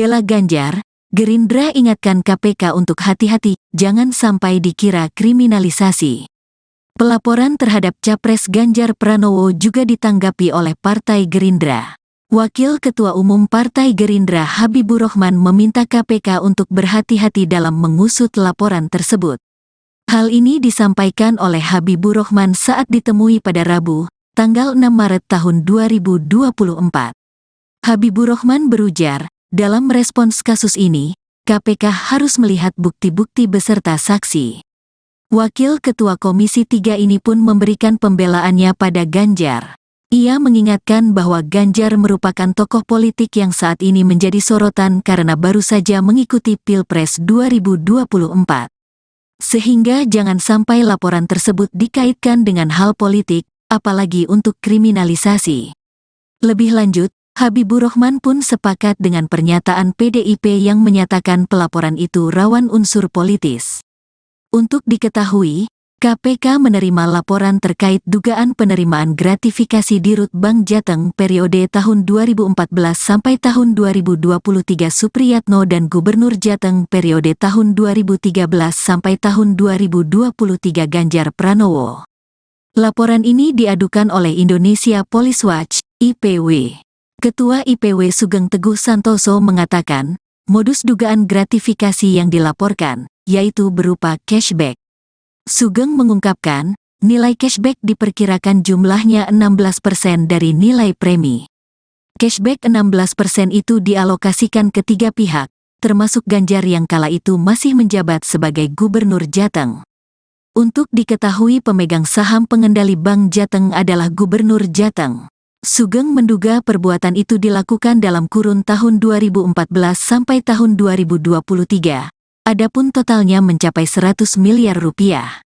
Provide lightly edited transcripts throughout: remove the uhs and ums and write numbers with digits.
Bela Ganjar, Gerindra ingatkan KPK untuk hati-hati, jangan sampai dikira kriminalisasi. Pelaporan terhadap Capres Ganjar Pranowo juga ditanggapi oleh Partai Gerindra. Wakil Ketua Umum Partai Gerindra Habibur Rahman meminta KPK untuk berhati-hati dalam mengusut laporan tersebut. Hal ini disampaikan oleh Habibur Rahman saat ditemui pada Rabu, tanggal 6 Maret tahun 2024. Habibur Rahman berujar, dalam respons kasus ini, KPK harus melihat bukti-bukti beserta saksi. Wakil Ketua Komisi 3 ini pun memberikan pembelaannya pada Ganjar. Ia mengingatkan bahwa Ganjar merupakan tokoh politik yang saat ini menjadi sorotan karena baru saja mengikuti Pilpres 2024. Sehingga jangan sampai laporan tersebut dikaitkan dengan hal politik, apalagi untuk kriminalisasi. Lebih lanjut, Habibur Rahman pun sepakat dengan pernyataan PDIP yang menyatakan pelaporan itu rawan unsur politis. Untuk diketahui, KPK menerima laporan terkait dugaan penerimaan gratifikasi Dirut Bank Jateng periode tahun 2014 sampai tahun 2023 Supriyatno dan Gubernur Jateng periode tahun 2013 sampai tahun 2023 Ganjar Pranowo. Laporan ini diadukan oleh Indonesia Police Watch, IPW. Ketua IPW Sugeng Teguh Santoso mengatakan, modus dugaan gratifikasi yang dilaporkan, yaitu berupa cashback. Sugeng mengungkapkan, nilai cashback diperkirakan jumlahnya 16% dari nilai premi. Cashback 16% itu dialokasikan ke 3 pihak, termasuk Ganjar yang kala itu masih menjabat sebagai Gubernur Jateng. Untuk diketahui pemegang saham pengendali Bank Jateng adalah Gubernur Jateng. Sugeng menduga perbuatan itu dilakukan dalam kurun tahun 2014 sampai tahun 2023. Adapun totalnya mencapai 100 miliar rupiah.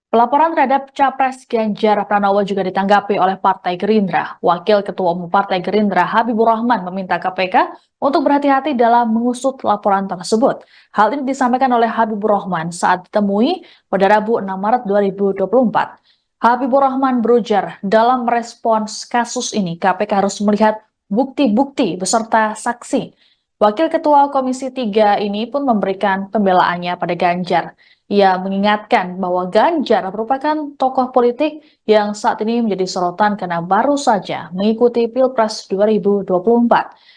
Pelaporan terhadap Capres Ganjar Pranowo juga ditanggapi oleh Partai Gerindra. Wakil Ketua Umum Partai Gerindra Habibur Rahman meminta KPK untuk berhati-hati dalam mengusut laporan tersebut. Hal ini disampaikan oleh Habibur Rahman saat ditemui pada Rabu 6 Maret 2024. Habibur Rahman berujar, dalam respons kasus ini KPK harus melihat bukti-bukti beserta saksi. Wakil Ketua Komisi 3 ini pun memberikan pembelaannya pada Ganjar. Ia mengingatkan bahwa Ganjar merupakan tokoh politik yang saat ini menjadi sorotan karena baru saja mengikuti Pilpres 2024.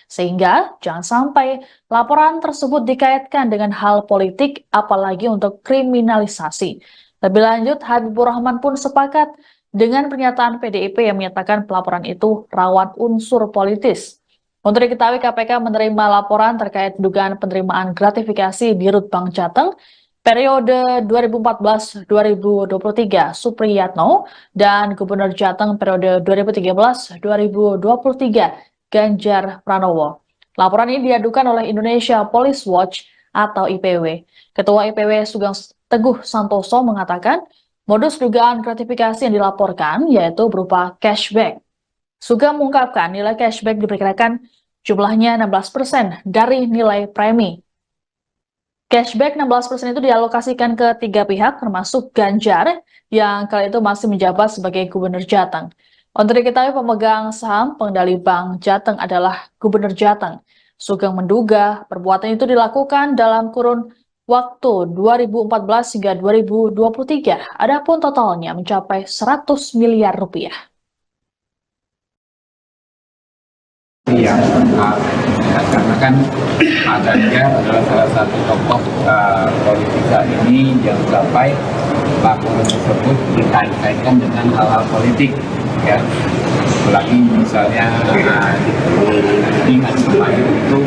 Sehingga jangan sampai laporan tersebut dikaitkan dengan hal politik, apalagi untuk kriminalisasi. Lebih lanjut, Habibur Rahman pun sepakat dengan pernyataan PDIP yang menyatakan pelaporan itu rawan unsur politis. Untuk diketahui, KPK menerima laporan terkait dugaan penerimaan gratifikasi Dirut Bank Jateng periode 2014-2023 Supriyatno dan Gubernur Jateng periode 2013-2023 Ganjar Pranowo. Laporan ini diadukan oleh Indonesia Police Watch atau IPW. Ketua IPW Sugeng Teguh Santoso mengatakan modus dugaan gratifikasi yang dilaporkan yaitu berupa cashback. Sugeng mengungkapkan nilai cashback diperkirakan jumlahnya 16% dari nilai premi. Cashback 16% itu dialokasikan ke 3 pihak termasuk Ganjar yang kala itu masih menjabat sebagai Gubernur Jateng. Untuk diketahui pemegang saham pengendali Bank Jateng adalah Gubernur Jateng. Sugeng menduga perbuatan itu dilakukan dalam kurun waktu 2014 hingga 2023, adapun totalnya mencapai 100 miliar rupiah. Iya, karena kan Pak Ganjar adalah salah satu tokoh politik saat ini yang sampai laporan tersebut dikait-kaitkan dengan hal-hal politik, ya. Apalagi misalnya ingat kemarin itu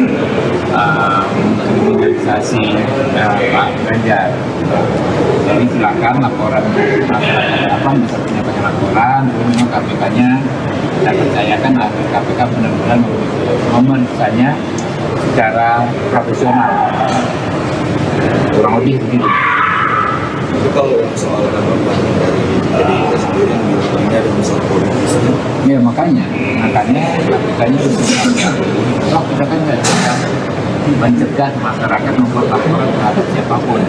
kriminalisasi Pak Ganjar. Jadi silakan laporan apa bisa menyampaikan laporan, memang KPK-nya kita percayakan agar KPK benar-benar memeriksanya secara profesional. Kurang lebih begitu. Tapi kalau soal tanggapan dari sendiri ini ada masalah politis. Ya makanya KPK-nya kalau kita kan nggak bisa mencegah masyarakat membuat laporan terhadap siapapun.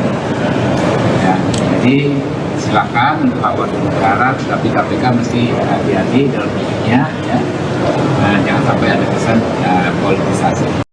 Ya, jadi silakan lapor ke negara, tapi KPK mesti hati-hati dalam hidupnya, ya. Nah, jangan sampai ada kesan ya, politisasi.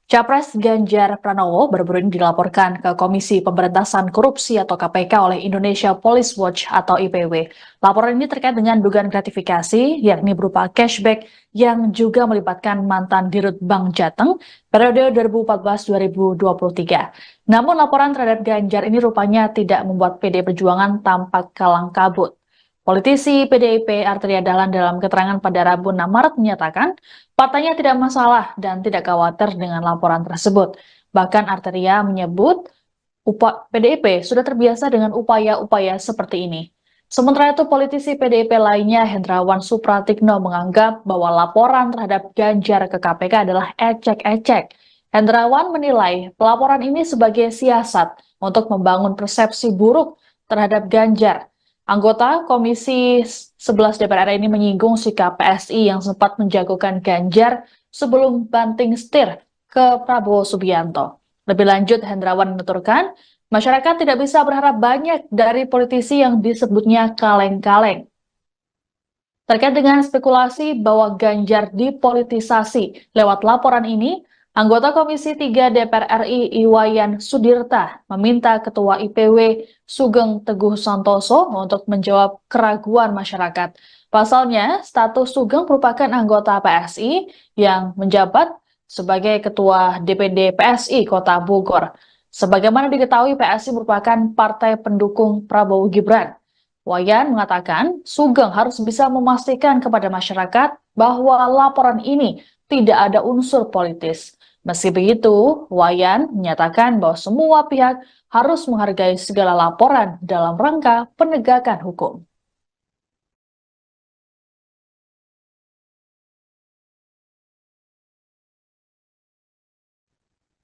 Capres Ganjar Pranowo baru-baru ini dilaporkan ke Komisi Pemberantasan Korupsi atau KPK oleh Indonesia Police Watch atau IPW. Laporan ini terkait dengan dugaan gratifikasi, yakni berupa cashback yang juga melibatkan mantan Dirut Bank Jateng periode 2014-2023. Namun laporan terhadap Ganjar ini rupanya tidak membuat PDI Perjuangan tampak kalang kabut. Politisi PDIP Arteria Dahlan dalam keterangan pada Rabu 6 Maret menyatakan partainya tidak masalah dan tidak khawatir dengan laporan tersebut. Bahkan Arteria menyebut PDIP sudah terbiasa dengan upaya-upaya seperti ini. Sementara itu politisi PDIP lainnya Hendrawan Supratikno menganggap bahwa laporan terhadap Ganjar ke KPK adalah ecek-ecek. Hendrawan menilai pelaporan ini sebagai siasat untuk membangun persepsi buruk terhadap Ganjar. Anggota Komisi 11 DPR RI ini menyinggung sikap PSI yang sempat menjagokan Ganjar sebelum banting setir ke Prabowo Subianto. Lebih lanjut, Hendrawan menuturkan, masyarakat tidak bisa berharap banyak dari politisi yang disebutnya kaleng-kaleng. Terkait dengan spekulasi bahwa Ganjar dipolitisasi lewat laporan ini, anggota Komisi 3 DPR RI Iwayan Sudirta meminta Ketua IPW Sugeng Teguh Santoso untuk menjawab keraguan masyarakat. Pasalnya, status Sugeng merupakan anggota PSI yang menjabat sebagai Ketua DPD PSI Kota Bogor. Sebagaimana diketahui, PSI merupakan partai pendukung Prabowo Gibran. Wayan mengatakan Sugeng harus bisa memastikan kepada masyarakat bahwa laporan ini tidak ada unsur politis. Meski begitu, Wayan menyatakan bahwa semua pihak harus menghargai segala laporan dalam rangka penegakan hukum.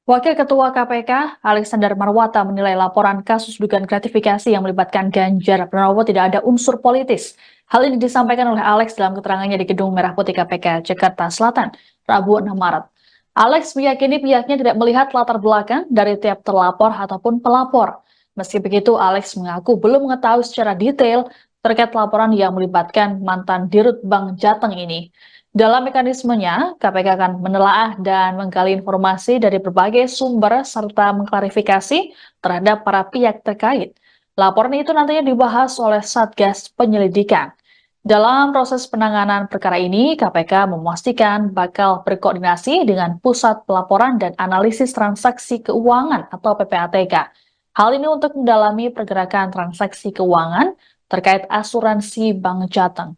Wakil Ketua KPK, Alexander Marwata, menilai laporan kasus dugaan gratifikasi yang melibatkan Ganjar Pranowo tidak ada unsur politis. Hal ini disampaikan oleh Alex dalam keterangannya di Gedung Merah Putih KPK, Jakarta Selatan, Rabu 6 Maret. Alex meyakini pihaknya tidak melihat latar belakang dari tiap terlapor ataupun pelapor. Meski begitu, Alex mengaku belum mengetahui secara detail terkait laporan yang melibatkan mantan Dirut Bank Jateng ini. Dalam mekanismenya, KPK akan menelaah dan menggali informasi dari berbagai sumber serta mengklarifikasi terhadap para pihak terkait. Laporan itu nantinya dibahas oleh Satgas Penyelidikan. Dalam proses penanganan perkara ini, KPK memastikan bakal berkoordinasi dengan Pusat Pelaporan dan Analisis Transaksi Keuangan atau PPATK. Hal ini untuk mendalami pergerakan transaksi keuangan terkait asuransi Bank Jateng.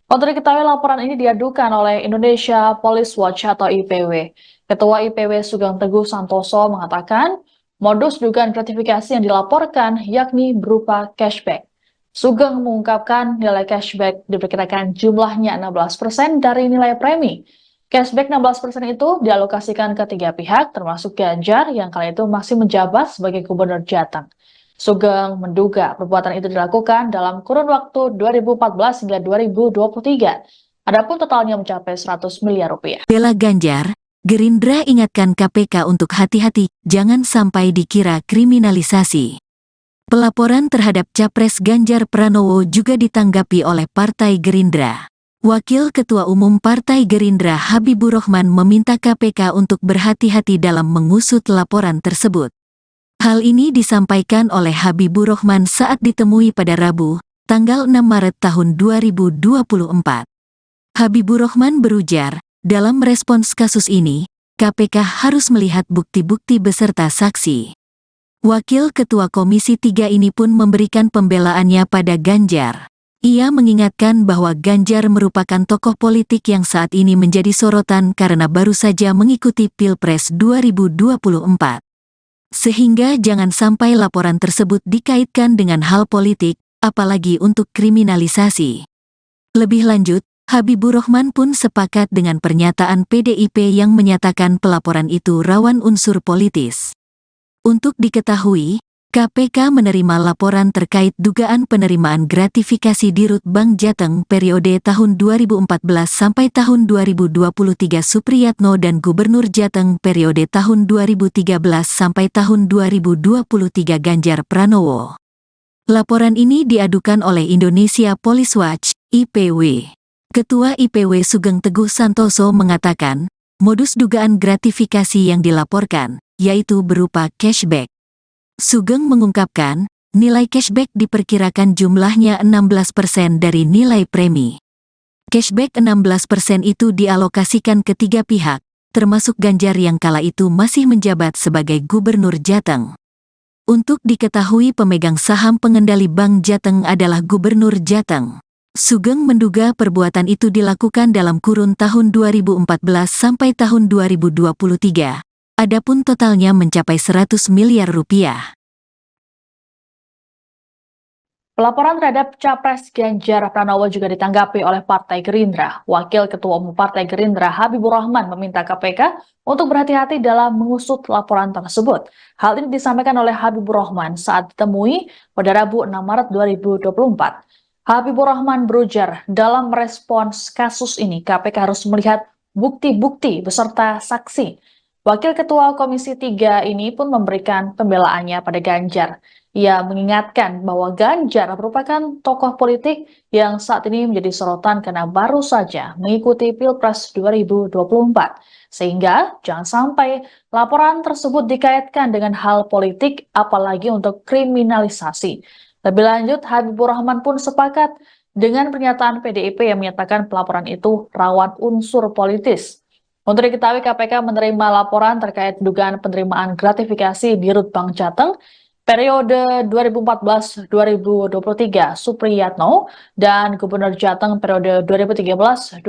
Untuk diketahui, laporan ini diadukan oleh Indonesia Police Watch atau IPW. Ketua IPW Sugeng Teguh Santoso mengatakan, modus dugaan gratifikasi yang dilaporkan yakni berupa cashback. Sugeng mengungkapkan nilai cashback diperkirakan jumlahnya 16% dari nilai premi. Cashback 16% itu dialokasikan ke 3 pihak, termasuk Ganjar yang kala itu masih menjabat sebagai Gubernur Jateng. Sugeng menduga perbuatan itu dilakukan dalam kurun waktu 2014 hingga 2023. Adapun totalnya mencapai 100 miliar rupiah. Bela Ganjar, Gerindra ingatkan KPK untuk hati-hati, jangan sampai dikira kriminalisasi. Pelaporan terhadap Capres Ganjar Pranowo juga ditanggapi oleh Partai Gerindra. Wakil Ketua Umum Partai Gerindra Habibur Rahman meminta KPK untuk berhati-hati dalam mengusut laporan tersebut. Hal ini disampaikan oleh Habibur Rahman saat ditemui pada Rabu, tanggal 6 Maret tahun 2024. Habibur Rahman berujar, dalam respons kasus ini, KPK harus melihat bukti-bukti beserta saksi. Wakil Ketua Komisi 3 ini pun memberikan pembelaannya pada Ganjar. Ia mengingatkan bahwa Ganjar merupakan tokoh politik yang saat ini menjadi sorotan karena baru saja mengikuti Pilpres 2024. Sehingga jangan sampai laporan tersebut dikaitkan dengan hal politik, apalagi untuk kriminalisasi. Lebih lanjut, Habibur Rahman pun sepakat dengan pernyataan PDIP yang menyatakan pelaporan itu rawan unsur politis. Untuk diketahui, KPK menerima laporan terkait dugaan penerimaan gratifikasi Dirut Bank Jateng periode tahun 2014 sampai tahun 2023 Supriyatno dan Gubernur Jateng periode tahun 2013 sampai tahun 2023 Ganjar Pranowo. Laporan ini diadukan oleh Indonesia Police Watch, IPW. Ketua IPW Sugeng Teguh Santoso mengatakan, modus dugaan gratifikasi yang dilaporkan, yaitu berupa cashback. Sugeng mengungkapkan, nilai cashback diperkirakan jumlahnya 16% dari nilai premi. Cashback 16% itu dialokasikan ke 3 pihak, termasuk Ganjar yang kala itu masih menjabat sebagai Gubernur Jateng. Untuk diketahui pemegang saham pengendali Bank Jateng adalah Gubernur Jateng. Sugeng menduga perbuatan itu dilakukan dalam kurun tahun 2014 sampai tahun 2023. Adapun totalnya mencapai 100 miliar rupiah. Pelaporan terhadap Capres Ganjar Pranowo juga ditanggapi oleh Partai Gerindra. Wakil Ketua Umum Partai Gerindra Habibur Rahman meminta KPK untuk berhati-hati dalam mengusut laporan tersebut. Hal ini disampaikan oleh Habibur Rahman saat ditemui pada Rabu 6 Maret 2024. Habibur Rahman berujar, dalam merespons kasus ini KPK harus melihat bukti-bukti beserta saksi. Wakil Ketua Komisi 3 ini pun memberikan pembelaannya pada Ganjar. Ia mengingatkan bahwa Ganjar merupakan tokoh politik yang saat ini menjadi sorotan karena baru saja mengikuti Pilpres 2024. Sehingga jangan sampai laporan tersebut dikaitkan dengan hal politik, apalagi untuk kriminalisasi. Lebih lanjut, Habibur Rahman pun sepakat dengan pernyataan PDIP yang menyatakan pelaporan itu rawan unsur politis. Untuk diketahui, KPK menerima laporan terkait dugaan penerimaan gratifikasi di Rut Bank Jateng periode 2014-2023 Supriyatno dan Gubernur Jateng periode 2013-2023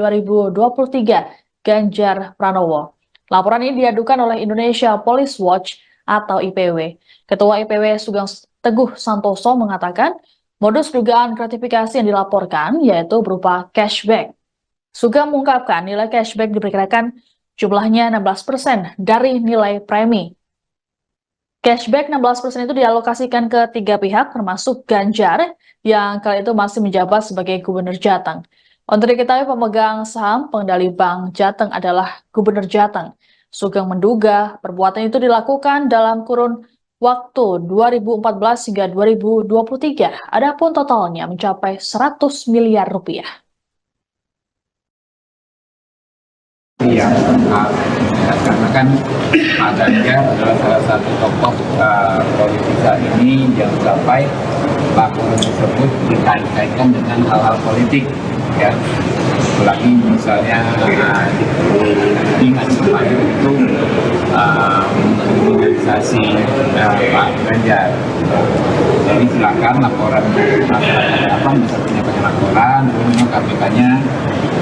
Ganjar Pranowo. Laporan ini diadukan oleh Indonesia Police Watch atau IPW. Ketua IPW Sugeng Teguh Santoso mengatakan modus dugaan gratifikasi yang dilaporkan yaitu berupa cashback. Sugeng mengungkapkan nilai cashback diperkirakan jumlahnya 16% dari nilai premi. Cashback 16% itu dialokasikan ke 3 pihak termasuk Ganjar yang kala itu masih menjabat sebagai Gubernur Jateng. Untuk diketahui pemegang saham pengendali Bank Jateng adalah Gubernur Jateng. Sugeng menduga perbuatan itu dilakukan dalam kurun waktu 2014 hingga 2023. Adapun totalnya mencapai 100 miliar rupiah. Iya, karena kan Pak Ganjar adalah salah satu tokoh politika ini yang sampai laporan tersebut dikait-kaitkan dengan hal-hal politik, ya. Apalagi misalnya ingat kemarin itu kriminalisasi Pak Ganjar. Jadi silakan laporan masyarakat apa bisa menyampaikan laporan, lalu KPK-nya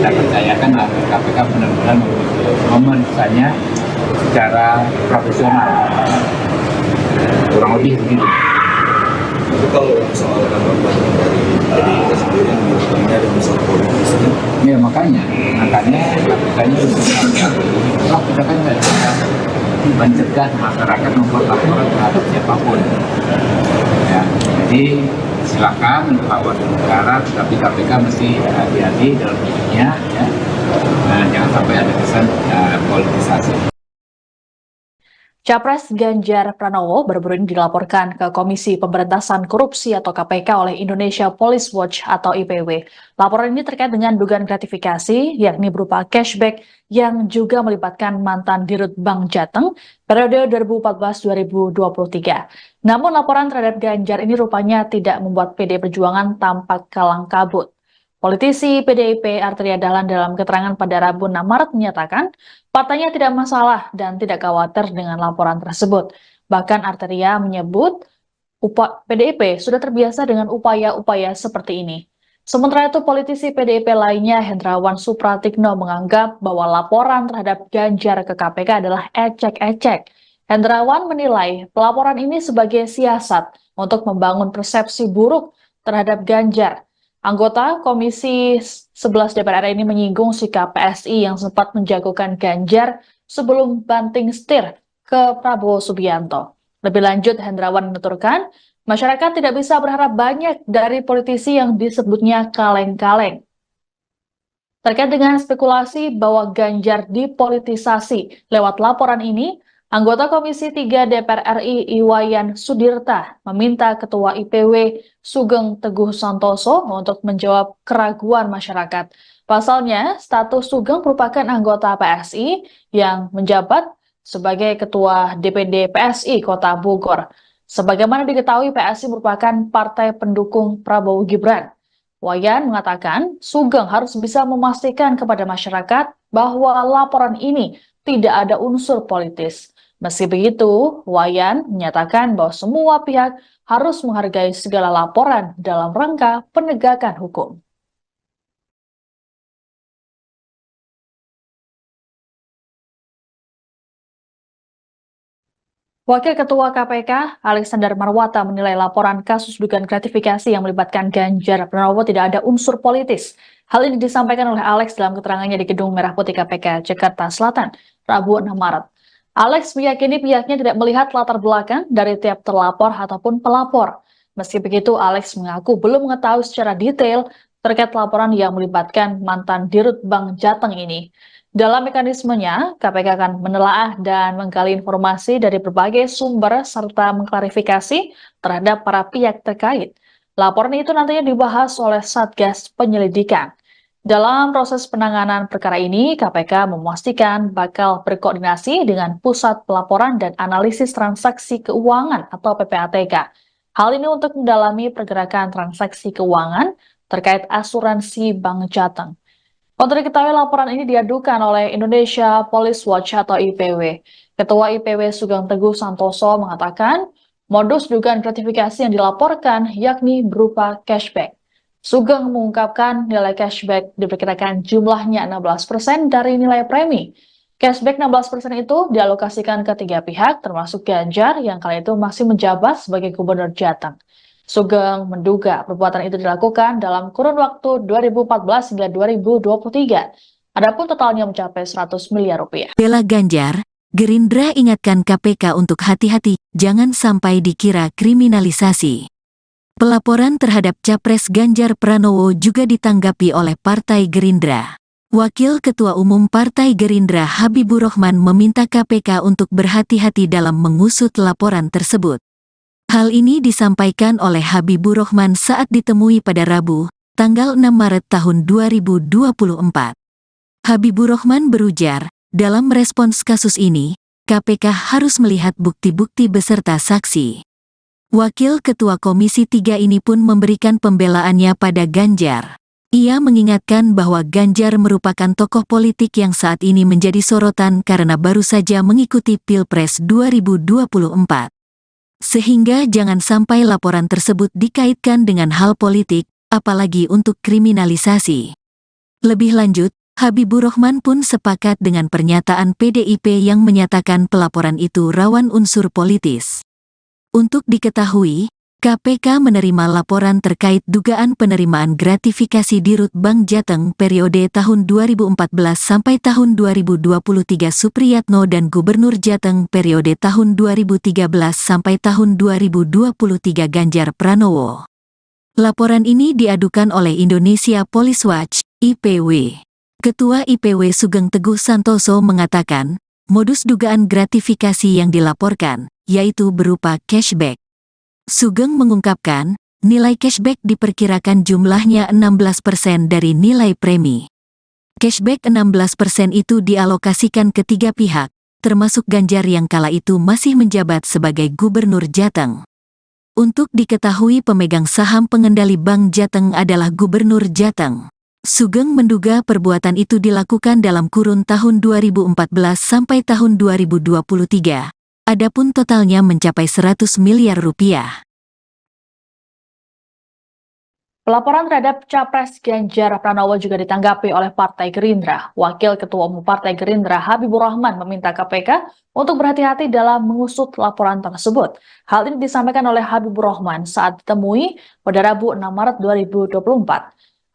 kita percayakan KPK benar-benar memeriksanya secara profesional, kurang lebih begitu. Tapi kalau soal tanggapan dari PDIP sendiri yang bilang ada unsur politisnya. Ya makanya KPK-nya kita kan nggak bisa mencegah masyarakat membuat laporan terhadap siapapun. Ya, jadi silakan lapor ke negara, tapi KPK mesti hati-hati dalam hidupnya, ya. Nah, jangan sampai ada kesan politisasi. Capres Ganjar Pranowo baru-baru ini dilaporkan ke Komisi Pemberantasan Korupsi atau KPK oleh Indonesia Police Watch atau IPW. Laporan ini terkait dengan dugaan gratifikasi, yakni berupa cashback yang juga melibatkan mantan Dirut Bank Jateng periode 2014-2023. Namun laporan terhadap Ganjar ini rupanya tidak membuat PD Perjuangan tampak kalang kabut. Politisi PDIP Arteria Dahlan dalam keterangan pada Rabu 6 Maret menyatakan partainya tidak masalah dan tidak khawatir dengan laporan tersebut. Bahkan Arteria menyebut PDIP sudah terbiasa dengan upaya-upaya seperti ini. Sementara itu politisi PDIP lainnya Hendrawan Supratikno menganggap bahwa laporan terhadap Ganjar ke KPK adalah ecek-ecek. Hendrawan menilai pelaporan ini sebagai siasat untuk membangun persepsi buruk terhadap Ganjar. Anggota Komisi 11 DPR RI ini menyinggung sikap PSI yang sempat menjagokan Ganjar sebelum banting setir ke Prabowo Subianto. Lebih lanjut, Hendrawan menuturkan, masyarakat tidak bisa berharap banyak dari politisi yang disebutnya kaleng-kaleng. Terkait dengan spekulasi bahwa Ganjar dipolitisasi lewat laporan ini, anggota Komisi 3 DPR RI Iwayan Sudirta meminta Ketua IPW Sugeng Teguh Santoso untuk menjawab keraguan masyarakat. Pasalnya, status Sugeng merupakan anggota PSI yang menjabat sebagai Ketua DPD PSI Kota Bogor. Sebagaimana diketahui, PSI merupakan partai pendukung Prabowo Gibran. Wayan mengatakan, Sugeng harus bisa memastikan kepada masyarakat bahwa laporan ini tidak ada unsur politis. Meski begitu, Wayan menyatakan bahwa semua pihak harus menghargai segala laporan dalam rangka penegakan hukum. Wakil Ketua KPK, Alexander Marwata, menilai laporan kasus dugaan gratifikasi yang melibatkan Ganjar Pranowo tidak ada unsur politis. Hal ini disampaikan oleh Alex dalam keterangannya di Gedung Merah Putih KPK, Jakarta Selatan, Rabu 6 Maret. Alex meyakini pihaknya tidak melihat latar belakang dari tiap terlapor ataupun pelapor. Meski begitu, Alex mengaku belum mengetahui secara detail terkait laporan yang melibatkan mantan Dirut Bank Jateng ini. Dalam mekanismenya, KPK akan menelaah dan menggali informasi dari berbagai sumber serta mengklarifikasi terhadap para pihak terkait. Laporan itu nantinya dibahas oleh Satgas Penyelidikan. Dalam proses penanganan perkara ini, KPK memastikan bakal berkoordinasi dengan Pusat Pelaporan dan Analisis Transaksi Keuangan atau PPATK. Hal ini untuk mendalami pergerakan transaksi keuangan terkait asuransi Bank Jateng. Untuk diketahui, laporan ini diadukan oleh Indonesia Police Watch atau IPW. Ketua IPW Sugeng Teguh Santoso mengatakan, modus dugaan gratifikasi yang dilaporkan yakni berupa cashback. Sugeng mengungkapkan nilai cashback diperkirakan jumlahnya 16% dari nilai premi. Cashback 16% itu dialokasikan ke 3 pihak, termasuk Ganjar yang kala itu masih menjabat sebagai Gubernur Jateng. Sugeng menduga perbuatan itu dilakukan dalam kurun waktu 2014 hingga 2023. Adapun totalnya mencapai 100 miliar rupiah. Bela Ganjar, Gerindra ingatkan KPK untuk hati-hati, jangan sampai dikira kriminalisasi. Pelaporan terhadap Capres Ganjar Pranowo juga ditanggapi oleh Partai Gerindra. Wakil Ketua Umum Partai Gerindra Habibur Rahman meminta KPK untuk berhati-hati dalam mengusut laporan tersebut. Hal ini disampaikan oleh Habibur Rahman saat ditemui pada Rabu, tanggal 6 Maret tahun 2024. Habibur Rahman berujar, dalam respons kasus ini, KPK harus melihat bukti-bukti beserta saksi. Wakil Ketua Komisi 3 ini pun memberikan pembelaannya pada Ganjar. Ia mengingatkan bahwa Ganjar merupakan tokoh politik yang saat ini menjadi sorotan karena baru saja mengikuti Pilpres 2024. Sehingga jangan sampai laporan tersebut dikaitkan dengan hal politik, apalagi untuk kriminalisasi. Lebih lanjut, Habibur Rahman pun sepakat dengan pernyataan PDIP yang menyatakan pelaporan itu rawan unsur politis. Untuk diketahui, KPK menerima laporan terkait dugaan penerimaan gratifikasi Dirut Bank Jateng periode tahun 2014 sampai tahun 2023 Supriyatno dan Gubernur Jateng periode tahun 2013 sampai tahun 2023 Ganjar Pranowo. Laporan ini diadukan oleh Indonesia Police Watch, IPW. Ketua IPW Sugeng Teguh Santoso mengatakan, modus dugaan gratifikasi yang dilaporkan, yaitu berupa cashback. Sugeng mengungkapkan, nilai cashback diperkirakan jumlahnya 16% dari nilai premi. Cashback 16% itu dialokasikan ke 3 pihak, termasuk Ganjar yang kala itu masih menjabat sebagai Gubernur Jateng. Untuk diketahui pemegang saham pengendali Bank Jateng adalah Gubernur Jateng. Sugeng menduga perbuatan itu dilakukan dalam kurun tahun 2014 sampai tahun 2023. Adapun totalnya mencapai 100 miliar rupiah. Pelaporan terhadap Capres Ganjar Pranowo juga ditanggapi oleh Partai Gerindra. Wakil Ketua Umum Partai Gerindra Habibur Rahman meminta KPK untuk berhati-hati dalam mengusut laporan tersebut. Hal ini disampaikan oleh Habibur Rahman saat ditemui pada Rabu 6 Maret 2024.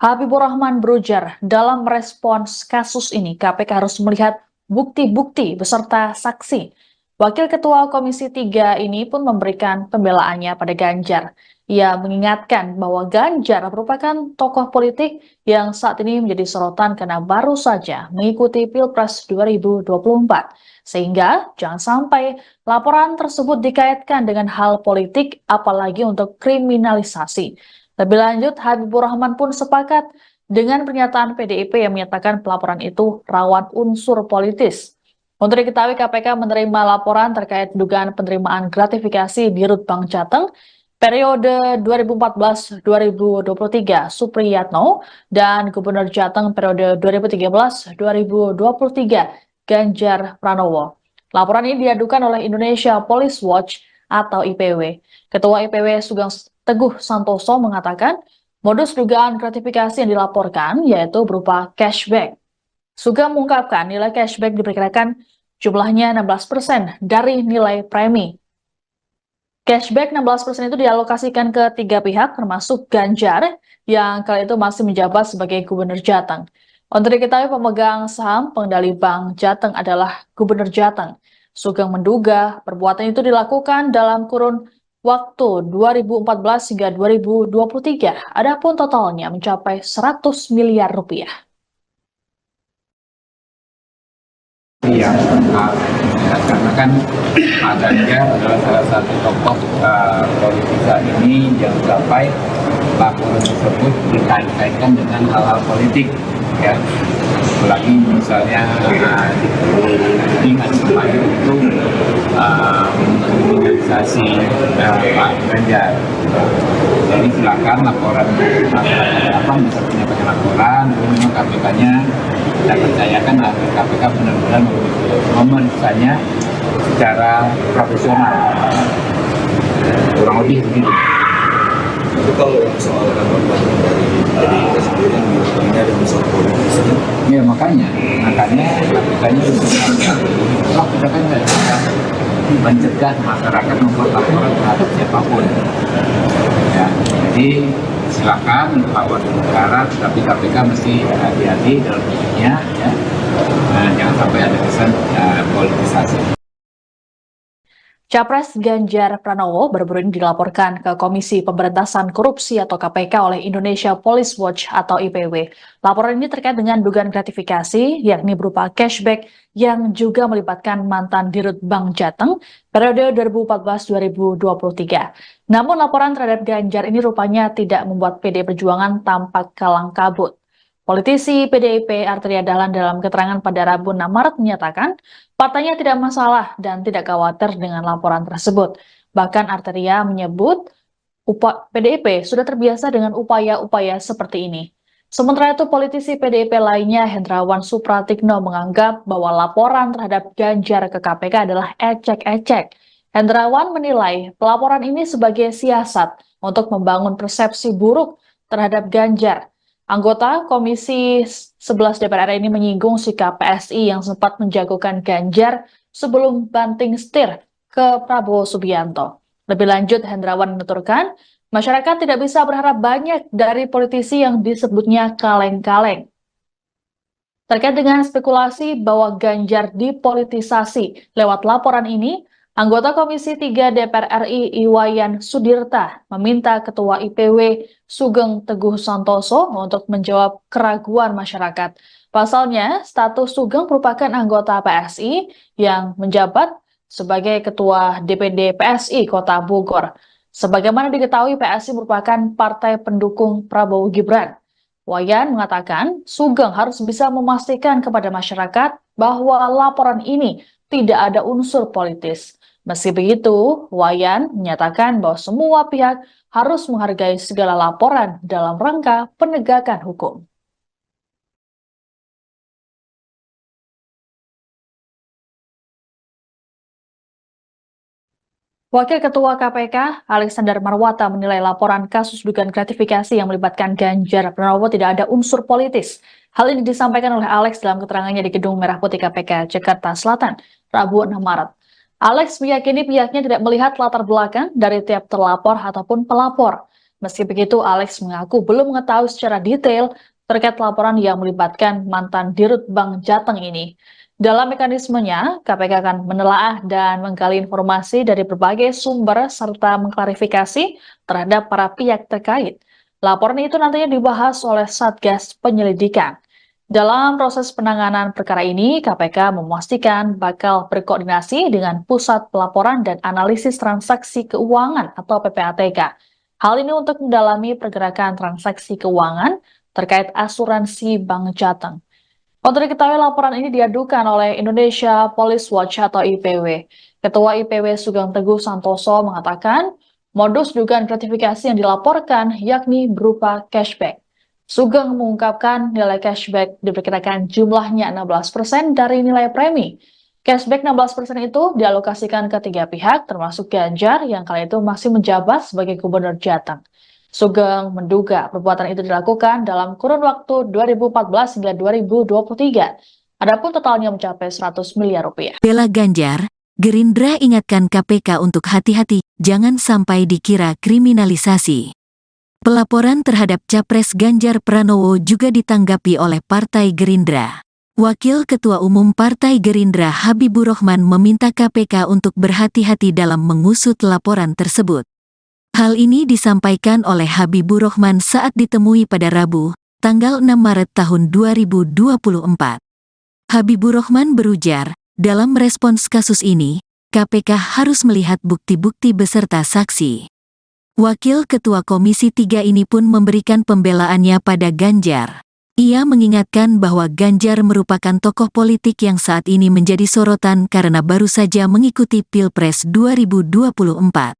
Habibur Rahman berujar, dalam merespons kasus ini KPK harus melihat bukti-bukti beserta saksi. Wakil Ketua Komisi 3 ini pun memberikan pembelaannya pada Ganjar. Ia mengingatkan bahwa Ganjar merupakan tokoh politik yang saat ini menjadi sorotan karena baru saja mengikuti Pilpres 2024. Sehingga jangan sampai laporan tersebut dikaitkan dengan hal politik, apalagi untuk kriminalisasi. Lebih lanjut, Habibur Rahman pun sepakat dengan pernyataan PDIP yang menyatakan pelaporan itu rawan unsur politis. Untuk diketahui, KPK menerima laporan terkait dugaan penerimaan gratifikasi Dirut Bank Jateng periode 2014-2023 Supriyatno dan Gubernur Jateng periode 2013-2023 Ganjar Pranowo. Laporan ini diadukan oleh Indonesia Police Watch atau IPW. Ketua IPW Sugeng Teguh Santoso mengatakan modus dugaan gratifikasi yang dilaporkan yaitu berupa cashback. Sugeng mengungkapkan nilai cashback diperkirakan jumlahnya 16% dari nilai premi. Cashback 16% itu dialokasikan ke 3 pihak termasuk Ganjar yang kali itu masih menjabat sebagai Gubernur Jateng. Untuk diketahui pemegang saham pengendali Bank Jateng adalah Gubernur Jateng. Sugeng menduga perbuatan itu dilakukan dalam kurun waktu 2014 hingga 2023. Adapun totalnya mencapai 100 miliar rupiah. Iya, karena kan Pak Ganjar adalah salah satu tokoh politika ini yang sampai laporan tersebut dikait-kaitkan dengan hal-hal politik, ya. Apalagi misalnya ingat kemarin itu kriminalisasi Pak Ganjar. Jadi silakan laporan apa bisa menyampaikan laporan, memang KPK-nya kita percayakan KPK benar-benar memeriksanya secara profesional, kurang lebih begitu. Tapi kalau yang soal tanggapan dari PDIP sendiri yang bilang ada unsur politisnya. Ya makanya KPK-nya kita kan nggak bisa mencegah masyarakat membuat laporan terhadap siapapun. Ya, jadi silakan lapor negara, tapi KPK mesti hati-hati dalam hidupnya, ya. Nah, jangan sampai ada kesan politisasi. Capres Ganjar Pranowo baru-baru ini dilaporkan ke Komisi Pemberantasan Korupsi atau KPK oleh Indonesia Police Watch atau IPW. Laporan ini terkait dengan dugaan gratifikasi, yakni berupa cashback yang juga melibatkan mantan Dirut Bank Jateng periode 2014-2023. Namun laporan terhadap Ganjar ini rupanya tidak membuat PD Perjuangan tampak kalang kabut. Politisi PDIP Arteria Dahlan dalam keterangan pada Rabu 6 Maret menyatakan partainya tidak masalah dan tidak khawatir dengan laporan tersebut. Bahkan Arteria menyebut PDIP sudah terbiasa dengan upaya-upaya seperti ini. Sementara itu politisi PDIP lainnya Hendrawan Supratikno menganggap bahwa laporan terhadap Ganjar ke KPK adalah ecek-ecek. Hendrawan menilai pelaporan ini sebagai siasat untuk membangun persepsi buruk terhadap Ganjar. Anggota Komisi 11 DPR RI ini menyinggung sikap PSI yang sempat menjagokan Ganjar sebelum banting setir ke Prabowo Subianto. Lebih lanjut, Hendrawan menuturkan, masyarakat tidak bisa berharap banyak dari politisi yang disebutnya kaleng-kaleng. Terkait dengan spekulasi bahwa Ganjar dipolitisasi lewat laporan ini, anggota Komisi 3 DPR RI Iwayan Sudirta meminta Ketua IPW Sugeng Teguh Santoso untuk menjawab keraguan masyarakat. Pasalnya, status Sugeng merupakan anggota PSI yang menjabat sebagai Ketua DPD PSI Kota Bogor. Sebagaimana diketahui, PSI merupakan partai pendukung Prabowo Gibran. Wayan mengatakan Sugeng harus bisa memastikan kepada masyarakat bahwa laporan ini tidak ada unsur politis. Meski begitu, Wayan menyatakan bahwa semua pihak harus menghargai segala laporan dalam rangka penegakan hukum. Wakil Ketua KPK, Alexander Marwata, menilai laporan kasus dugaan gratifikasi yang melibatkan Ganjar Pranowo tidak ada unsur politis. Hal ini disampaikan oleh Alex dalam keterangannya di Gedung Merah Putih KPK, Jakarta Selatan, Rabu 6 Maret. Alex meyakini pihaknya tidak melihat latar belakang dari tiap terlapor ataupun pelapor. Meski begitu, Alex mengaku belum mengetahui secara detail terkait laporan yang melibatkan mantan Dirut Bank Jateng ini. Dalam mekanismenya, KPK akan menelaah dan menggali informasi dari berbagai sumber serta mengklarifikasi terhadap para pihak terkait. Laporan itu nantinya dibahas oleh Satgas Penyelidikan. Dalam proses penanganan perkara ini, KPK memastikan bakal berkoordinasi dengan Pusat Pelaporan dan Analisis Transaksi Keuangan atau PPATK. Hal ini untuk mendalami pergerakan transaksi keuangan terkait asuransi Bank Jateng. Untuk diketahui laporan ini diadukan oleh Indonesia Police Watch atau IPW. Ketua IPW Sugeng Teguh Santoso mengatakan modus dugaan gratifikasi yang dilaporkan yakni berupa cashback. Sugeng mengungkapkan nilai cashback diperkirakan jumlahnya 16% dari nilai premi. Cashback 16% itu dialokasikan ke 3 pihak termasuk Ganjar yang kala itu masih menjabat sebagai Gubernur Jateng. Sugeng menduga perbuatan itu dilakukan dalam kurun waktu 2014 hingga 2023. Adapun totalnya mencapai 100 miliar rupiah. Bela Ganjar, Gerindra ingatkan KPK untuk hati-hati, jangan sampai dikira kriminalisasi. Pelaporan terhadap Capres Ganjar Pranowo juga ditanggapi oleh Partai Gerindra. Wakil Ketua Umum Partai Gerindra Habibur Rahman meminta KPK untuk berhati-hati dalam mengusut laporan tersebut. Hal ini disampaikan oleh Habibur Rahman saat ditemui pada Rabu, tanggal 6 Maret tahun 2024. Habibur Rahman berujar, dalam respons kasus ini, KPK harus melihat bukti-bukti beserta saksi. Wakil Ketua Komisi 3 ini pun memberikan pembelaannya pada Ganjar. Ia mengingatkan bahwa Ganjar merupakan tokoh politik yang saat ini menjadi sorotan karena baru saja mengikuti Pilpres 2024.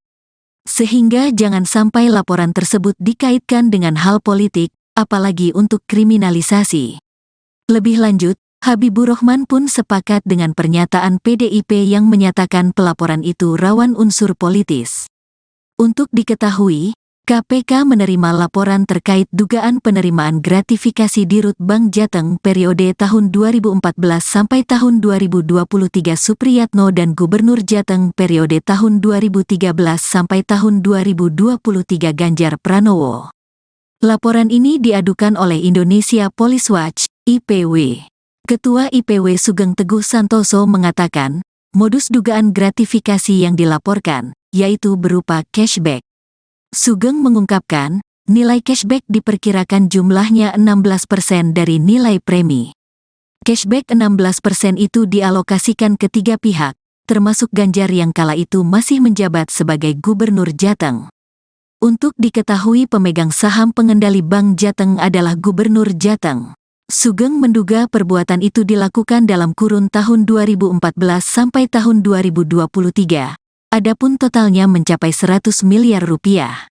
Sehingga jangan sampai laporan tersebut dikaitkan dengan hal politik, apalagi untuk kriminalisasi. Lebih lanjut, Habibur Rahman pun sepakat dengan pernyataan PDIP yang menyatakan pelaporan itu rawan unsur politis. Untuk diketahui, KPK menerima laporan terkait dugaan penerimaan gratifikasi Dirut Bank Jateng periode tahun 2014 sampai tahun 2023 Supriyatno dan Gubernur Jateng periode tahun 2013 sampai tahun 2023 Ganjar Pranowo. Laporan ini diadukan oleh Indonesia Police Watch, IPW. Ketua IPW Sugeng Teguh Santoso mengatakan, modus dugaan gratifikasi yang dilaporkan, yaitu berupa cashback. Sugeng mengungkapkan, nilai cashback diperkirakan jumlahnya 16% dari nilai premi. Cashback 16% itu dialokasikan ke 3 pihak, termasuk Ganjar yang kala itu masih menjabat sebagai Gubernur Jateng. Untuk diketahui pemegang saham pengendali Bank Jateng adalah Gubernur Jateng. Sugeng menduga perbuatan itu dilakukan dalam kurun tahun 2014 sampai tahun 2023. Adapun totalnya mencapai 100 miliar rupiah.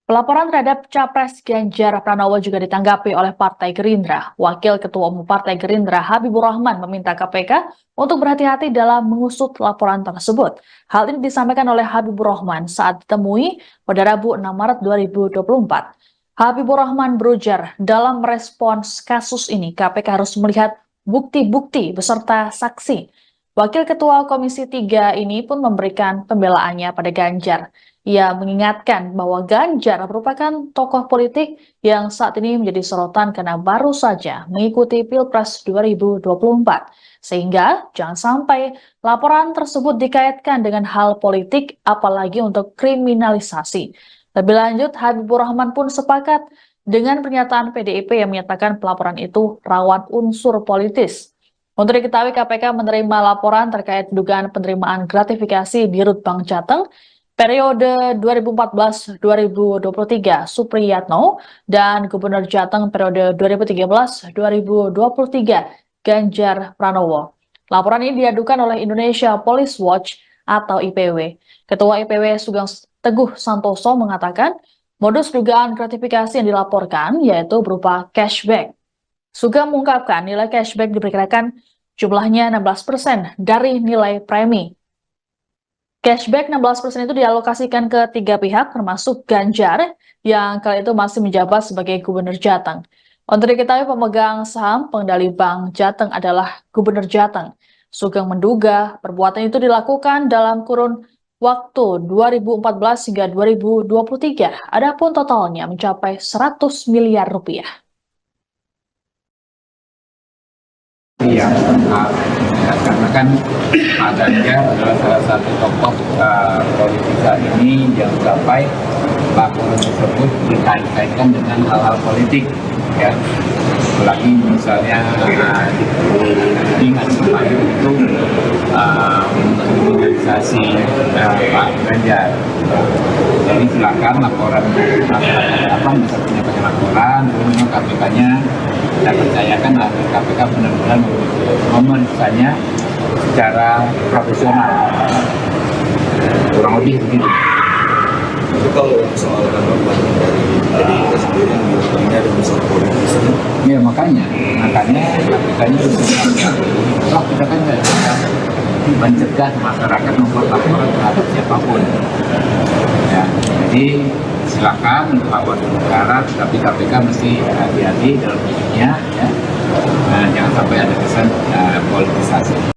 Pelaporan terhadap Capres Ganjar Pranowo juga ditanggapi oleh Partai Gerindra. Wakil Ketua Umum Partai Gerindra Habibur Rahman meminta KPK untuk berhati-hati dalam mengusut laporan tersebut. Hal ini disampaikan oleh Habibur Rahman saat ditemui pada Rabu 6 Maret 2024. Habibur Rahman berujar, dalam merespons kasus ini KPK harus melihat bukti-bukti beserta saksi. Wakil Ketua Komisi 3 ini pun memberikan pembelaannya pada Ganjar. Ia mengingatkan bahwa Ganjar merupakan tokoh politik yang saat ini menjadi sorotan karena baru saja mengikuti Pilpres 2024. Sehingga jangan sampai laporan tersebut dikaitkan dengan hal politik, apalagi untuk kriminalisasi. Lebih lanjut, Habibur Rahman pun sepakat dengan pernyataan PDIP yang menyatakan pelaporan itu rawan unsur politis. Untuk diketahui, KPK menerima laporan terkait dugaan penerimaan gratifikasi Dirut Bank Jateng periode 2014-2023 Supriyatno dan Gubernur Jateng periode 2013-2023 Ganjar Pranowo. Laporan ini diadukan oleh Indonesia Police Watch atau IPW. Ketua IPW Sugeng Teguh Santoso mengatakan modus dugaan gratifikasi yang dilaporkan yaitu berupa cashback. Sugeng mengungkapkan nilai cashback diperkirakan jumlahnya 16% dari nilai premi. Cashback 16% itu dialokasikan ke 3 pihak termasuk Ganjar yang kala itu masih menjabat sebagai Gubernur Jateng. Untuk diketahui pemegang saham pengendali Bank Jateng adalah Gubernur Jateng. Sugeng menduga perbuatan itu dilakukan dalam kurun waktu 2014 hingga 2023. Adapun totalnya mencapai 100 miliar rupiah. Iya, karena kan Pak Ganjar adalah salah satu tokoh politika ini yang sampai laporan tersebut dikait-kaitkan dengan hal-hal politik, ya. Apalagi misalnya ingat kemarin itu politisasi Pak Ganjar. Jadi silakan laporan masyarakat apa bisa menyampaikan laporan, lalu memang KPK-nya kita percayakan agar KPK benar-benar memeriksanya secara profesional. Kurang lebih begitu. Tapi kalau soal tanggapan dari PDIP sendiri yang dilakukannya ada unsur politisnya. Ya makanya KPK-nya harus kita kan nggak bisa mencegah masyarakat membuat laporan terhadap siapapun. Ya, jadi silakan lapor ke negara, tapi KPK mesti hati-hati dalam hidupnya, ya. Nah, jangan sampai ada kesan politisasi.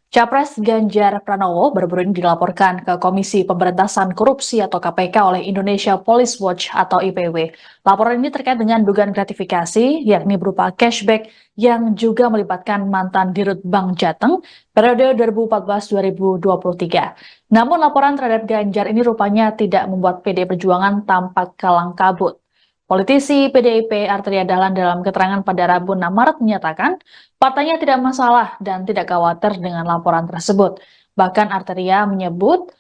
Capres Ganjar Pranowo baru-baru ini dilaporkan ke Komisi Pemberantasan Korupsi atau KPK oleh Indonesia Police Watch atau IPW. Laporan ini terkait dengan dugaan gratifikasi, yakni berupa cashback yang juga melibatkan mantan Dirut Bank Jateng periode 2014-2023. Namun laporan terhadap Ganjar ini rupanya tidak membuat PDI Perjuangan tampak kalang kabut. Politisi PDIP Arteria Dahlan dalam keterangan pada Rabu 6 Maret menyatakan partainya tidak masalah dan tidak khawatir dengan laporan tersebut. Bahkan Arteria menyebut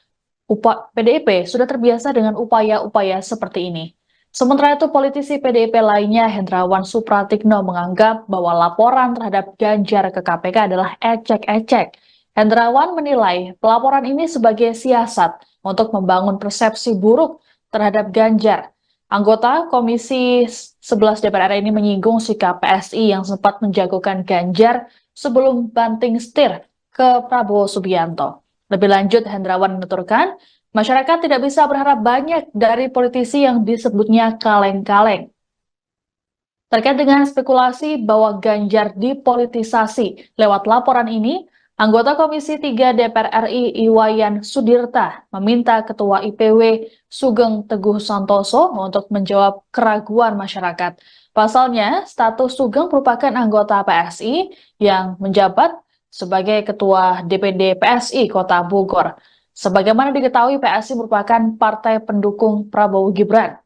PDIP sudah terbiasa dengan upaya-upaya seperti ini. Sementara itu politisi PDIP lainnya Hendrawan Supratikno menganggap bahwa laporan terhadap Ganjar ke KPK adalah ecek-ecek. Hendrawan menilai pelaporan ini sebagai siasat untuk membangun persepsi buruk terhadap Ganjar. Anggota Komisi 11 DPR RI ini menyinggung sikap PSI yang sempat menjagokan Ganjar sebelum banting setir ke Prabowo Subianto. Lebih lanjut, Hendrawan menuturkan, masyarakat tidak bisa berharap banyak dari politisi yang disebutnya kaleng-kaleng. Terkait dengan spekulasi bahwa Ganjar dipolitisasi lewat laporan ini, anggota Komisi 3 DPR RI Iwayan Sudirta meminta Ketua IPW Sugeng Teguh Santoso untuk menjawab keraguan masyarakat. Pasalnya, status Sugeng merupakan anggota PSI yang menjabat sebagai Ketua DPD PSI Kota Bogor. Sebagaimana diketahui, PSI merupakan partai pendukung Prabowo Gibran.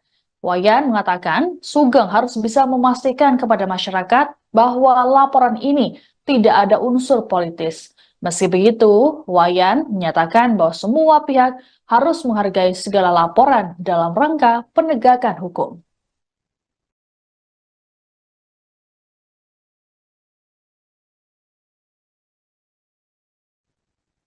Wayan mengatakan, Sugeng harus bisa memastikan kepada masyarakat bahwa laporan ini tidak ada unsur politis. Meski begitu, Wayan menyatakan bahwa semua pihak harus menghargai segala laporan dalam rangka penegakan hukum.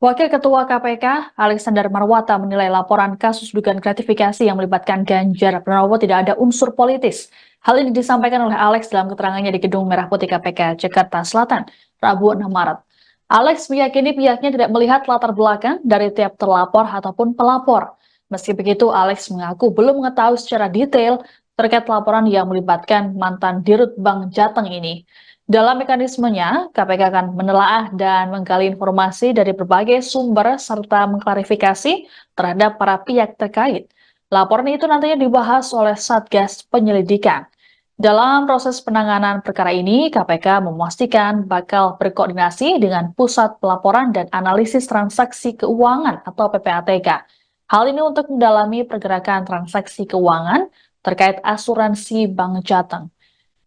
Wakil Ketua KPK, Alexander Marwata, menilai laporan kasus dugaan gratifikasi yang melibatkan Ganjar Pranowo tidak ada unsur politis. Hal ini disampaikan oleh Alex dalam keterangannya di Gedung Merah Putih KPK, Jakarta Selatan, Rabu 6 Maret. Alex meyakini pihaknya tidak melihat latar belakang dari tiap terlapor ataupun pelapor. Meski begitu, Alex mengaku belum mengetahui secara detail terkait laporan yang melibatkan mantan Dirut Bank Jateng ini. Dalam mekanismenya, KPK akan menelaah dan menggali informasi dari berbagai sumber serta mengklarifikasi terhadap para pihak terkait. Laporan itu nantinya dibahas oleh Satgas Penyelidikan. Dalam proses penanganan perkara ini, KPK memastikan bakal berkoordinasi dengan Pusat Pelaporan dan Analisis Transaksi Keuangan atau PPATK. Hal ini untuk mendalami pergerakan transaksi keuangan terkait asuransi Bank Jateng.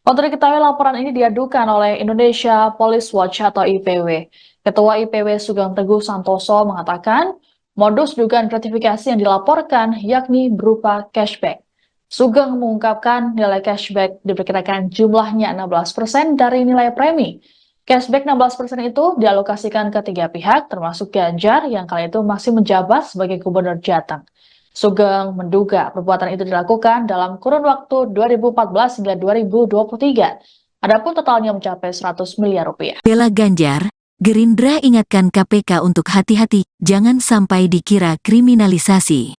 Untuk diketahui, laporan ini diadukan oleh Indonesia Police Watch atau IPW. Ketua IPW Sugeng Teguh Santoso mengatakan, modus dugaan gratifikasi yang dilaporkan yakni berupa cashback. Sugeng mengungkapkan nilai cashback diperkirakan jumlahnya 16% dari nilai premi. Cashback 16% itu dialokasikan ke 3 pihak, termasuk Ganjar yang kala itu masih menjabat sebagai Gubernur Jateng. Sugeng menduga perbuatan itu dilakukan dalam kurun waktu 2014 hingga 2023. Adapun totalnya mencapai 100 miliar rupiah. Bela Ganjar, Gerindra ingatkan KPK untuk hati-hati, jangan sampai dikira kriminalisasi.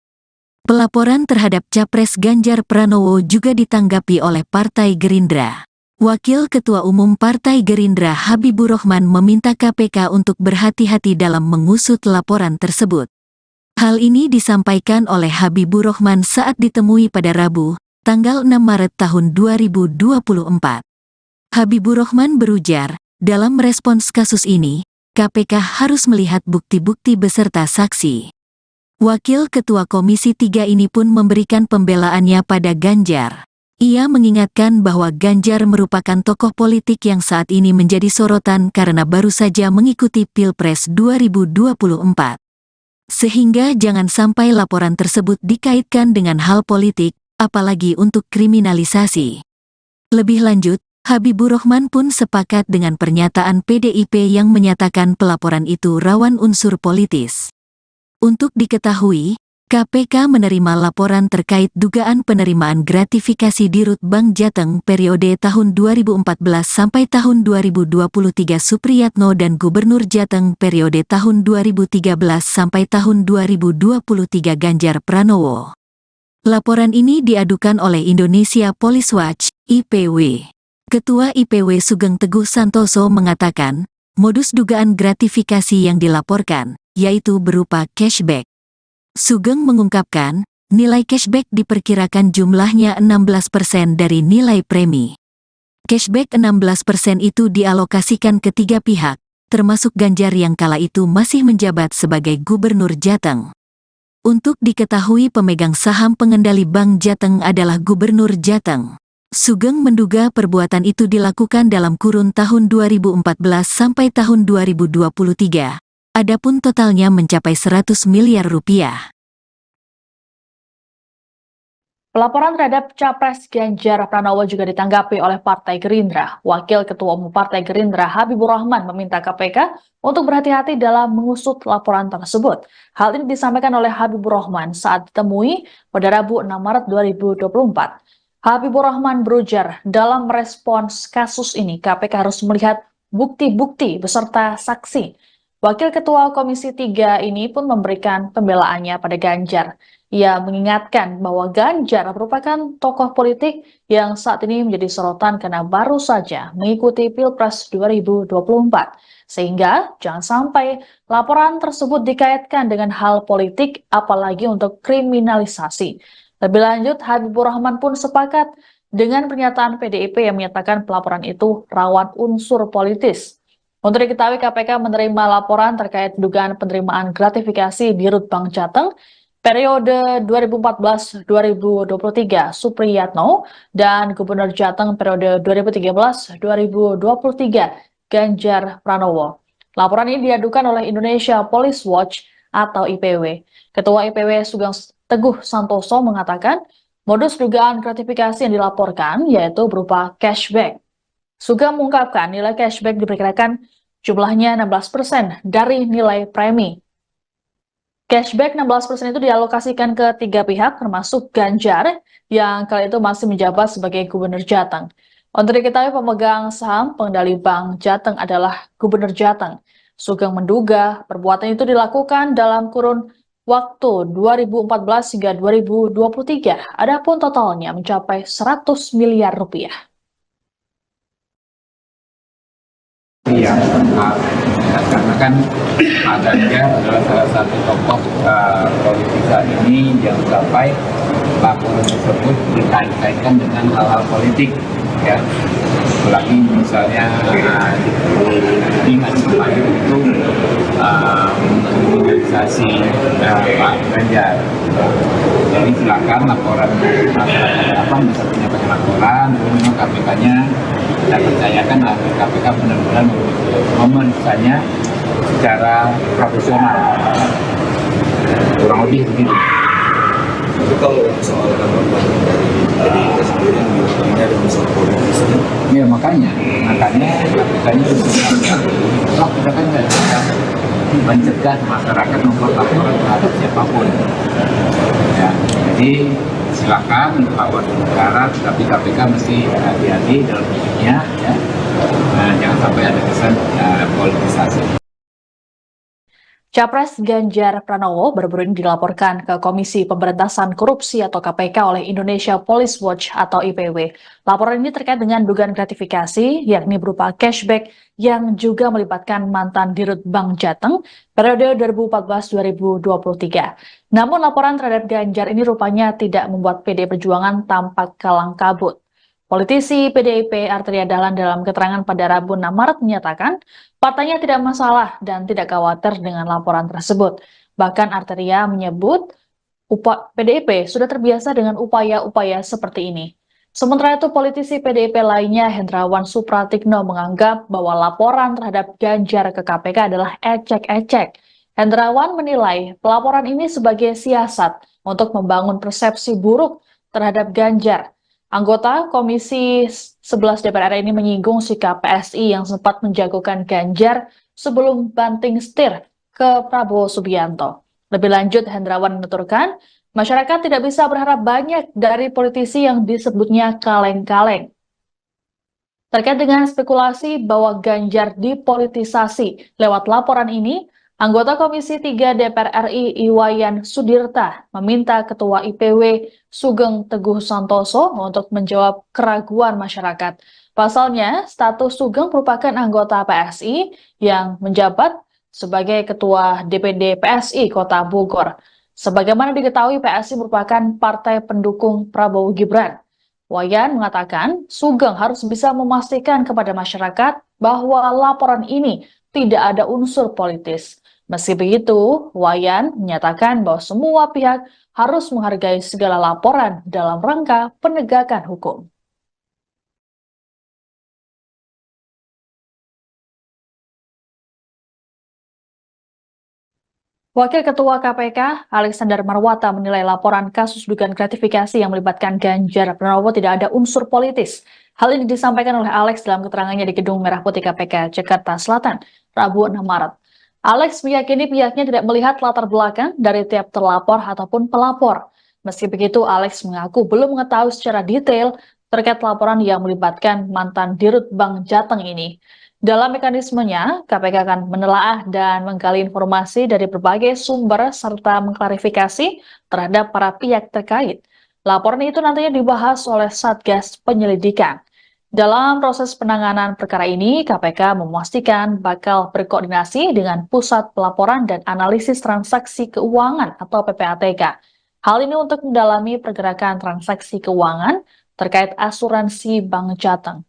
Pelaporan terhadap Capres Ganjar Pranowo juga ditanggapi oleh Partai Gerindra. Wakil Ketua Umum Partai Gerindra Habibur Rahman meminta KPK untuk berhati-hati dalam mengusut laporan tersebut. Hal ini disampaikan oleh Habibur Rahman saat ditemui pada Rabu, tanggal 6 Maret tahun 2024. Habibur Rahman berujar, dalam respons kasus ini, KPK harus melihat bukti-bukti beserta saksi. Wakil Ketua Komisi 3 ini pun memberikan pembelaannya pada Ganjar. Ia mengingatkan bahwa Ganjar merupakan tokoh politik yang saat ini menjadi sorotan karena baru saja mengikuti Pilpres 2024. Sehingga jangan sampai laporan tersebut dikaitkan dengan hal politik, apalagi untuk kriminalisasi. Lebih lanjut, Habibur Rahman pun sepakat dengan pernyataan PDIP yang menyatakan pelaporan itu rawan unsur politis. Untuk diketahui, KPK menerima laporan terkait dugaan penerimaan gratifikasi Dirut Bank Jateng periode tahun 2014 sampai tahun 2023 Supriyatno dan Gubernur Jateng periode tahun 2013 sampai tahun 2023 Ganjar Pranowo. Laporan ini diadukan oleh Indonesia Police Watch, IPW. Ketua IPW Sugeng Teguh Santoso mengatakan, modus dugaan gratifikasi yang dilaporkan, yaitu berupa cashback. Sugeng mengungkapkan, nilai cashback diperkirakan jumlahnya 16% dari nilai premi. Cashback 16% itu dialokasikan ke 3 pihak, termasuk Ganjar yang kala itu masih menjabat sebagai Gubernur Jateng. Untuk diketahui pemegang saham pengendali Bank Jateng adalah Gubernur Jateng. Sugeng menduga perbuatan itu dilakukan dalam kurun tahun 2014 sampai tahun 2023. Adapun totalnya mencapai 100 miliar rupiah. Pelaporan terhadap Capres Ganjar Pranowo juga ditanggapi oleh Partai Gerindra. Wakil Ketua Umum Partai Gerindra Habibur Rahman meminta KPK untuk berhati-hati dalam mengusut laporan tersebut. Hal ini disampaikan oleh Habibur Rahman saat ditemui pada Rabu 6 Maret 2024. Habibur Rahman berujar, dalam merespons kasus ini KPK harus melihat bukti-bukti beserta saksi. Wakil Ketua Komisi 3 ini pun memberikan pembelaannya pada Ganjar. Ia mengingatkan bahwa Ganjar merupakan tokoh politik yang saat ini menjadi sorotan karena baru saja mengikuti Pilpres 2024. Sehingga jangan sampai laporan tersebut dikaitkan dengan hal politik, apalagi untuk kriminalisasi. Lebih lanjut, Habibur Rahman pun sepakat dengan pernyataan PDIP yang menyatakan pelaporan itu rawan unsur politis. Untuk diketahui, KPK menerima laporan terkait dugaan penerimaan gratifikasi Dirut Bank Jateng periode 2014-2023 Supriyatno dan Gubernur Jateng periode 2013-2023 Ganjar Pranowo. Laporan ini diadukan oleh Indonesia Police Watch atau IPW. Ketua IPW Sugeng Teguh Santoso mengatakan modus dugaan gratifikasi yang dilaporkan yaitu berupa cashback. Sugeng mengungkapkan nilai cashback diperkirakan jumlahnya 16% dari nilai premi. Cashback 16% itu dialokasikan ke 3 pihak termasuk Ganjar yang kala itu masih menjabat sebagai Gubernur Jateng. Untuk diketahui pemegang saham pengendali Bank Jateng adalah Gubernur Jateng. Sugeng menduga perbuatan itu dilakukan dalam kurun waktu 2014 hingga 2023. Adapun totalnya mencapai 100 miliar rupiah. Iya, karena kan Pak Ganjar adalah salah satu tokoh politik saat ini yang sampai laporan tersebut dikait-kaitkan dengan hal-hal politik, ya. Apalagi misalnya di masa kemarin itu kriminalisasi Pak Ganjar. Jadi silakan laporan apa bisa menyampaikan laporan, memang KPK-nya kita percayakan KPK benar-benar memeriksanya secara profesional, kurang lebih begitu. Tapi kalau soal tanggapan dari PDIP sendiri yang bilang ada unsur politisnya. Ya makanya KPK-nya kita kan nggak bisa mencegah masyarakat membuat laporan terhadap siapapun. Ya, jadi silakan lapor negara, tapi KPK mesti hati-hati dalam hidupnya, ya. Nah, jangan sampai ada kesan politisasi. Capres Ganjar Pranowo baru-baru ini dilaporkan ke Komisi Pemberantasan Korupsi atau KPK oleh Indonesia Police Watch atau IPW. Laporan ini terkait dengan dugaan gratifikasi, yakni berupa cashback yang juga melibatkan mantan Dirut Bank Jateng periode 2014-2023. Namun laporan terhadap Ganjar ini rupanya tidak membuat PD Perjuangan tampak kalang kabut. Politisi PDIP Arteria Dahlan dalam keterangan pada Rabu 6 Maret menyatakan partainya tidak masalah dan tidak khawatir dengan laporan tersebut. Bahkan Arteria menyebut PDIP sudah terbiasa dengan upaya-upaya seperti ini. Sementara itu, politisi PDIP lainnya, Hendrawan Supratikno, menganggap bahwa laporan terhadap Ganjar ke KPK adalah ecek-ecek. Hendrawan menilai pelaporan ini sebagai siasat untuk membangun persepsi buruk terhadap Ganjar. Anggota Komisi 11 DPR RI ini menyinggung sikap PSI yang sempat menjagokan Ganjar sebelum banting setir ke Prabowo Subianto. Lebih lanjut, Hendrawan menuturkan, masyarakat tidak bisa berharap banyak dari politisi yang disebutnya kaleng-kaleng. Terkait dengan spekulasi bahwa Ganjar dipolitisasi lewat laporan ini, anggota Komisi 3 DPR RI Iwayan Sudirta meminta Ketua IPW Sugeng Teguh Santoso untuk menjawab keraguan masyarakat. Pasalnya, status Sugeng merupakan anggota PSI yang menjabat sebagai Ketua DPD PSI Kota Bogor. Sebagaimana diketahui, PSI merupakan partai pendukung Prabowo Gibran. Wayan mengatakan Sugeng harus bisa memastikan kepada masyarakat bahwa laporan ini tidak ada unsur politis. Meski begitu, Wayan menyatakan bahwa semua pihak harus menghargai segala laporan dalam rangka penegakan hukum. Wakil Ketua KPK, Alexander Marwata, menilai laporan kasus dugaan gratifikasi yang melibatkan Ganjar Pranowo tidak ada unsur politis. Hal ini disampaikan oleh Alex dalam keterangannya di Gedung Merah Putih KPK, Jakarta Selatan, Rabu 6 Maret. Alex meyakini pihaknya tidak melihat latar belakang dari tiap terlapor ataupun pelapor. Meski begitu, Alex mengaku belum mengetahui secara detail terkait laporan yang melibatkan mantan Dirut Bank Jateng ini. Dalam mekanismenya, KPK akan menelaah dan menggali informasi dari berbagai sumber serta mengklarifikasi terhadap para pihak terkait. Laporan itu nantinya dibahas oleh Satgas Penyelidikan. Dalam proses penanganan perkara ini, KPK memastikan bakal berkoordinasi dengan Pusat Pelaporan dan Analisis Transaksi Keuangan atau PPATK. Hal ini untuk mendalami pergerakan transaksi keuangan terkait asuransi Bank Jateng.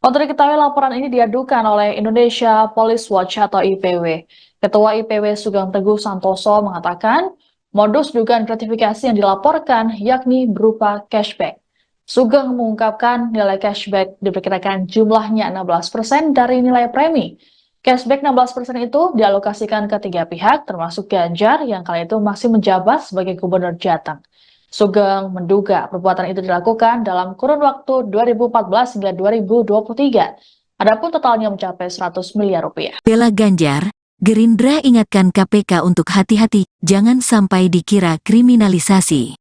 Untuk diketahui, laporan ini diadukan oleh Indonesia Police Watch atau IPW. Ketua IPW Sugeng Teguh Santoso mengatakan, modus dugaan gratifikasi yang dilaporkan yakni berupa cashback. Sugeng mengungkapkan nilai cashback diperkirakan jumlahnya 16% dari nilai premi. Cashback 16% itu dialokasikan ke 3 pihak, termasuk Ganjar yang kala itu masih menjabat sebagai Gubernur Jateng. Sugeng menduga perbuatan itu dilakukan dalam kurun waktu 2014 hingga 2023. Adapun totalnya mencapai 100 miliar rupiah. Bela Ganjar, Gerindra ingatkan KPK untuk hati-hati, jangan sampai dikira kriminalisasi.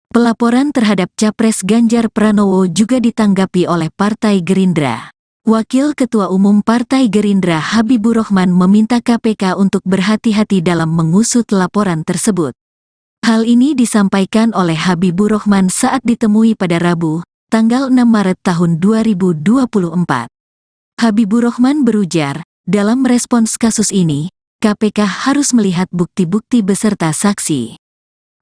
Pelaporan terhadap Capres Ganjar Pranowo juga ditanggapi oleh Partai Gerindra. Wakil Ketua Umum Partai Gerindra Habibur Rahman meminta KPK untuk berhati-hati dalam mengusut laporan tersebut. Hal ini disampaikan oleh Habibur Rahman saat ditemui pada Rabu, tanggal 6 Maret tahun 2024. Habibur Rahman berujar, dalam merespons kasus ini, KPK harus melihat bukti-bukti beserta saksi.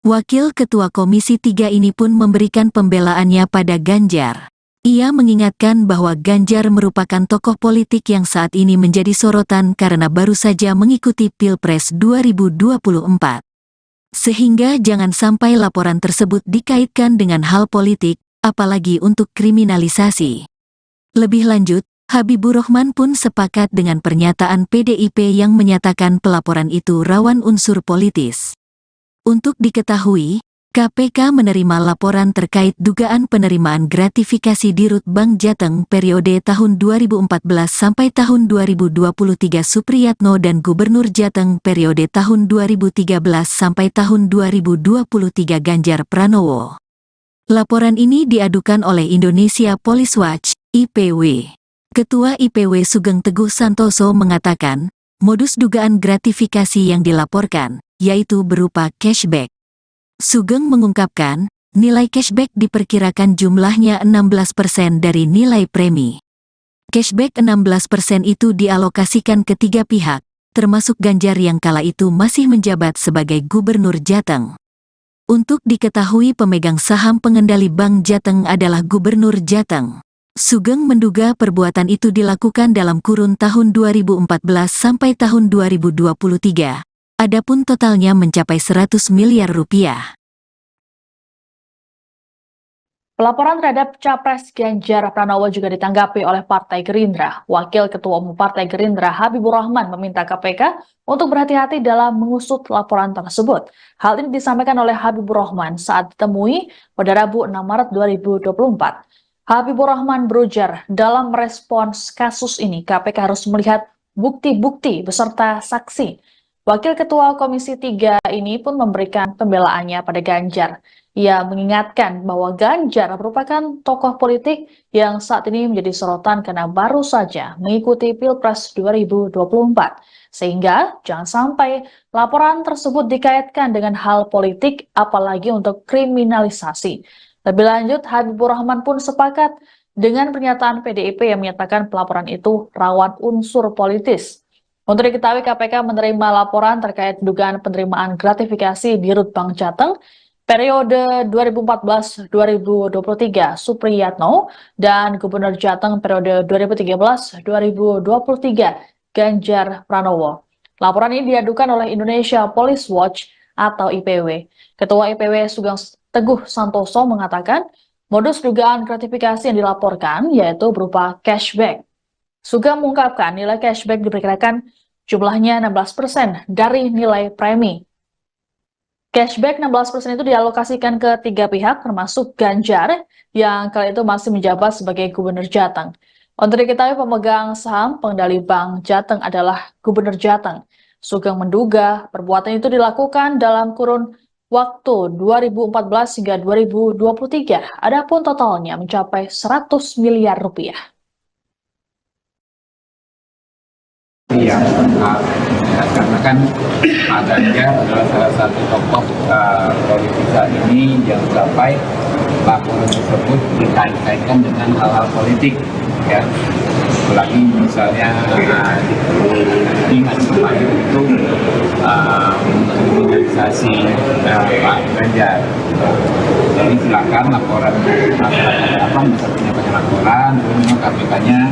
Wakil Ketua Komisi 3 ini pun memberikan pembelaannya pada Ganjar. Ia mengingatkan bahwa Ganjar merupakan tokoh politik yang saat ini menjadi sorotan karena baru saja mengikuti Pilpres 2024. Sehingga jangan sampai laporan tersebut dikaitkan dengan hal politik, apalagi untuk kriminalisasi. Lebih lanjut, Habibur Rahman pun sepakat dengan pernyataan PDIP yang menyatakan pelaporan itu rawan unsur politis. Untuk diketahui, KPK menerima laporan terkait dugaan penerimaan gratifikasi Dirut Bank Jateng periode tahun 2014 sampai tahun 2023 Supriyatno dan Gubernur Jateng periode tahun 2013 sampai tahun 2023 Ganjar Pranowo. Laporan ini diadukan oleh Indonesia Police Watch, IPW. Ketua IPW Sugeng Teguh Santoso mengatakan, modus dugaan gratifikasi yang dilaporkan, yaitu berupa cashback. Sugeng mengungkapkan, nilai cashback diperkirakan jumlahnya 16% dari nilai premi. Cashback 16% itu dialokasikan ke 3 pihak, termasuk Ganjar yang kala itu masih menjabat sebagai Gubernur Jateng. Untuk diketahui pemegang saham pengendali Bank Jateng adalah Gubernur Jateng. Sugeng menduga perbuatan itu dilakukan dalam kurun tahun 2014 sampai tahun 2023. Adapun totalnya mencapai 100 miliar rupiah. Pelaporan terhadap Capres Ganjar Pranowo juga ditanggapi oleh Partai Gerindra. Wakil Ketua Umum Partai Gerindra Habibur Rahman meminta KPK untuk berhati-hati dalam mengusut laporan tersebut. Hal ini disampaikan oleh Habibur Rahman saat ditemui pada Rabu 6 Maret 2024. Habibur Rahman berujar, dalam merespons kasus ini KPK harus melihat bukti-bukti beserta saksi. Wakil Ketua Komisi 3 ini pun memberikan pembelaannya pada Ganjar. Ia mengingatkan bahwa Ganjar merupakan tokoh politik yang saat ini menjadi sorotan karena baru saja mengikuti Pilpres 2024. Sehingga jangan sampai laporan tersebut dikaitkan dengan hal politik apalagi untuk kriminalisasi. Lebih lanjut, Habibur Rahman pun sepakat dengan pernyataan PDIP yang menyatakan pelaporan itu rawan unsur politis. Untuk diketahui, KPK menerima laporan terkait dugaan penerimaan gratifikasi di Rut Bank Jateng periode 2014-2023 Supriyatno dan Gubernur Jateng periode 2013-2023 Ganjar Pranowo. Laporan ini diadukan oleh Indonesia Police Watch atau IPW. Ketua IPW Sugeng Teguh Santoso mengatakan modus dugaan gratifikasi yang dilaporkan yaitu berupa cashback. Sugeng mengungkapkan nilai cashback diperkirakan jumlahnya 16% dari nilai premi. Cashback 16% itu dialokasikan ke 3 pihak termasuk Ganjar yang kali itu masih menjabat sebagai Gubernur Jateng. Untuk diketahui pemegang saham pengendali Bank Jateng adalah Gubernur Jateng. Sugeng menduga perbuatan itu dilakukan dalam kurun waktu 2014 hingga 2023. Adapun totalnya mencapai 100 miliar rupiah. Iya, karena kan Pak Ganjar adalah salah satu tokoh politik saat ini yang sampai laporan tersebut dikait-kaitkan dengan hal-hal politik, ya. Apalagi misalnya ingat kembali itu kriminalisasi Pak Ganjar. Jadi silakan laporan masyarakat apa bisa menyampaikan laporan, kemudian KPK-nya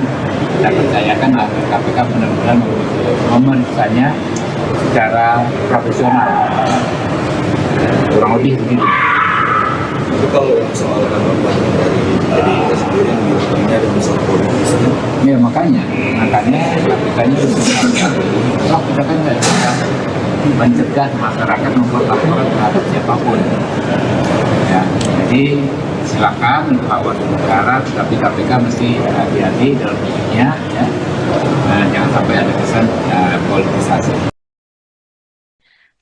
kita percayakan agar KPK benar-benar memeriksanya secara profesional. Kurang lebih begitu. Tapi kalau yang soal tanggapan dari PDIP sendiri yang bilang ada unsur politisnya. Ya makanya KPK-nya kalau kita kan nggak bisa mencegah masyarakat membuat laporan terhadap siapapun. Ya, jadi silakan lawan negara, tapi KPK mesti hati-hati dalam hidupnya, ya. Jangan sampai ada kesan politisasi.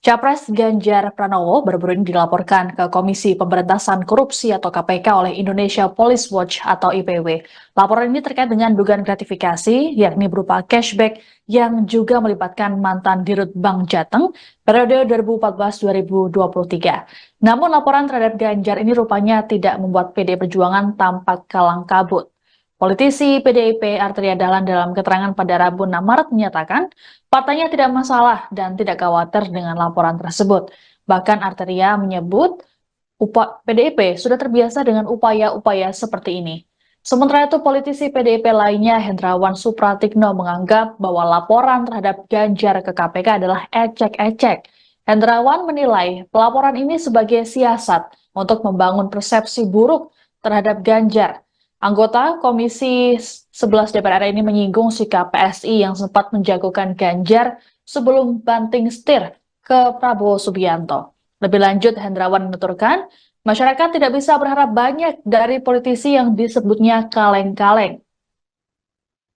Capres Ganjar Pranowo baru-baru ini dilaporkan ke Komisi Pemberantasan Korupsi atau KPK oleh Indonesia Police Watch atau IPW. Laporan ini terkait dengan dugaan gratifikasi, yakni berupa cashback yang juga melibatkan mantan Dirut Bank Jateng periode 2014-2023. Namun laporan terhadap Ganjar ini rupanya tidak membuat PDI Perjuangan tampak kalang kabut. Politisi PDIP Arteria Dahlan dalam keterangan pada Rabu 6 Maret menyatakan partainya tidak masalah dan tidak khawatir dengan laporan tersebut. Bahkan Arteria menyebut PDIP sudah terbiasa dengan upaya-upaya seperti ini. Sementara itu politisi PDIP lainnya Hendrawan Supratikno menganggap bahwa laporan terhadap Ganjar ke KPK adalah ecek-ecek. Hendrawan menilai pelaporan ini sebagai siasat untuk membangun persepsi buruk terhadap Ganjar. Anggota Komisi 11 DPR RI ini menyinggung sikap PSI yang sempat menjagokan Ganjar sebelum banting setir ke Prabowo Subianto. Lebih lanjut, Hendrawan menuturkan, masyarakat tidak bisa berharap banyak dari politisi yang disebutnya kaleng-kaleng.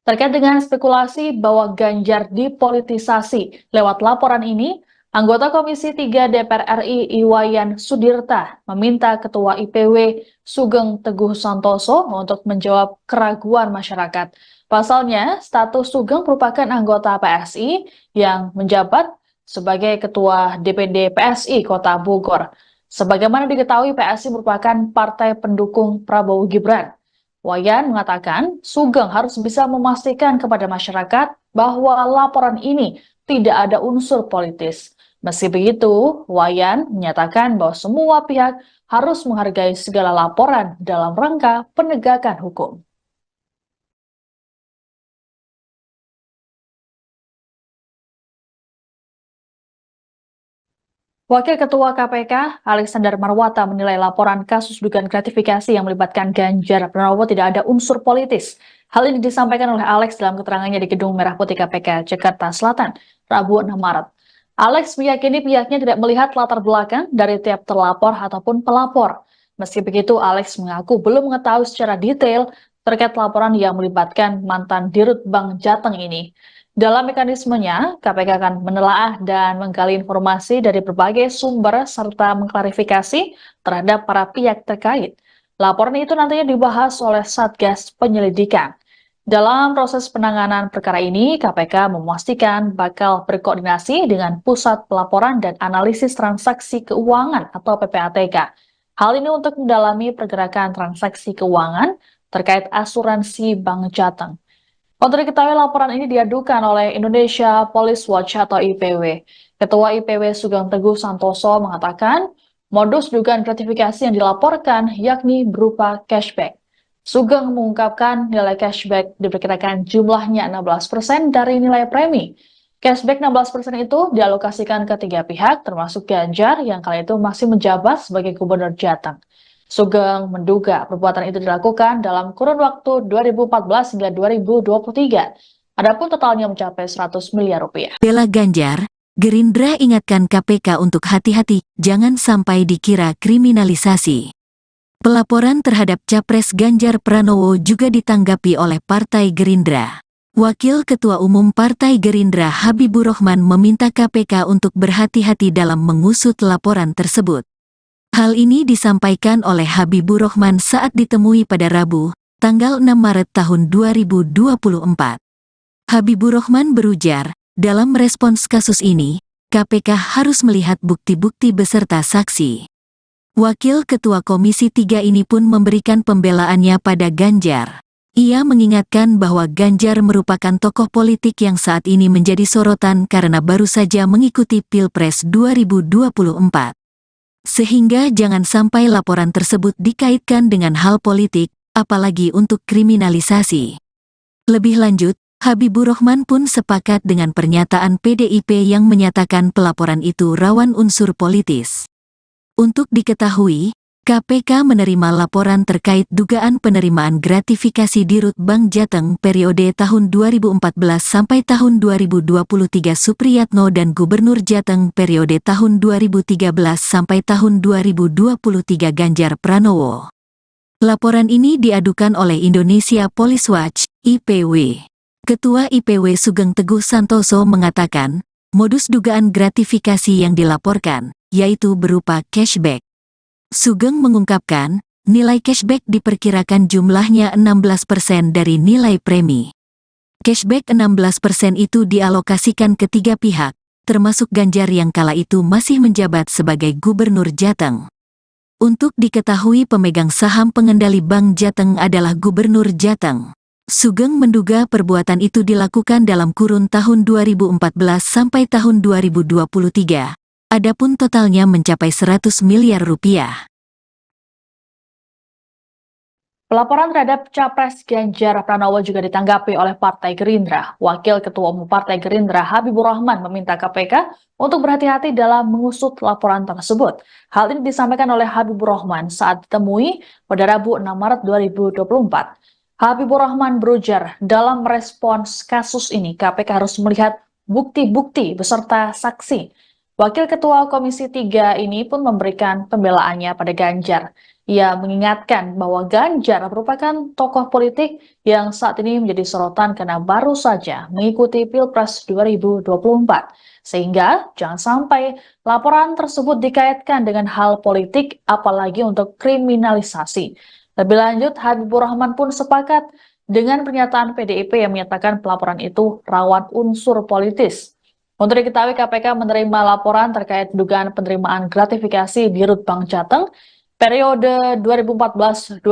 Terkait dengan spekulasi bahwa Ganjar dipolitisasi lewat laporan ini, anggota Komisi 3 DPR RI Iwayan Sudirta meminta Ketua IPW Sugeng Teguh Santoso untuk menjawab keraguan masyarakat. Pasalnya, status Sugeng merupakan anggota PSI yang menjabat sebagai Ketua DPD PSI Kota Bogor. Sebagaimana diketahui, PSI merupakan partai pendukung Prabowo Gibran. Wayan mengatakan Sugeng harus bisa memastikan kepada masyarakat bahwa laporan ini tidak ada unsur politis. Meski begitu, Wayan menyatakan bahwa semua pihak harus menghargai segala laporan dalam rangka penegakan hukum. Wakil Ketua KPK, Alexander Marwata menilai laporan kasus dugaan gratifikasi yang melibatkan Ganjar Pranowo tidak ada unsur politis. Hal ini disampaikan oleh Alex dalam keterangannya di Gedung Merah Putih KPK, Jakarta Selatan, Rabu 6 Maret. Alex meyakini pihaknya tidak melihat latar belakang dari tiap terlapor ataupun pelapor. Meski begitu, Alex mengaku belum mengetahui secara detail terkait laporan yang melibatkan mantan Dirut Bank Jateng ini. Dalam mekanismenya, KPK akan menelaah dan menggali informasi dari berbagai sumber serta mengklarifikasi terhadap para pihak terkait. Laporan itu nantinya dibahas oleh Satgas Penyelidikan. Dalam proses penanganan perkara ini, KPK memastikan bakal berkoordinasi dengan Pusat Pelaporan dan Analisis Transaksi Keuangan atau PPATK. Hal ini untuk mendalami pergerakan transaksi keuangan terkait asuransi Bank Jateng. Untuk diketahui laporan ini diadukan oleh Indonesia Police Watch atau IPW. Ketua IPW Sugeng Teguh Santoso mengatakan modus dugaan gratifikasi yang dilaporkan yakni berupa cashback. Sugeng mengungkapkan nilai cashback diperkirakan jumlahnya 16% dari nilai premi. Cashback 16% itu dialokasikan ke 3 pihak termasuk Ganjar yang kala itu masih menjabat sebagai Gubernur Jateng. Sugeng menduga perbuatan itu dilakukan dalam kurun waktu 2014 hingga 2023. Adapun totalnya mencapai 100 miliar rupiah. Bela Ganjar, Gerindra ingatkan KPK untuk hati-hati, jangan sampai dikira kriminalisasi. Pelaporan terhadap Capres Ganjar Pranowo juga ditanggapi oleh Partai Gerindra. Wakil Ketua Umum Partai Gerindra Habibur Rahman meminta KPK untuk berhati-hati dalam mengusut laporan tersebut. Hal ini disampaikan oleh Habibur Rahman saat ditemui pada Rabu, tanggal 6 Maret tahun 2024. Habibur Rahman berujar, dalam respons kasus ini, KPK harus melihat bukti-bukti beserta saksi. Wakil Ketua Komisi 3 ini pun memberikan pembelaannya pada Ganjar. Ia mengingatkan bahwa Ganjar merupakan tokoh politik yang saat ini menjadi sorotan karena baru saja mengikuti Pilpres 2024. Sehingga jangan sampai laporan tersebut dikaitkan dengan hal politik, apalagi untuk kriminalisasi. Lebih lanjut, Habibur Rahman pun sepakat dengan pernyataan PDIP yang menyatakan pelaporan itu rawan unsur politis. Untuk diketahui, KPK menerima laporan terkait dugaan penerimaan gratifikasi Dirut Bank Jateng periode tahun 2014 sampai tahun 2023 Supriyatno dan Gubernur Jateng periode tahun 2013 sampai tahun 2023 Ganjar Pranowo. Laporan ini diadukan oleh Indonesia Police Watch, IPW. Ketua IPW Sugeng Teguh Santoso mengatakan, modus dugaan gratifikasi yang dilaporkan, yaitu berupa cashback. Sugeng mengungkapkan, nilai cashback diperkirakan jumlahnya 16% dari nilai premi. Cashback 16% itu dialokasikan ke 3 pihak, termasuk Ganjar yang kala itu masih menjabat sebagai Gubernur Jateng. Untuk diketahui pemegang saham pengendali Bank Jateng adalah Gubernur Jateng. Sugeng menduga perbuatan itu dilakukan dalam kurun tahun 2014 sampai tahun 2023. Adapun totalnya mencapai 100 miliar rupiah. Pelaporan terhadap Capres Ganjar Pranowo juga ditanggapi oleh Partai Gerindra. Wakil Ketua Umum Partai Gerindra Habibur Rahman meminta KPK untuk berhati-hati dalam mengusut laporan tersebut. Hal ini disampaikan oleh Habibur Rahman saat ditemui pada Rabu 6 Maret 2024. Habibur Rahman berujar, dalam merespons kasus ini KPK harus melihat bukti-bukti beserta saksi. Wakil Ketua Komisi 3 ini pun memberikan pembelaannya pada Ganjar. Ia mengingatkan bahwa Ganjar merupakan tokoh politik yang saat ini menjadi sorotan karena baru saja mengikuti Pilpres 2024. Sehingga jangan sampai laporan tersebut dikaitkan dengan hal politik, apalagi untuk kriminalisasi. Lebih lanjut, Habibur Rahman pun sepakat dengan pernyataan PDIP yang menyatakan pelaporan itu rawan unsur politis. Untuk diketahui, KPK menerima laporan terkait dugaan penerimaan gratifikasi Dirut Bank Jateng periode 2014-2023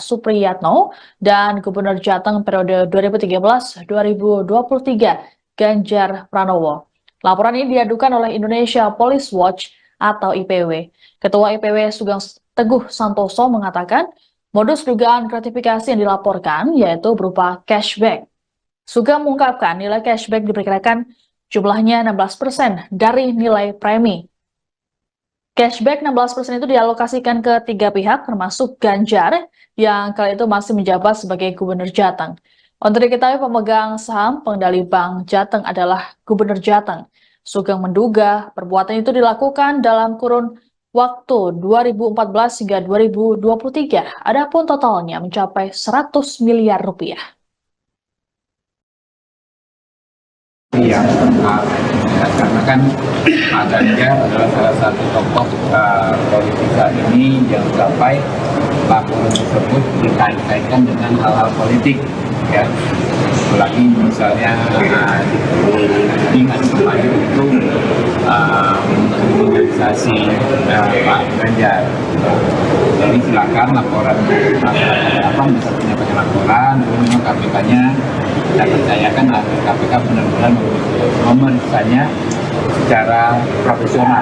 Supriyatno dan Gubernur Jateng periode 2013-2023 Ganjar Pranowo. Laporan ini diadukan oleh Indonesia Police Watch atau IPW. Ketua IPW Sugeng Teguh Santoso mengatakan modus dugaan gratifikasi yang dilaporkan yaitu berupa cashback. Sugeng mengungkapkan nilai cashback diperkirakan jumlahnya 16% dari nilai premi. Cashback 16% itu dialokasikan ke 3 pihak termasuk Ganjar yang kali itu masih menjabat sebagai Gubernur Jateng. Untuk diketahui pemegang saham pengendali Bank Jateng adalah Gubernur Jateng. Sugeng menduga perbuatan itu dilakukan dalam kurun waktu 2014 hingga 2023. Adapun totalnya mencapai 100 miliar rupiah. Iya, karena kan Pak Ganjar adalah salah satu tokoh politik saat ini yang sampai laporan tersebut dikait-kaitkan dengan hal-hal politik, ya. Apalagi misalnya dengan kemarin itu kriminalisasi Pak Ganjar. Jadi silakan laporan apa bisa menyampaikan laporan, kemudian KPK-nya kita percayakan agar KPK benar-benar memeriksanya secara profesional,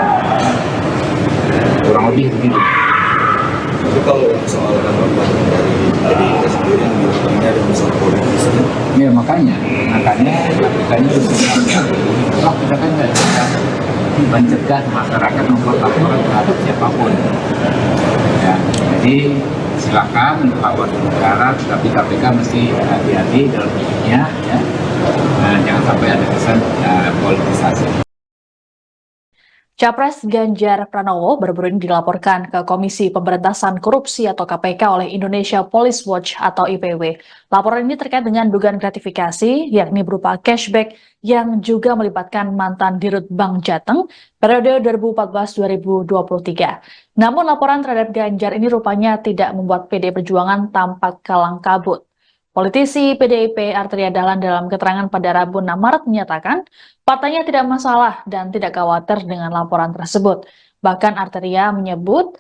kurang lebih begitu. Tapi kalau soal tanggapan dari PDIP sendiri yang bilang ada unsur politisnya. Ya makanya KPK-nya kita kan nggak bisa mencegah masyarakat membuat laporan terhadap siapapun. Ya, jadi silakan lawan negara, tapi KPK mesti hati-hati dalam hidupnya, ya. Nah, jangan sampai ada kesan politisasi. Capres Ganjar Pranowo baru-baru ini dilaporkan ke Komisi Pemberantasan Korupsi atau KPK oleh Indonesia Police Watch atau IPW. Laporan ini terkait dengan dugaan gratifikasi, yakni berupa cashback yang juga melibatkan mantan Dirut Bank Jateng periode 2014-2023. Namun laporan terhadap Ganjar ini rupanya tidak membuat PD Perjuangan tampak kalang kabut. Politisi PDIP Arteria Dahlan dalam keterangan pada Rabu 6 Maret menyatakan partainya tidak masalah dan tidak khawatir dengan laporan tersebut. Bahkan Arteria menyebut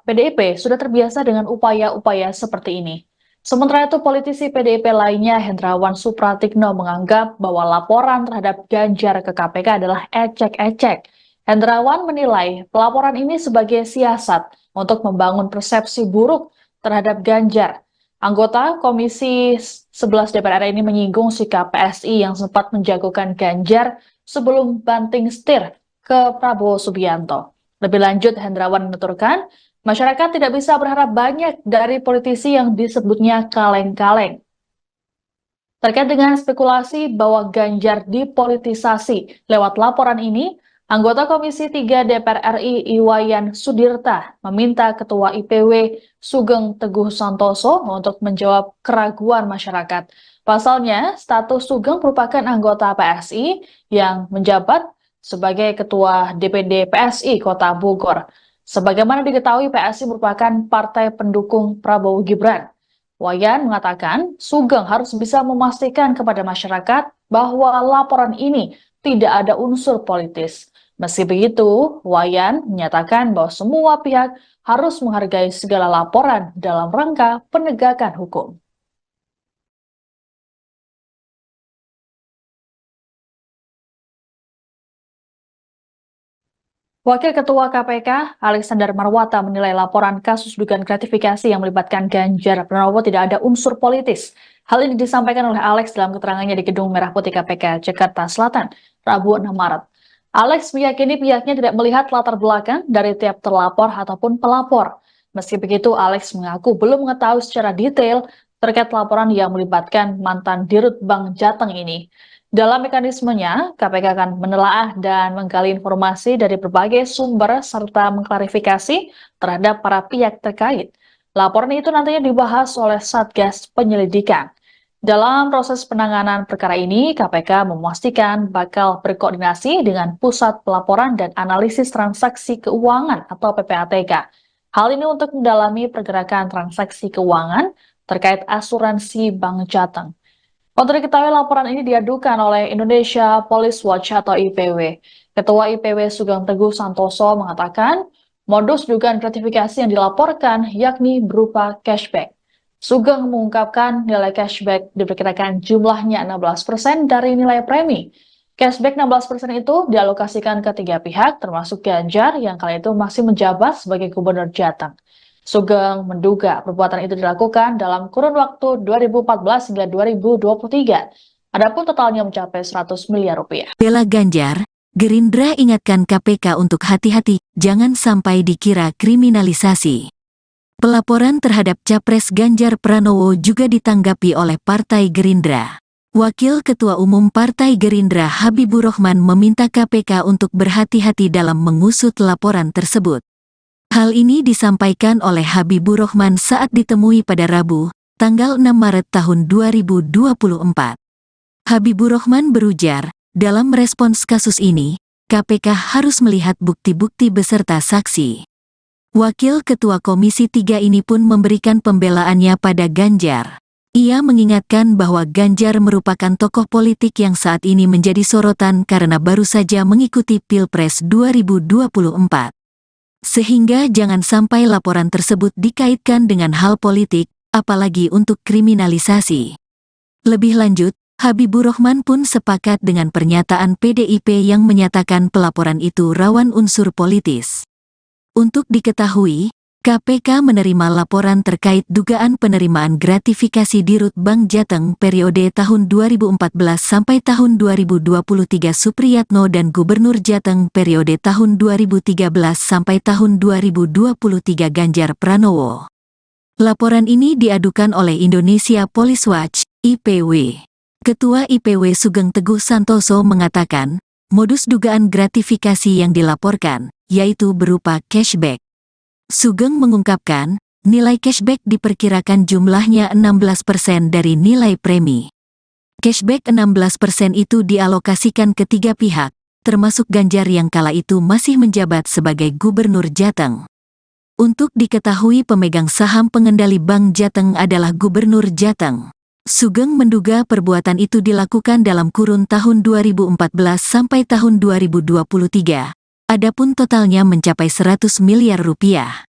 PDIP sudah terbiasa dengan upaya-upaya seperti ini. Sementara itu politisi PDIP lainnya Hendrawan Supratikno menganggap bahwa laporan terhadap Ganjar ke KPK adalah ecek-ecek. Hendrawan menilai pelaporan ini sebagai siasat untuk membangun persepsi buruk terhadap Ganjar. Anggota Komisi 11 DPR RI ini menyinggung sikap PSI yang sempat menjagokan Ganjar sebelum banting setir ke Prabowo Subianto. Lebih lanjut, Hendrawan menuturkan, masyarakat tidak bisa berharap banyak dari politisi yang disebutnya kaleng-kaleng. Terkait dengan spekulasi bahwa Ganjar dipolitisasi lewat laporan ini, anggota Komisi 3 DPR RI Iwayan Sudirta meminta Ketua IPW Sugeng Teguh Santoso untuk menjawab keraguan masyarakat. Pasalnya, status Sugeng merupakan anggota PSI yang menjabat sebagai Ketua DPD PSI Kota Bogor. Sebagaimana diketahui, PSI merupakan partai pendukung Prabowo Gibran. Wayan mengatakan Sugeng harus bisa memastikan kepada masyarakat bahwa laporan ini tidak ada unsur politis. Meski begitu, Wayan menyatakan bahwa semua pihak harus menghargai segala laporan dalam rangka penegakan hukum. Wakil Ketua KPK, Alexander Marwata menilai laporan kasus dugaan gratifikasi yang melibatkan Ganjar Pranowo tidak ada unsur politis. Hal ini disampaikan oleh Alex dalam keterangannya di Gedung Merah Putih KPK, Jakarta Selatan, Rabu 6 Maret. Alex meyakini pihaknya tidak melihat latar belakang dari tiap terlapor ataupun pelapor. Meski begitu, Alex mengaku belum mengetahui secara detail terkait laporan yang melibatkan mantan Dirut Bank Jateng ini. Dalam mekanismenya, KPK akan menelaah dan menggali informasi dari berbagai sumber serta mengklarifikasi terhadap para pihak terkait. Laporan itu nantinya dibahas oleh Satgas Penyelidikan. Dalam proses penanganan perkara ini, KPK memastikan bakal berkoordinasi dengan Pusat Pelaporan dan Analisis Transaksi Keuangan atau PPATK. Hal ini untuk mendalami pergerakan transaksi keuangan terkait asuransi Bank Jateng. Untuk diketahui laporan ini diadukan oleh Indonesia Police Watch atau IPW. Ketua IPW Sugeng Teguh Santoso mengatakan modus dugaan gratifikasi yang dilaporkan yakni berupa cashback. Sugeng mengungkapkan nilai cashback diperkirakan jumlahnya 16% dari nilai premi. Cashback 16% itu dialokasikan ke 3 pihak termasuk Ganjar yang kala itu masih menjabat sebagai Gubernur Jateng. Sugeng menduga perbuatan itu dilakukan dalam kurun waktu 2014 hingga 2023. Adapun totalnya mencapai 100 miliar rupiah. Bela Ganjar, Gerindra ingatkan KPK untuk hati-hati, jangan sampai dikira kriminalisasi. Pelaporan terhadap Capres Ganjar Pranowo juga ditanggapi oleh Partai Gerindra. Wakil Ketua Umum Partai Gerindra Habibur Rahman meminta KPK untuk berhati-hati dalam mengusut laporan tersebut. Hal ini disampaikan oleh Habibur Rahman saat ditemui pada Rabu, tanggal 6 Maret tahun 2024. Habibur Rahman berujar, dalam respons kasus ini, KPK harus melihat bukti-bukti beserta saksi. Wakil Ketua Komisi 3 ini pun memberikan pembelaannya pada Ganjar. Ia mengingatkan bahwa Ganjar merupakan tokoh politik yang saat ini menjadi sorotan karena baru saja mengikuti Pilpres 2024. Sehingga jangan sampai laporan tersebut dikaitkan dengan hal politik, apalagi untuk kriminalisasi. Lebih lanjut, Habibur Rahman pun sepakat dengan pernyataan PDIP yang menyatakan pelaporan itu rawan unsur politis. Untuk diketahui, KPK menerima laporan terkait dugaan penerimaan gratifikasi Dirut Bank Jateng periode tahun 2014 sampai tahun 2023 Supriyatno dan Gubernur Jateng periode tahun 2013 sampai tahun 2023 Ganjar Pranowo. Laporan ini diadukan oleh Indonesia Police Watch, IPW. Ketua IPW Sugeng Teguh Santoso mengatakan, modus dugaan gratifikasi yang dilaporkan, yaitu berupa cashback. Sugeng mengungkapkan, nilai cashback diperkirakan jumlahnya 16% dari nilai premi. Cashback 16% itu dialokasikan ke 3 pihak, termasuk Ganjar yang kala itu masih menjabat sebagai Gubernur Jateng. Untuk diketahui pemegang saham pengendali Bank Jateng adalah Gubernur Jateng. Sugeng menduga perbuatan itu dilakukan dalam kurun tahun 2014 sampai tahun 2023. Adapun totalnya mencapai 100 miliar rupiah.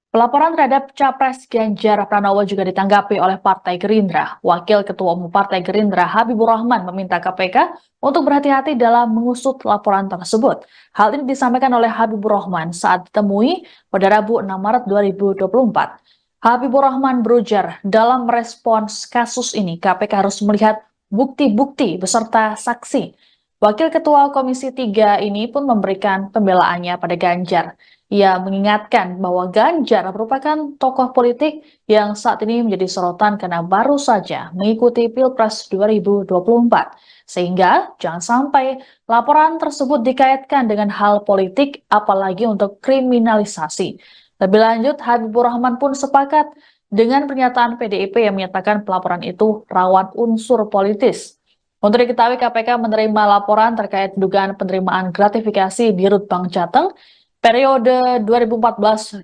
Pelaporan terhadap Capres Ganjar Pranowo juga ditanggapi oleh Partai Gerindra. Wakil Ketua Umum Partai Gerindra Habibur Rahman meminta KPK untuk berhati-hati dalam mengusut laporan tersebut. Hal ini disampaikan oleh Habibur Rahman saat ditemui pada Rabu 6 Maret 2024. Habibur Rahman berujar, dalam respons kasus ini KPK harus melihat bukti-bukti beserta saksi. Wakil Ketua Komisi 3 ini pun memberikan pembelaannya pada Ganjar. Ia mengingatkan bahwa Ganjar merupakan tokoh politik yang saat ini menjadi sorotan karena baru saja mengikuti Pilpres 2024. Sehingga jangan sampai laporan tersebut dikaitkan dengan hal politik, apalagi untuk kriminalisasi. Lebih lanjut, Habibur Rahman pun sepakat dengan pernyataan PDIP yang menyatakan pelaporan itu rawan unsur politis. Untuk diketahui, KPK menerima laporan terkait dugaan penerimaan gratifikasi Dirut Bank Jateng periode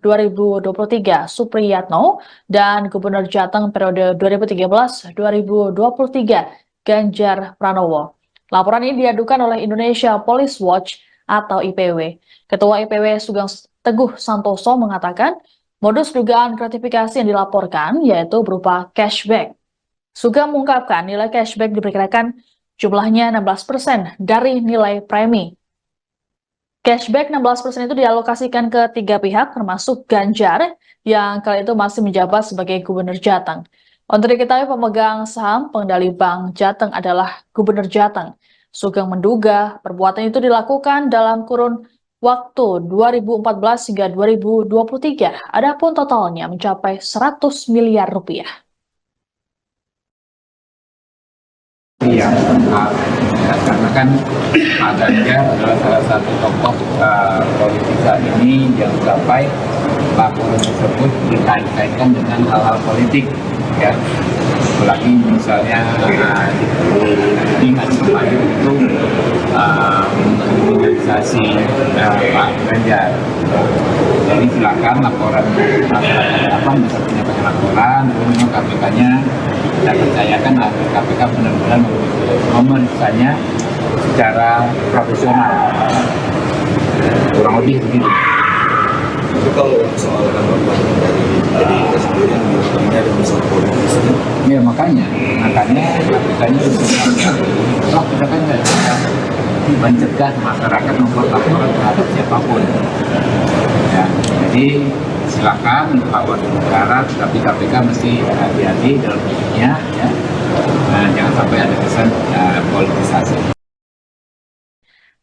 2014-2023 Supriyatno dan Gubernur Jateng periode 2013-2023 Ganjar Pranowo. Laporan ini diadukan oleh Indonesia Police Watch atau IPW. Ketua IPW Sugeng Teguh Santoso mengatakan modus dugaan gratifikasi yang dilaporkan yaitu berupa cashback. Sugeng mengungkapkan nilai cashback diperkirakan jumlahnya 16% dari nilai premi. Cashback 16% itu dialokasikan ke 3 pihak termasuk Ganjar yang kala itu masih menjabat sebagai Gubernur Jateng. Untuk diketahui pemegang saham pengendali Bank Jateng adalah Gubernur Jateng. Sugeng menduga perbuatan itu dilakukan dalam kurun waktu 2014 hingga 2023, adapun totalnya mencapai 100 miliar rupiah. Iya, karena kan Pak Ganjar adalah salah satu tokoh politik saat ini yang sampai laporan tersebut dikait-kaitkan dengan hal-hal politik, ya. Apalagi misalnya ingat kemarin itu kriminalisasi Pak Ganjar. Jadi silakan laporan apa bisa menyampaikan laporan, lalu KPK-nya kita percayakan KPK benar-benar memeriksanya secara profesional, kurang lebih begitu. Tapi kalau soal tanggapan dari PDIP sendiri yang bilang ada unsur politisnya. Ya makanya KPK-nya toh kita kan nggak bisa mencegah masyarakat membuat laporan terhadap siapapun. Ya, jadi silakan lapor negara, tapi KPK mesti hati-hati dalam dirinya, ya. jangan sampai ada kesan politisasi.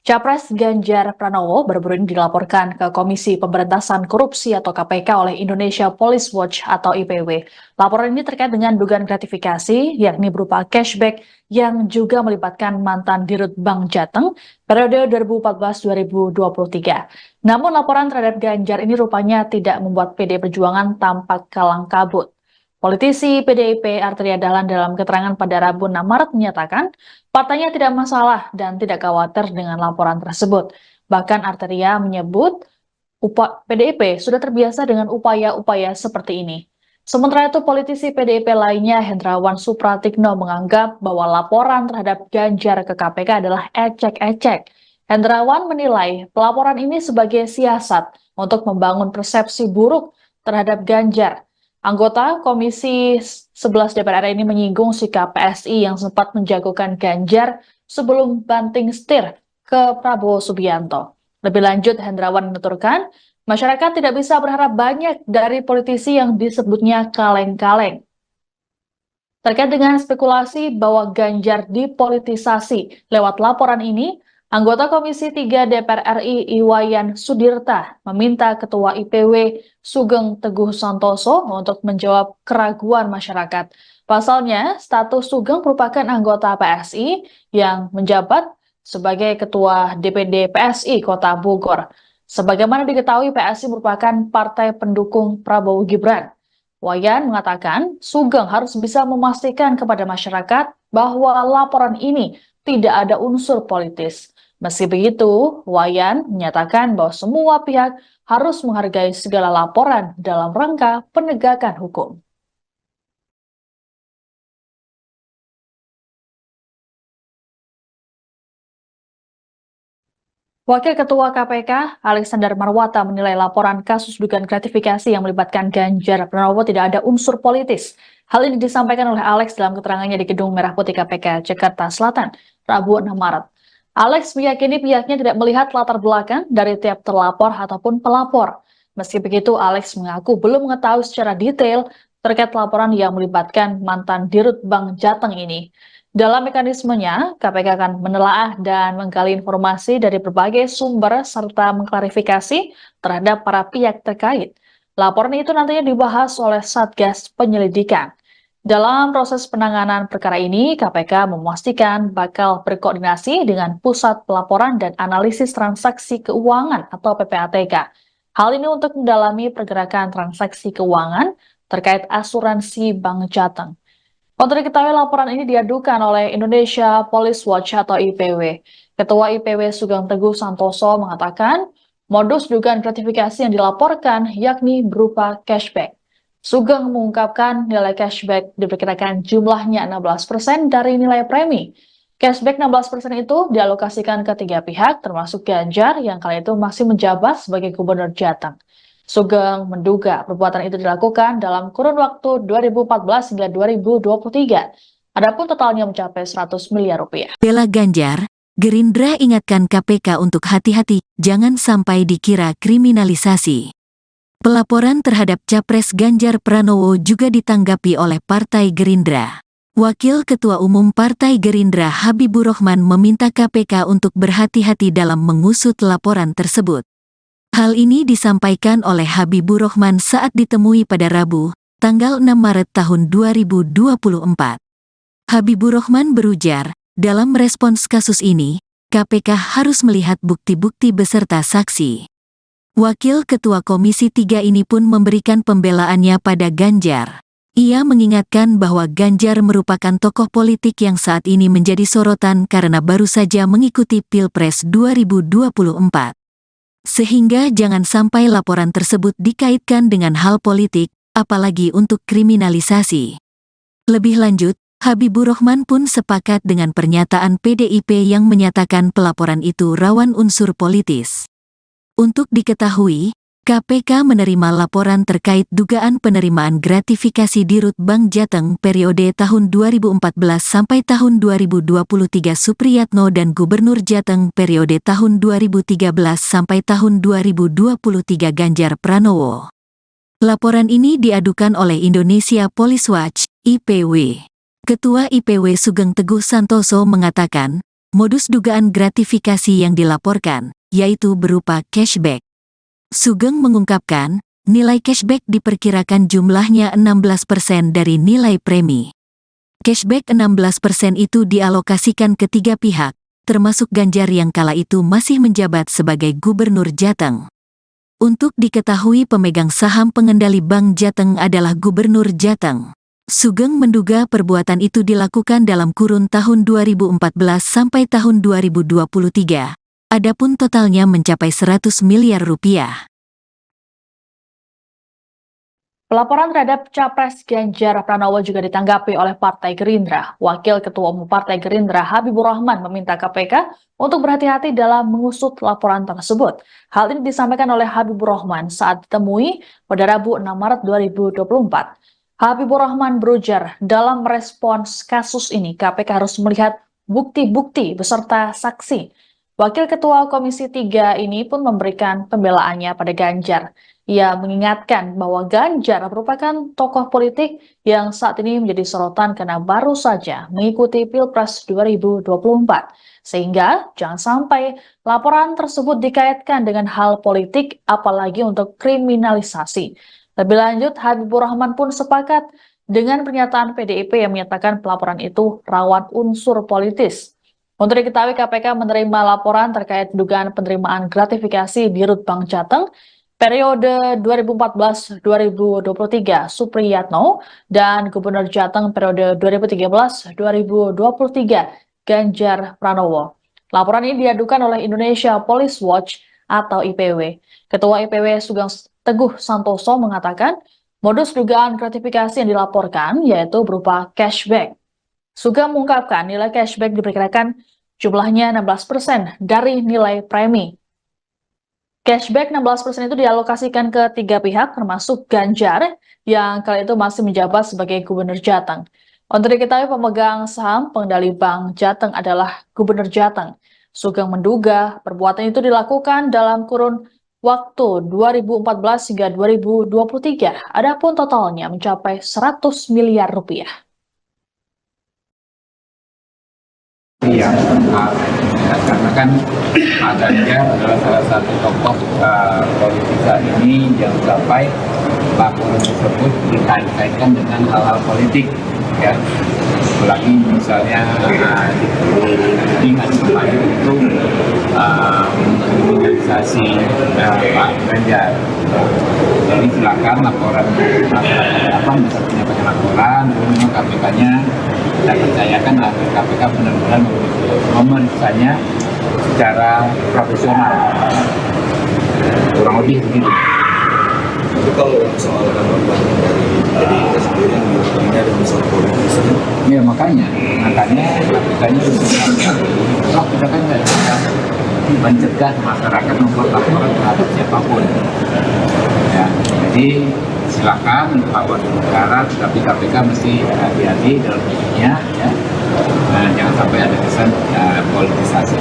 Capres Ganjar Pranowo baru-baru ini dilaporkan ke Komisi Pemberantasan Korupsi atau KPK oleh Indonesia Police Watch atau IPW. Laporan ini terkait dengan dugaan gratifikasi, yakni berupa cashback yang juga melibatkan mantan Dirut Bank Jateng periode 2014-2023. Namun laporan terhadap Ganjar ini rupanya tidak membuat PDI Perjuangan tampak kalang kabut. Politisi PDIP Arteria Dahlan dalam keterangan pada Rabu 6 Maret menyatakan partainya tidak masalah dan tidak khawatir dengan laporan tersebut. Bahkan Arteria menyebut PDIP sudah terbiasa dengan upaya-upaya seperti ini. Sementara itu politisi PDIP lainnya Hendrawan Supratikno menganggap bahwa laporan terhadap Ganjar ke KPK adalah ecek-ecek. Hendrawan menilai pelaporan ini sebagai siasat untuk membangun persepsi buruk terhadap Ganjar. Anggota Komisi 11 DPR RI ini menyinggung sikap PSI yang sempat menjagokan Ganjar sebelum banting setir ke Prabowo Subianto. Lebih lanjut, Hendrawan menuturkan, masyarakat tidak bisa berharap banyak dari politisi yang disebutnya kaleng-kaleng. Terkait dengan spekulasi bahwa Ganjar dipolitisasi lewat laporan ini, anggota Komisi 3 DPR RI Iwayan Sudirta meminta Ketua IPW Sugeng Teguh Santoso untuk menjawab keraguan masyarakat. Pasalnya, status Sugeng merupakan anggota PSI yang menjabat sebagai Ketua DPD PSI Kota Bogor. Sebagaimana diketahui, PSI merupakan partai pendukung Prabowo Gibran. Wayan mengatakan, Sugeng harus bisa memastikan kepada masyarakat bahwa laporan ini tidak ada unsur politis. Meski begitu, Wayan menyatakan bahwa semua pihak harus menghargai segala laporan dalam rangka penegakan hukum. Wakil Ketua KPK, Alexander Marwata, menilai laporan kasus dugaan gratifikasi yang melibatkan Ganjar Pranowo tidak ada unsur politis. Hal ini disampaikan oleh Alex dalam keterangannya di Gedung Merah Putih KPK, Jakarta Selatan, Rabu 6 Maret. Alex meyakini pihaknya tidak melihat latar belakang dari tiap terlapor ataupun pelapor. Meski begitu, Alex mengaku belum mengetahui secara detail terkait laporan yang melibatkan mantan Dirut Bank Jateng ini. Dalam mekanismenya, KPK akan menelaah dan menggali informasi dari berbagai sumber serta mengklarifikasi terhadap para pihak terkait. Laporan itu nantinya dibahas oleh Satgas Penyelidikan. Dalam proses penanganan perkara ini, KPK memastikan bakal berkoordinasi dengan Pusat Pelaporan dan Analisis Transaksi Keuangan atau PPATK. Hal ini untuk mendalami pergerakan transaksi keuangan terkait asuransi Bank Jateng. Untuk diketahui, laporan ini diadukan oleh Indonesia Police Watch atau IPW. Ketua IPW Sugeng Teguh Santoso mengatakan, modus dugaan gratifikasi yang dilaporkan yakni berupa cashback. Sugeng mengungkapkan nilai cashback diperkirakan jumlahnya 16% dari nilai premi. Cashback 16% itu dialokasikan ke 3 pihak, termasuk Ganjar yang kala itu masih menjabat sebagai Gubernur Jateng. Sugeng menduga perbuatan itu dilakukan dalam kurun waktu 2014 hingga 2023. Adapun totalnya mencapai 100 miliar rupiah. Bela Ganjar, Gerindra ingatkan KPK untuk hati-hati, jangan sampai dikira kriminalisasi. Pelaporan terhadap Capres Ganjar Pranowo juga ditanggapi oleh Partai Gerindra. Wakil Ketua Umum Partai Gerindra Habibur Rahman meminta KPK untuk berhati-hati dalam mengusut laporan tersebut. Hal ini disampaikan oleh Habibur Rahman saat ditemui pada Rabu, tanggal 6 Maret tahun 2024. Habibur Rahman berujar, dalam respons kasus ini, KPK harus melihat bukti-bukti beserta saksi. Wakil Ketua Komisi 3 ini pun memberikan pembelaannya pada Ganjar. Ia mengingatkan bahwa Ganjar merupakan tokoh politik yang saat ini menjadi sorotan karena baru saja mengikuti Pilpres 2024. Sehingga jangan sampai laporan tersebut dikaitkan dengan hal politik, apalagi untuk kriminalisasi. Lebih lanjut, Habibur Rahman pun sepakat dengan pernyataan PDIP yang menyatakan pelaporan itu rawan unsur politis. Untuk diketahui, KPK menerima laporan terkait dugaan penerimaan gratifikasi Dirut Bank Jateng periode tahun 2014 sampai tahun 2023 Supriyatno dan Gubernur Jateng periode tahun 2013 sampai tahun 2023 Ganjar Pranowo. Laporan ini diadukan oleh Indonesia Police Watch, IPW. Ketua IPW Sugeng Teguh Santoso mengatakan, modus dugaan gratifikasi yang dilaporkan, yaitu berupa cashback. Sugeng mengungkapkan, nilai cashback diperkirakan jumlahnya 16% dari nilai premi. Cashback 16% itu dialokasikan ke 3 pihak, termasuk Ganjar yang kala itu masih menjabat sebagai Gubernur Jateng. Untuk diketahui pemegang saham pengendali Bank Jateng adalah Gubernur Jateng. Sugeng menduga perbuatan itu dilakukan dalam kurun tahun 2014 sampai tahun 2023. Adapun totalnya mencapai 100 miliar rupiah. Pelaporan terhadap Capres Ganjar Pranowo juga ditanggapi oleh Partai Gerindra. Wakil Ketua Umum Partai Gerindra Habibur Rahman meminta KPK untuk berhati-hati dalam mengusut laporan tersebut. Hal ini disampaikan oleh Habibur Rahman saat ditemui pada Rabu 6 Maret 2024. Habibur Rahman berujar, dalam merespons kasus ini KPK harus melihat bukti-bukti beserta saksi. Wakil Ketua Komisi 3 ini pun memberikan pembelaannya pada Ganjar. Ia mengingatkan bahwa Ganjar merupakan tokoh politik yang saat ini menjadi sorotan karena baru saja mengikuti Pilpres 2024. Sehingga jangan sampai laporan tersebut dikaitkan dengan hal politik, apalagi untuk kriminalisasi. Lebih lanjut, Habibur Rahman pun sepakat dengan pernyataan PDIP yang menyatakan pelaporan itu rawan unsur politis. Untuk diketahui, KPK menerima laporan terkait dugaan penerimaan gratifikasi di Rut Bank Jateng periode 2014-2023 Supriyatno dan Gubernur Jateng periode 2013-2023 Ganjar Pranowo. Laporan ini diadukan oleh Indonesia Police Watch atau IPW. Ketua IPW Sugeng Teguh Santoso mengatakan modus dugaan gratifikasi yang dilaporkan yaitu berupa cashback. Sugeng mengungkapkan nilai cashback diperkirakan jumlahnya 16% dari nilai premi. Cashback 16% itu dialokasikan ke 3 pihak termasuk Ganjar yang kali itu masih menjabat sebagai Gubernur Jateng. Untuk diketahui pemegang saham pengendali Bank Jateng adalah Gubernur Jateng. Sugeng menduga perbuatan itu dilakukan dalam kurun waktu 2014 hingga 2023. Adapun totalnya mencapai 100 miliar rupiah. Iya, karena kan Pak Ganjar adalah salah satu tokoh politik saat ini yang sampai laporan tersebut dikait-kaitkan dengan hal-hal politik, ya. Apalagi misalnya ingat kemarin itu kriminalisasi Pak Ganjar. Jadi silakan laporan apa bisa menyampaikan laporan, kemudian KPK-nya kita percayakan agar KPK benar-benar memeriksanya secara profesional. Kurang lebih begitu. Tapi kalau soal tanggapan dari PDIP sendiri yang ini ada unsur politisnya. Ya makanya KPK-nya toh kita kan nggak bisa mencegah masyarakat membuat laporan terhadap siapapun. Ya, jadi silakan lapor negara, tapi KPK mesti hati-hati dalam ininya, ya. Jangan sampai ada kesan politisasi.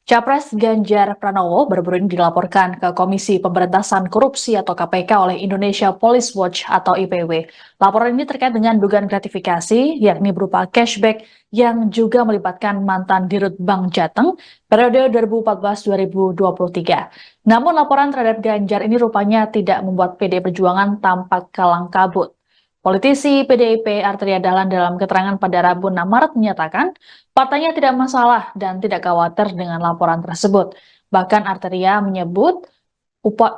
Capres Ganjar Pranowo baru-baru ini dilaporkan ke Komisi Pemberantasan Korupsi atau KPK oleh Indonesia Police Watch atau IPW. Laporan ini terkait dengan dugaan gratifikasi, yakni berupa cashback yang juga melibatkan mantan Dirut Bank Jateng periode 2014-2023. Namun laporan terhadap Ganjar ini rupanya tidak membuat PDI Perjuangan tampak kalang kabut. Politisi PDIP Arteria Dahlan dalam keterangan pada Rabu 6 Maret menyatakan partainya tidak masalah dan tidak khawatir dengan laporan tersebut. Bahkan Arteria menyebut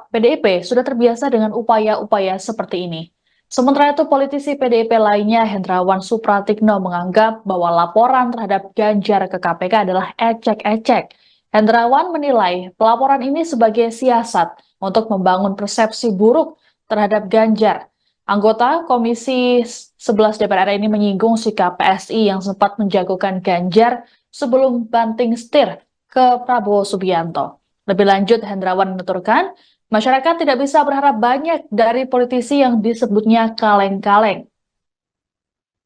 PDIP sudah terbiasa dengan upaya-upaya seperti ini. Sementara itu politisi PDIP lainnya Hendrawan Supratikno menganggap bahwa laporan terhadap Ganjar ke KPK adalah ecek-ecek. Hendrawan menilai pelaporan ini sebagai siasat untuk membangun persepsi buruk terhadap Ganjar. Anggota Komisi 11 DPR RI ini menyinggung sikap PSI yang sempat menjagokan Ganjar sebelum banting setir ke Prabowo Subianto. Lebih lanjut, Hendrawan menuturkan, masyarakat tidak bisa berharap banyak dari politisi yang disebutnya kaleng-kaleng.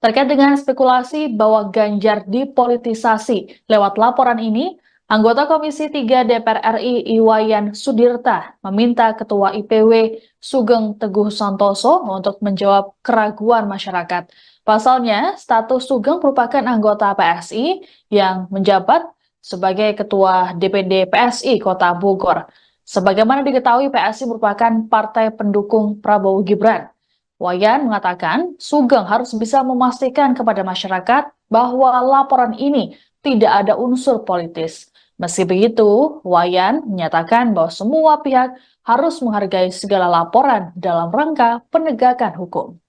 Terkait dengan spekulasi bahwa Ganjar dipolitisasi lewat laporan ini, anggota Komisi 3 DPR RI Iwayan Sudirta meminta Ketua IPW Sugeng Teguh Santoso untuk menjawab keraguan masyarakat. Pasalnya, status Sugeng merupakan anggota PSI yang menjabat sebagai Ketua DPD PSI Kota Bogor. Sebagaimana diketahui, PSI merupakan partai pendukung Prabowo Gibran. Wayan mengatakan, Sugeng harus bisa memastikan kepada masyarakat bahwa laporan ini tidak ada unsur politis. Meski begitu, Wayan menyatakan bahwa semua pihak harus menghargai segala laporan dalam rangka penegakan hukum.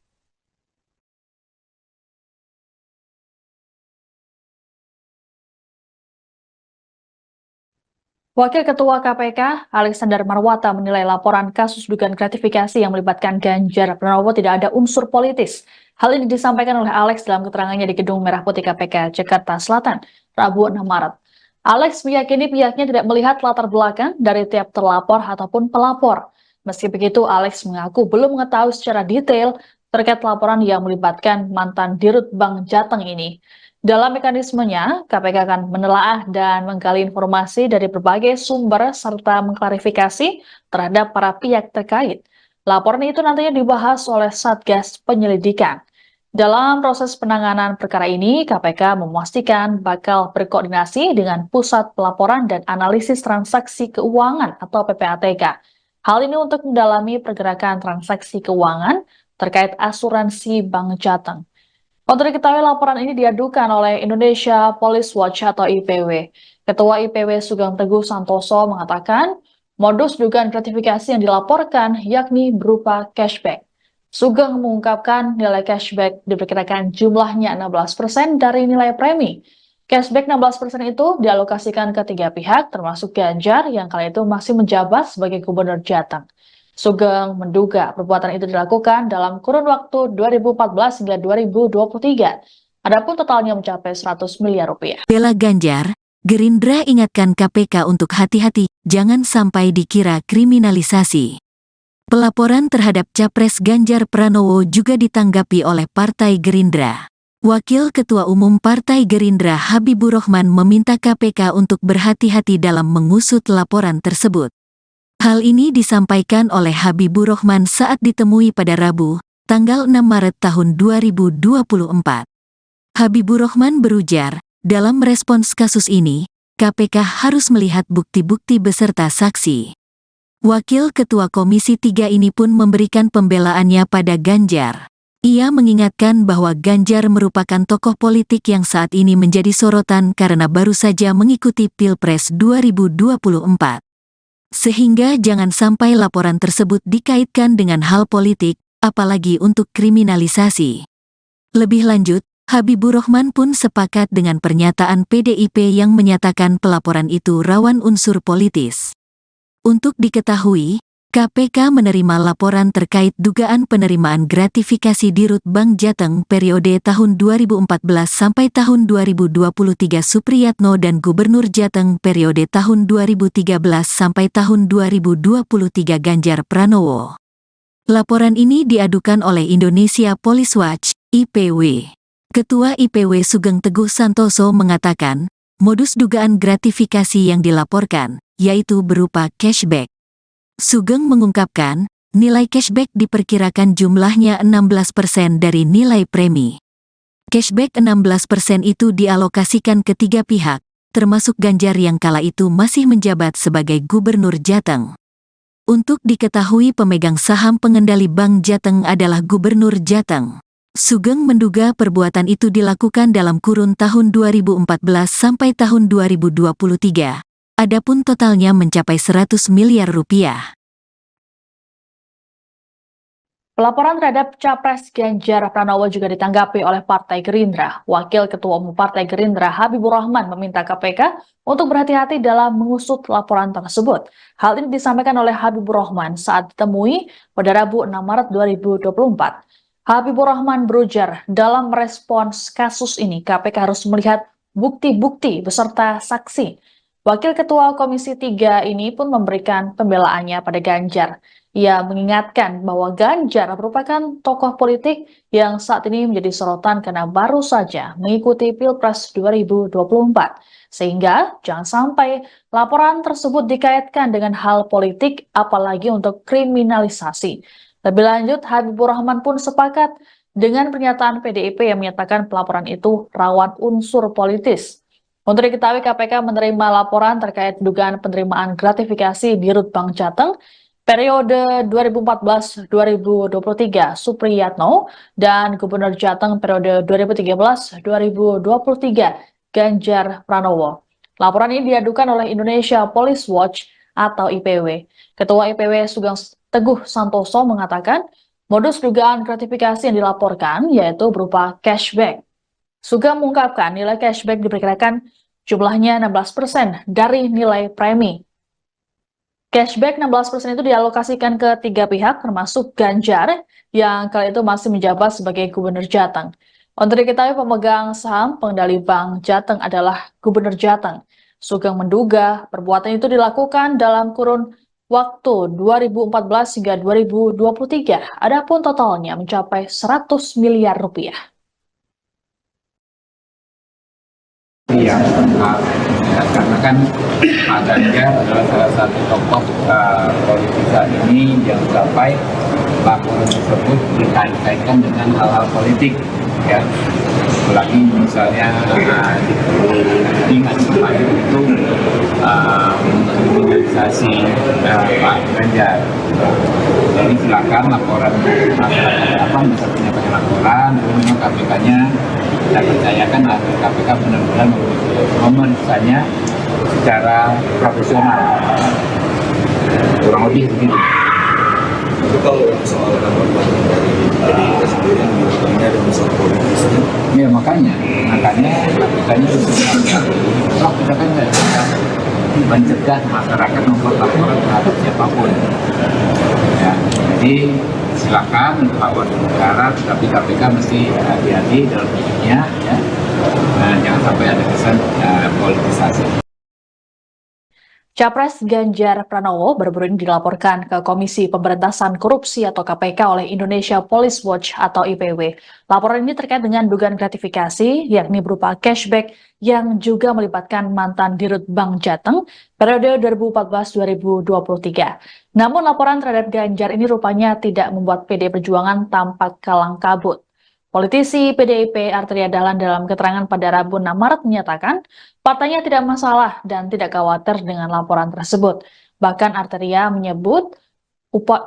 Wakil Ketua KPK, Alexander Marwata, menilai laporan kasus dugaan gratifikasi yang melibatkan Ganjar Pranowo tidak ada unsur politis. Hal ini disampaikan oleh Alex dalam keterangannya di Gedung Merah Putih KPK, Jakarta Selatan, Rabu 6 Maret. Alex meyakini pihaknya tidak melihat latar belakang dari tiap terlapor ataupun pelapor. Meski begitu, Alex mengaku belum mengetahui secara detail terkait laporan yang melibatkan mantan Dirut Bank Jateng ini. Dalam mekanismenya, KPK akan menelaah dan menggali informasi dari berbagai sumber serta mengklarifikasi terhadap para pihak terkait. Laporan itu nantinya dibahas oleh Satgas Penyelidikan. Dalam proses penanganan perkara ini, KPK memastikan bakal berkoordinasi dengan Pusat Pelaporan dan Analisis Transaksi Keuangan atau PPATK. Hal ini untuk mendalami pergerakan transaksi keuangan terkait asuransi Bank Jateng. Untuk diketahui, laporan ini diadukan oleh Indonesia Police Watch atau IPW. Ketua IPW Sugeng Teguh Santoso mengatakan, modus dugaan gratifikasi yang dilaporkan yakni berupa cashback. Sugeng mengungkapkan nilai cashback diperkirakan jumlahnya 16% dari nilai premi. Cashback 16% itu dialokasikan ke 3 pihak, termasuk Ganjar yang kala itu masih menjabat sebagai Gubernur Jateng. Sugeng menduga perbuatan itu dilakukan dalam kurun waktu 2014 hingga 2023. Adapun totalnya mencapai 100 miliar rupiah. Bela Ganjar, Gerindra ingatkan KPK untuk hati-hati, jangan sampai dikira kriminalisasi. Pelaporan terhadap Capres Ganjar Pranowo juga ditanggapi oleh Partai Gerindra. Wakil Ketua Umum Partai Gerindra Habibur Rahman meminta KPK untuk berhati-hati dalam mengusut laporan tersebut. Hal ini disampaikan oleh Habibur Rahman saat ditemui pada Rabu, tanggal 6 Maret tahun 2024. Habibur Rahman berujar, dalam respons kasus ini, KPK harus melihat bukti-bukti beserta saksi. Wakil Ketua Komisi 3 ini pun memberikan pembelaannya pada Ganjar. Ia mengingatkan bahwa Ganjar merupakan tokoh politik yang saat ini menjadi sorotan karena baru saja mengikuti Pilpres 2024. Sehingga jangan sampai laporan tersebut dikaitkan dengan hal politik, apalagi untuk kriminalisasi. Lebih lanjut, Habibur Rahman pun sepakat dengan pernyataan PDIP yang menyatakan pelaporan itu rawan unsur politis. Untuk diketahui, KPK menerima laporan terkait dugaan penerimaan gratifikasi Dirut Bank Jateng periode tahun 2014 sampai tahun 2023 Supriyatno dan Gubernur Jateng periode tahun 2013 sampai tahun 2023 Ganjar Pranowo. Laporan ini diadukan oleh Indonesia Police Watch, IPW. Ketua IPW Sugeng Teguh Santoso mengatakan, modus dugaan gratifikasi yang dilaporkan, yaitu berupa cashback. Sugeng mengungkapkan, nilai cashback diperkirakan jumlahnya 16% dari nilai premi. Cashback 16% itu dialokasikan ke 3 pihak, termasuk Ganjar yang kala itu masih menjabat sebagai Gubernur Jateng. Untuk diketahui pemegang saham pengendali Bank Jateng adalah Gubernur Jateng. Sugeng menduga perbuatan itu dilakukan dalam kurun tahun 2014 sampai tahun 2023. Adapun totalnya mencapai 100 miliar rupiah. Pelaporan terhadap Capres Ganjar Pranowo juga ditanggapi oleh Partai Gerindra. Wakil Ketua Umum Partai Gerindra Habibur Rahman meminta KPK untuk berhati-hati dalam mengusut laporan tersebut. Hal ini disampaikan oleh Habibur Rahman saat ditemui pada Rabu 6 Maret 2024. Habibur Rahman berujar, dalam merespons kasus ini KPK harus melihat bukti-bukti beserta saksi. Wakil Ketua Komisi 3 ini pun memberikan pembelaannya pada Ganjar. Ia mengingatkan bahwa Ganjar merupakan tokoh politik yang saat ini menjadi sorotan karena baru saja mengikuti Pilpres 2024. Sehingga jangan sampai laporan tersebut dikaitkan dengan hal politik, apalagi untuk kriminalisasi. Lebih lanjut, Habibur Rahman pun sepakat dengan pernyataan PDIP yang menyatakan pelaporan itu rawan unsur politis. Untuk diketahui, KPK menerima laporan terkait dugaan penerimaan gratifikasi di Rut Bank Jateng periode 2014-2023 Supriyatno dan Gubernur Jateng periode 2013-2023 Ganjar Pranowo. Laporan ini diadukan oleh Indonesia Police Watch atau IPW. Ketua IPW Sugeng Teguh Santoso mengatakan modus dugaan gratifikasi yang dilaporkan yaitu berupa cashback. Sugeng mengungkapkan nilai cashback diperkirakan jumlahnya 16% dari nilai premi. Cashback 16% itu dialokasikan ke 3 pihak termasuk Ganjar yang kali itu masih menjabat sebagai Gubernur Jateng. Untuk diketahui pemegang saham pengendali Bank Jateng adalah Gubernur Jateng. Sugeng menduga perbuatan itu dilakukan dalam kurun waktu 2014 hingga 2023. Adapun totalnya mencapai 100 miliar rupiah. Iya, karena kan Pak Ganjar adalah salah satu tokoh politik saat ini yang sampai laporan tersebut dikait-kaitkan dengan hal-hal politik, ya. Apalagi misalnya dengan kemarin itu kriminalisasi Pak Ganjar. Jadi silakan laporan masyarakat apa bisa menyampaikan laporan, kemudian KPK-nya kita percayakan agar KPK benar-benar memeriksanya secara profesional, kurang lebih begitu. Tapi kalau soal tanggapan dari PDIP sendiri yang bilang ada unsur politisnya. Ya makanya KPK-nya toh kita kan nggak bisa mencegah masyarakat membuat laporan terhadap siapapun. Ya, jadi silakan lawan negara, tapi KPK mesti hati-hati dalam hidupnya, ya. Jangan sampai ada kesan politisasi. Capres Ganjar Pranowo baru-baru ini dilaporkan ke Komisi Pemberantasan Korupsi atau KPK oleh Indonesia Police Watch atau IPW. Laporan ini terkait dengan dugaan gratifikasi, yakni berupa cashback yang juga melibatkan mantan Dirut Bank Jateng periode 2014-2023. Namun laporan terhadap Ganjar ini rupanya tidak membuat PD Perjuangan tampak kalang kabut. Politisi PDIP Arteria Dahlan dalam keterangan pada Rabu 6 Maret menyatakan partainya tidak masalah dan tidak khawatir dengan laporan tersebut. Bahkan Arteria menyebut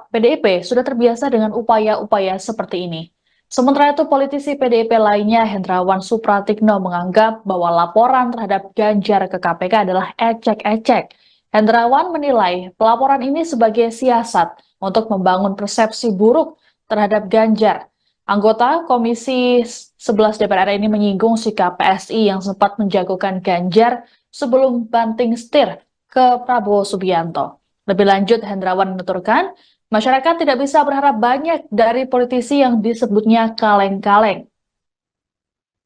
PDIP sudah terbiasa dengan upaya-upaya seperti ini. Sementara itu politisi PDIP lainnya Hendrawan Supratikno menganggap bahwa laporan terhadap Ganjar ke KPK adalah ecek-ecek. Hendrawan menilai pelaporan ini sebagai siasat untuk membangun persepsi buruk terhadap Ganjar. Anggota Komisi 11 DPR ini menyinggung sikap PSI yang sempat menjagokan Ganjar sebelum banting setir ke Prabowo Subianto. Lebih lanjut, Hendrawan menuturkan, masyarakat tidak bisa berharap banyak dari politisi yang disebutnya kaleng-kaleng.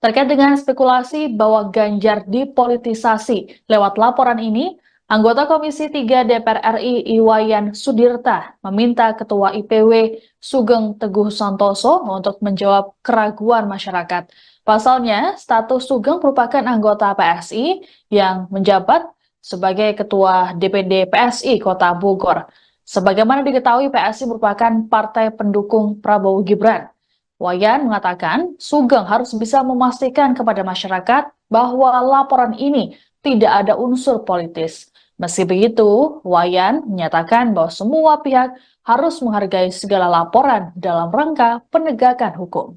Terkait dengan spekulasi bahwa Ganjar dipolitisasi lewat laporan ini, anggota Komisi 3 DPR RI Iwayan Sudirta meminta Ketua IPW Sugeng Teguh Santoso untuk menjawab keraguan masyarakat. Pasalnya, status Sugeng merupakan anggota PSI yang menjabat sebagai Ketua DPD PSI Kota Bogor. Sebagaimana diketahui, PSI merupakan partai pendukung Prabowo Gibran. Wayan mengatakan Sugeng harus bisa memastikan kepada masyarakat bahwa laporan ini tidak ada unsur politis. Meski begitu, Wayan menyatakan bahwa semua pihak harus menghargai segala laporan dalam rangka penegakan hukum.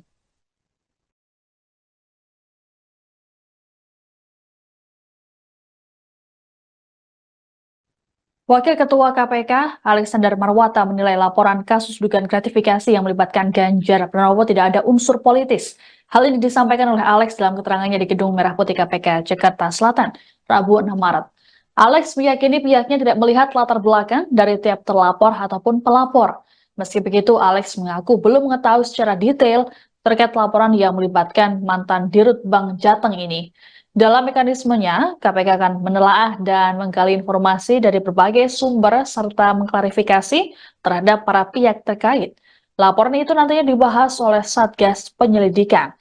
Wakil Ketua KPK, Alexander Marwata, menilai laporan kasus dugaan gratifikasi yang melibatkan Ganjar Pranowo tidak ada unsur politis. Hal ini disampaikan oleh Alex dalam keterangannya di Gedung Merah Putih KPK, Jakarta Selatan, Rabu 6 Maret. Alex meyakini pihaknya tidak melihat latar belakang dari tiap terlapor ataupun pelapor. Meski begitu, Alex mengaku belum mengetahui secara detail terkait laporan yang melibatkan mantan Dirut Bank Jateng ini. Dalam mekanismenya, KPK akan menelaah dan menggali informasi dari berbagai sumber serta mengklarifikasi terhadap para pihak terkait. Laporan itu nantinya dibahas oleh Satgas Penyelidikan.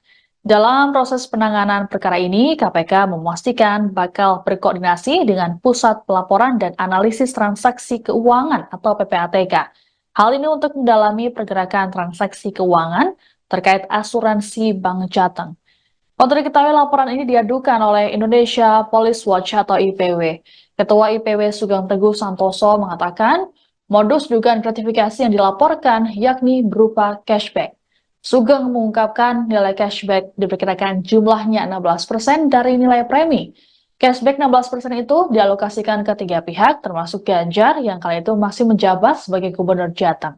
Dalam proses penanganan perkara ini, KPK memastikan bakal berkoordinasi dengan Pusat Pelaporan dan Analisis Transaksi Keuangan atau PPATK. Hal ini untuk mendalami pergerakan transaksi keuangan terkait asuransi Bank Jateng. Untuk diketahui, laporan ini diadukan oleh Indonesia Police Watch atau IPW. Ketua IPW Sugeng Teguh Santoso mengatakan, modus dugaan gratifikasi yang dilaporkan yakni berupa cashback. Sugeng mengungkapkan nilai cashback diperkirakan jumlahnya 16% dari nilai premi. Cashback 16% itu dialokasikan ke 3 pihak, termasuk Ganjar yang kala itu masih menjabat sebagai Gubernur Jateng.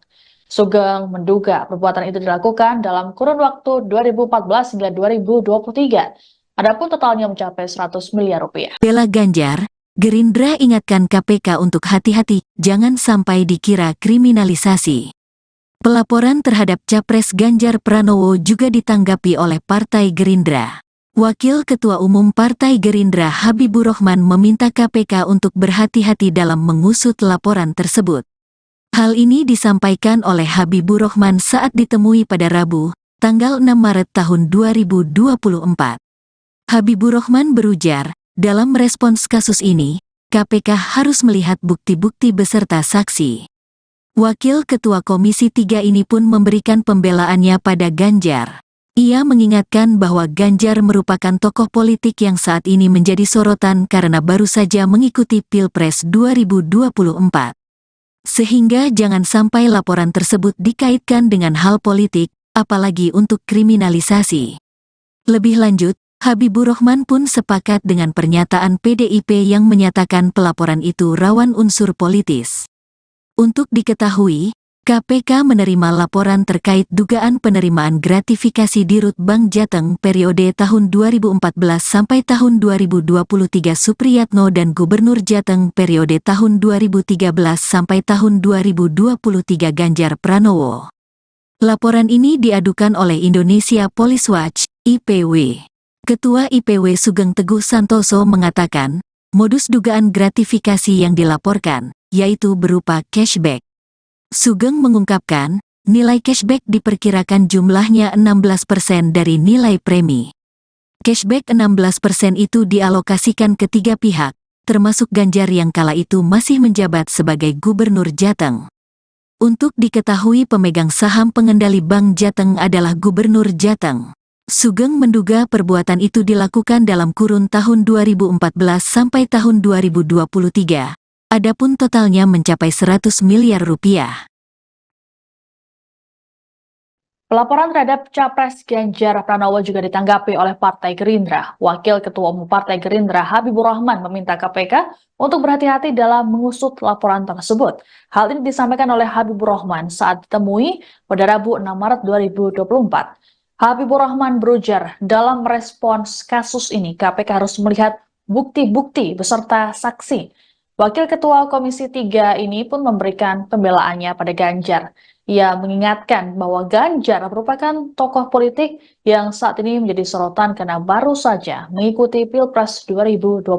Sugeng menduga perbuatan itu dilakukan dalam kurun waktu 2014 hingga 2023. Adapun totalnya mencapai 100 miliar rupiah. Bela Ganjar, Gerindra ingatkan KPK untuk hati-hati, jangan sampai dikira kriminalisasi. Pelaporan terhadap Capres Ganjar Pranowo juga ditanggapi oleh Partai Gerindra. Wakil Ketua Umum Partai Gerindra Habibur Rahman meminta KPK untuk berhati-hati dalam mengusut laporan tersebut. Hal ini disampaikan oleh Habibur Rahman saat ditemui pada Rabu, tanggal 6 Maret tahun 2024. Habibur Rahman berujar, dalam merespons kasus ini, KPK harus melihat bukti-bukti beserta saksi. Wakil Ketua Komisi 3 ini pun memberikan pembelaannya pada Ganjar. Ia mengingatkan bahwa Ganjar merupakan tokoh politik yang saat ini menjadi sorotan karena baru saja mengikuti Pilpres 2024. Sehingga jangan sampai laporan tersebut dikaitkan dengan hal politik, apalagi untuk kriminalisasi. Lebih lanjut, Habibur Rahman pun sepakat dengan pernyataan PDIP yang menyatakan pelaporan itu rawan unsur politis. Untuk diketahui, KPK menerima laporan terkait dugaan penerimaan gratifikasi di Rut Bank Jateng periode tahun 2014 sampai tahun 2023 Supriyatno dan Gubernur Jateng periode tahun 2013 sampai tahun 2023 Ganjar Pranowo. Laporan ini diadukan oleh Indonesia Police Watch, IPW. Ketua IPW Sugeng Teguh Santoso mengatakan, modus dugaan gratifikasi yang dilaporkan, yaitu berupa cashback. Sugeng mengungkapkan, nilai cashback diperkirakan jumlahnya 16% dari nilai premi. Cashback 16% itu dialokasikan ke 3 pihak, termasuk Ganjar yang kala itu masih menjabat sebagai Gubernur Jateng. Untuk diketahui pemegang saham pengendali Bank Jateng adalah Gubernur Jateng. Sugeng menduga perbuatan itu dilakukan dalam kurun tahun 2014 sampai tahun 2023. Adapun totalnya mencapai 100 miliar rupiah. Pelaporan terhadap Capres Ganjar Pranowo juga ditanggapi oleh Partai Gerindra. Wakil Ketua Umum Partai Gerindra Habibur Rahman meminta KPK untuk berhati-hati dalam mengusut laporan tersebut. Hal ini disampaikan oleh Habibur Rahman saat ditemui pada Rabu 6 Maret 2024. Habibur Rahman berujar, dalam merespons kasus ini KPK harus melihat bukti-bukti beserta saksi. Wakil Ketua Komisi 3 ini pun memberikan pembelaannya pada Ganjar. Ia mengingatkan bahwa Ganjar merupakan tokoh politik yang saat ini menjadi sorotan karena baru saja mengikuti Pilpres 2024.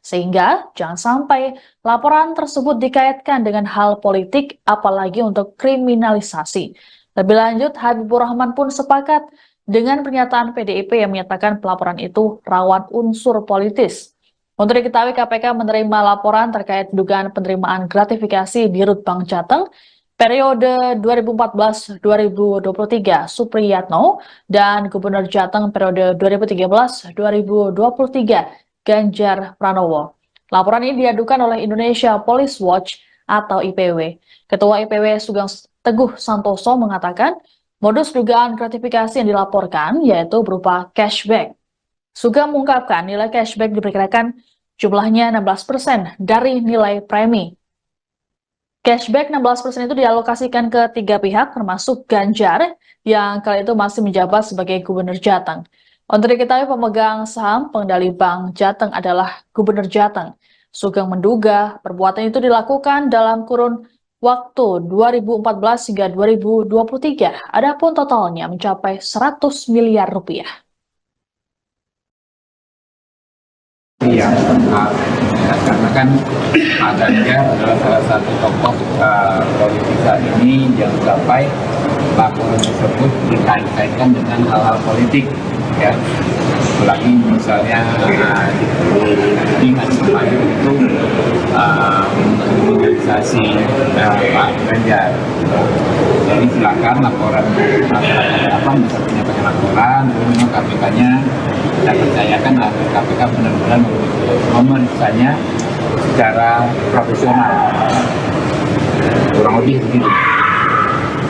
Sehingga jangan sampai laporan tersebut dikaitkan dengan hal politik, apalagi untuk kriminalisasi. Lebih lanjut, Habibur Rahman pun sepakat dengan pernyataan PDIP yang menyatakan pelaporan itu rawan unsur politis. Untuk diketahui, KPK menerima laporan terkait dugaan penerimaan gratifikasi di Rut Bank Jateng periode 2014-2023 Supriyatno dan Gubernur Jateng periode 2013-2023 Ganjar Pranowo. Laporan ini diadukan oleh Indonesia Police Watch atau IPW. Ketua IPW Sugeng Teguh Santoso mengatakan modus dugaan gratifikasi yang dilaporkan yaitu berupa cashback. Sugeng mengungkapkan nilai cashback diperkirakan jumlahnya 16% dari nilai premi. Cashback 16% itu dialokasikan ke 3 pihak termasuk Ganjar yang kali itu masih menjabat sebagai Gubernur Jateng. Untuk diketahui pemegang saham pengendali Bank Jateng adalah Gubernur Jateng. Sugeng menduga perbuatan itu dilakukan dalam kurun waktu 2014 hingga 2023. Adapun totalnya mencapai 100 miliar rupiah. Iya, karena kan Pak Ganjar adalah salah satu tokoh politik saat ini yang sampai laporan tersebut dikait-kaitkan dengan hal-hal politik, ya. Apalagi misalnya ingat kemarin itu kriminalisasi Pak Ganjar. Nah, ini kan menjadi sorotan. Nah, kemudian juga ada yang mengatakan bahwa Ganjar itu adalah tokoh politik yang saat ini menjadi sorotan karena baru saja mengikuti Pilpres 2024. Sehingga jangan sampai laporan tersebut dikaitkan dengan hal politik, apalagi untuk kriminalisasi. Lebih lanjut, Habibur Rahman pun sepakat dengan pernyataan PDIP yang menyatakan pelaporan itu rawan unsur politis. Untuk diketahui, pemegang saham pengendali Bank Jateng adalah Gubernur Jateng. Sugeng mengungkapkan nilai cashback 16% dari nilai premi. Cashback 16% itu dialokasikan ke 3 pihak, termasuk Ganjar yang kala itu masih menjabat sebagai Gubernur Jateng. Jadi silakan laporan masyarakat apa bisa menyampaikan laporan, memang KPK-nya kita percayakan agar KPK benar-benar memeriksanya secara profesional. Kurang lebih begitu.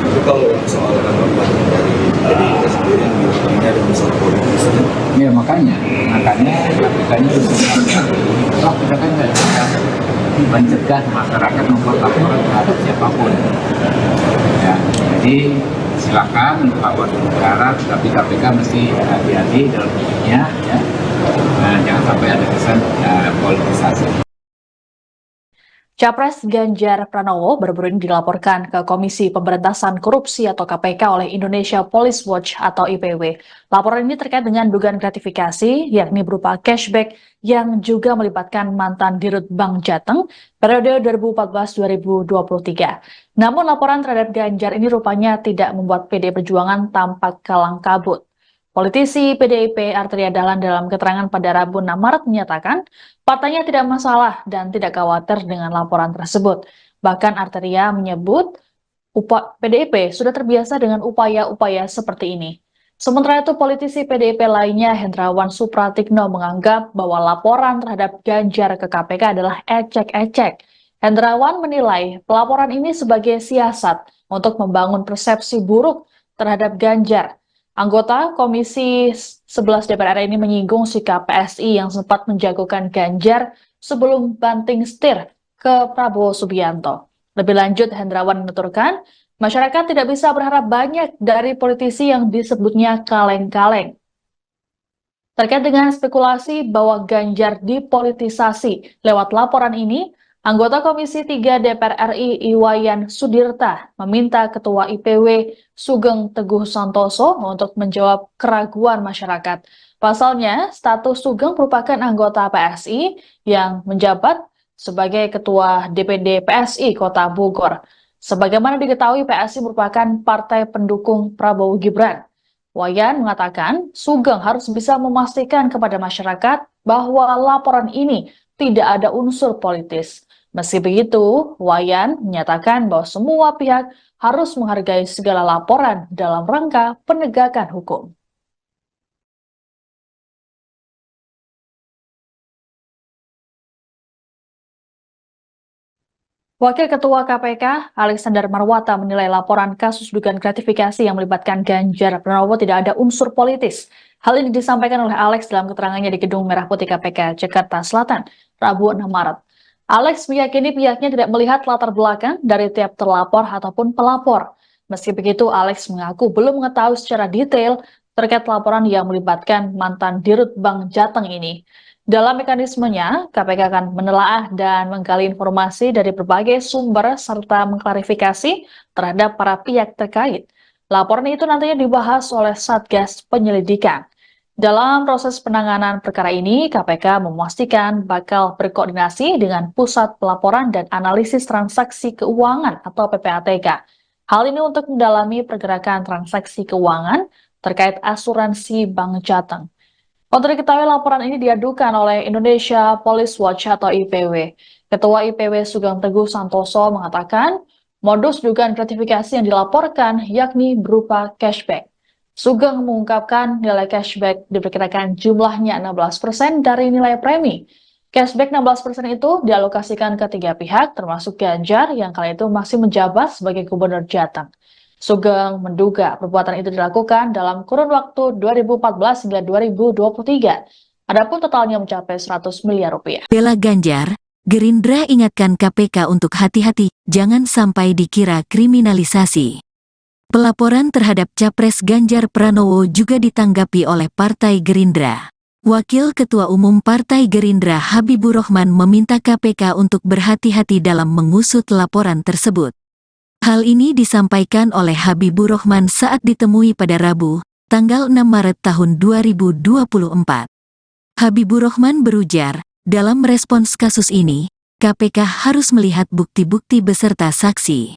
Tapi kalau soal tanggapan dari PDIP sendiri yang bilang ada unsur politisnya. Ya makanya KPK-nya toh kita kan nggak bisa mencegah masyarakat membuat laporan terhadap siapapun. Ya, jadi silakan untuk laporan negara, tapi KPK mesti hati-hati dalam hidupnya, ya. Nah, jangan sampai ada kesan politisasi. Capres Ganjar Pranowo baru-baru ini dilaporkan ke Komisi Pemberantasan Korupsi atau KPK oleh Indonesia Police Watch atau IPW. Laporan ini terkait dengan dugaan gratifikasi, yakni berupa cashback yang juga melibatkan mantan Dirut Bank Jateng periode 2014-2023. Namun laporan terhadap Ganjar ini rupanya tidak membuat PDI Perjuangan tampak kalang kabut. Politisi PDIP Arteria Dahlan dalam keterangan pada Rabu 6 Maret menyatakan partainya tidak masalah dan tidak khawatir dengan laporan tersebut. Bahkan Arteria menyebut PDIP sudah terbiasa dengan upaya-upaya seperti ini. Sementara itu politisi PDIP lainnya Hendrawan Supratikno menganggap bahwa laporan terhadap Ganjar ke KPK adalah ecek-ecek. Hendrawan menilai pelaporan ini sebagai siasat untuk membangun persepsi buruk terhadap Ganjar. Anggota Komisi 11 DPR RI ini menyinggung sikap PSI yang sempat menjagokan Ganjar sebelum banting setir ke Prabowo Subianto. Lebih lanjut, Hendrawan menuturkan, masyarakat tidak bisa berharap banyak dari politisi yang disebutnya kaleng-kaleng. Terkait dengan spekulasi bahwa Ganjar dipolitisasi lewat laporan ini, anggota Komisi 3 DPR RI Iwayan Sudirta meminta Ketua IPW Sugeng Teguh Santoso untuk menjawab keraguan masyarakat. Pasalnya, status Sugeng merupakan anggota PSI yang menjabat sebagai Ketua DPD PSI Kota Bogor. Sebagaimana diketahui, PSI merupakan partai pendukung Prabowo Gibran. Wayan mengatakan, Sugeng harus bisa memastikan kepada masyarakat bahwa laporan ini tidak ada unsur politis. Meski begitu, Wayan menyatakan bahwa semua pihak harus menghargai segala laporan dalam rangka penegakan hukum. Wakil Ketua KPK, Alexander Marwata, menilai laporan kasus dugaan gratifikasi yang melibatkan Ganjar Pranowo tidak ada unsur politis. Hal ini disampaikan oleh Alex dalam keterangannya di Gedung Merah Putih KPK, Jakarta Selatan, Rabu 6 Maret. Alex meyakini pihaknya tidak melihat latar belakang dari tiap terlapor ataupun pelapor. Meski begitu, Alex mengaku belum mengetahui secara detail terkait laporan yang melibatkan mantan Dirut Bank Jateng ini. Dalam mekanismenya, KPK akan menelaah dan menggali informasi dari berbagai sumber serta mengklarifikasi terhadap para pihak terkait. Laporan itu nantinya dibahas oleh Satgas Penyelidikan. Dalam proses penanganan perkara ini, KPK memastikan bakal berkoordinasi dengan Pusat Pelaporan dan Analisis Transaksi Keuangan atau PPATK. Hal ini untuk mendalami pergerakan transaksi keuangan terkait asuransi Bank Jateng. Untuk diketahui, laporan ini diadukan oleh Indonesia Police Watch atau IPW. Ketua IPW Sugeng Teguh Santoso mengatakan, modus dugaan gratifikasi yang dilaporkan yakni berupa cashback. Sugeng mengungkapkan nilai cashback diperkirakan jumlahnya 16% dari nilai premi. Cashback 16% itu dialokasikan ke 3 pihak, termasuk Ganjar yang kala itu masih menjabat sebagai Gubernur Jateng. Sugeng menduga perbuatan itu dilakukan dalam kurun waktu 2014 hingga 2023. Adapun totalnya mencapai 100 miliar rupiah. Bela Ganjar, Gerindra ingatkan KPK untuk hati-hati, jangan sampai dikira kriminalisasi. Pelaporan terhadap Capres Ganjar Pranowo juga ditanggapi oleh Partai Gerindra. Wakil Ketua Umum Partai Gerindra Habibur Rahman meminta KPK untuk berhati-hati dalam mengusut laporan tersebut. Hal ini disampaikan oleh Habibur Rahman saat ditemui pada Rabu, tanggal 6 Maret tahun 2024. Habibur Rahman berujar, dalam merespons kasus ini, KPK harus melihat bukti-bukti beserta saksi.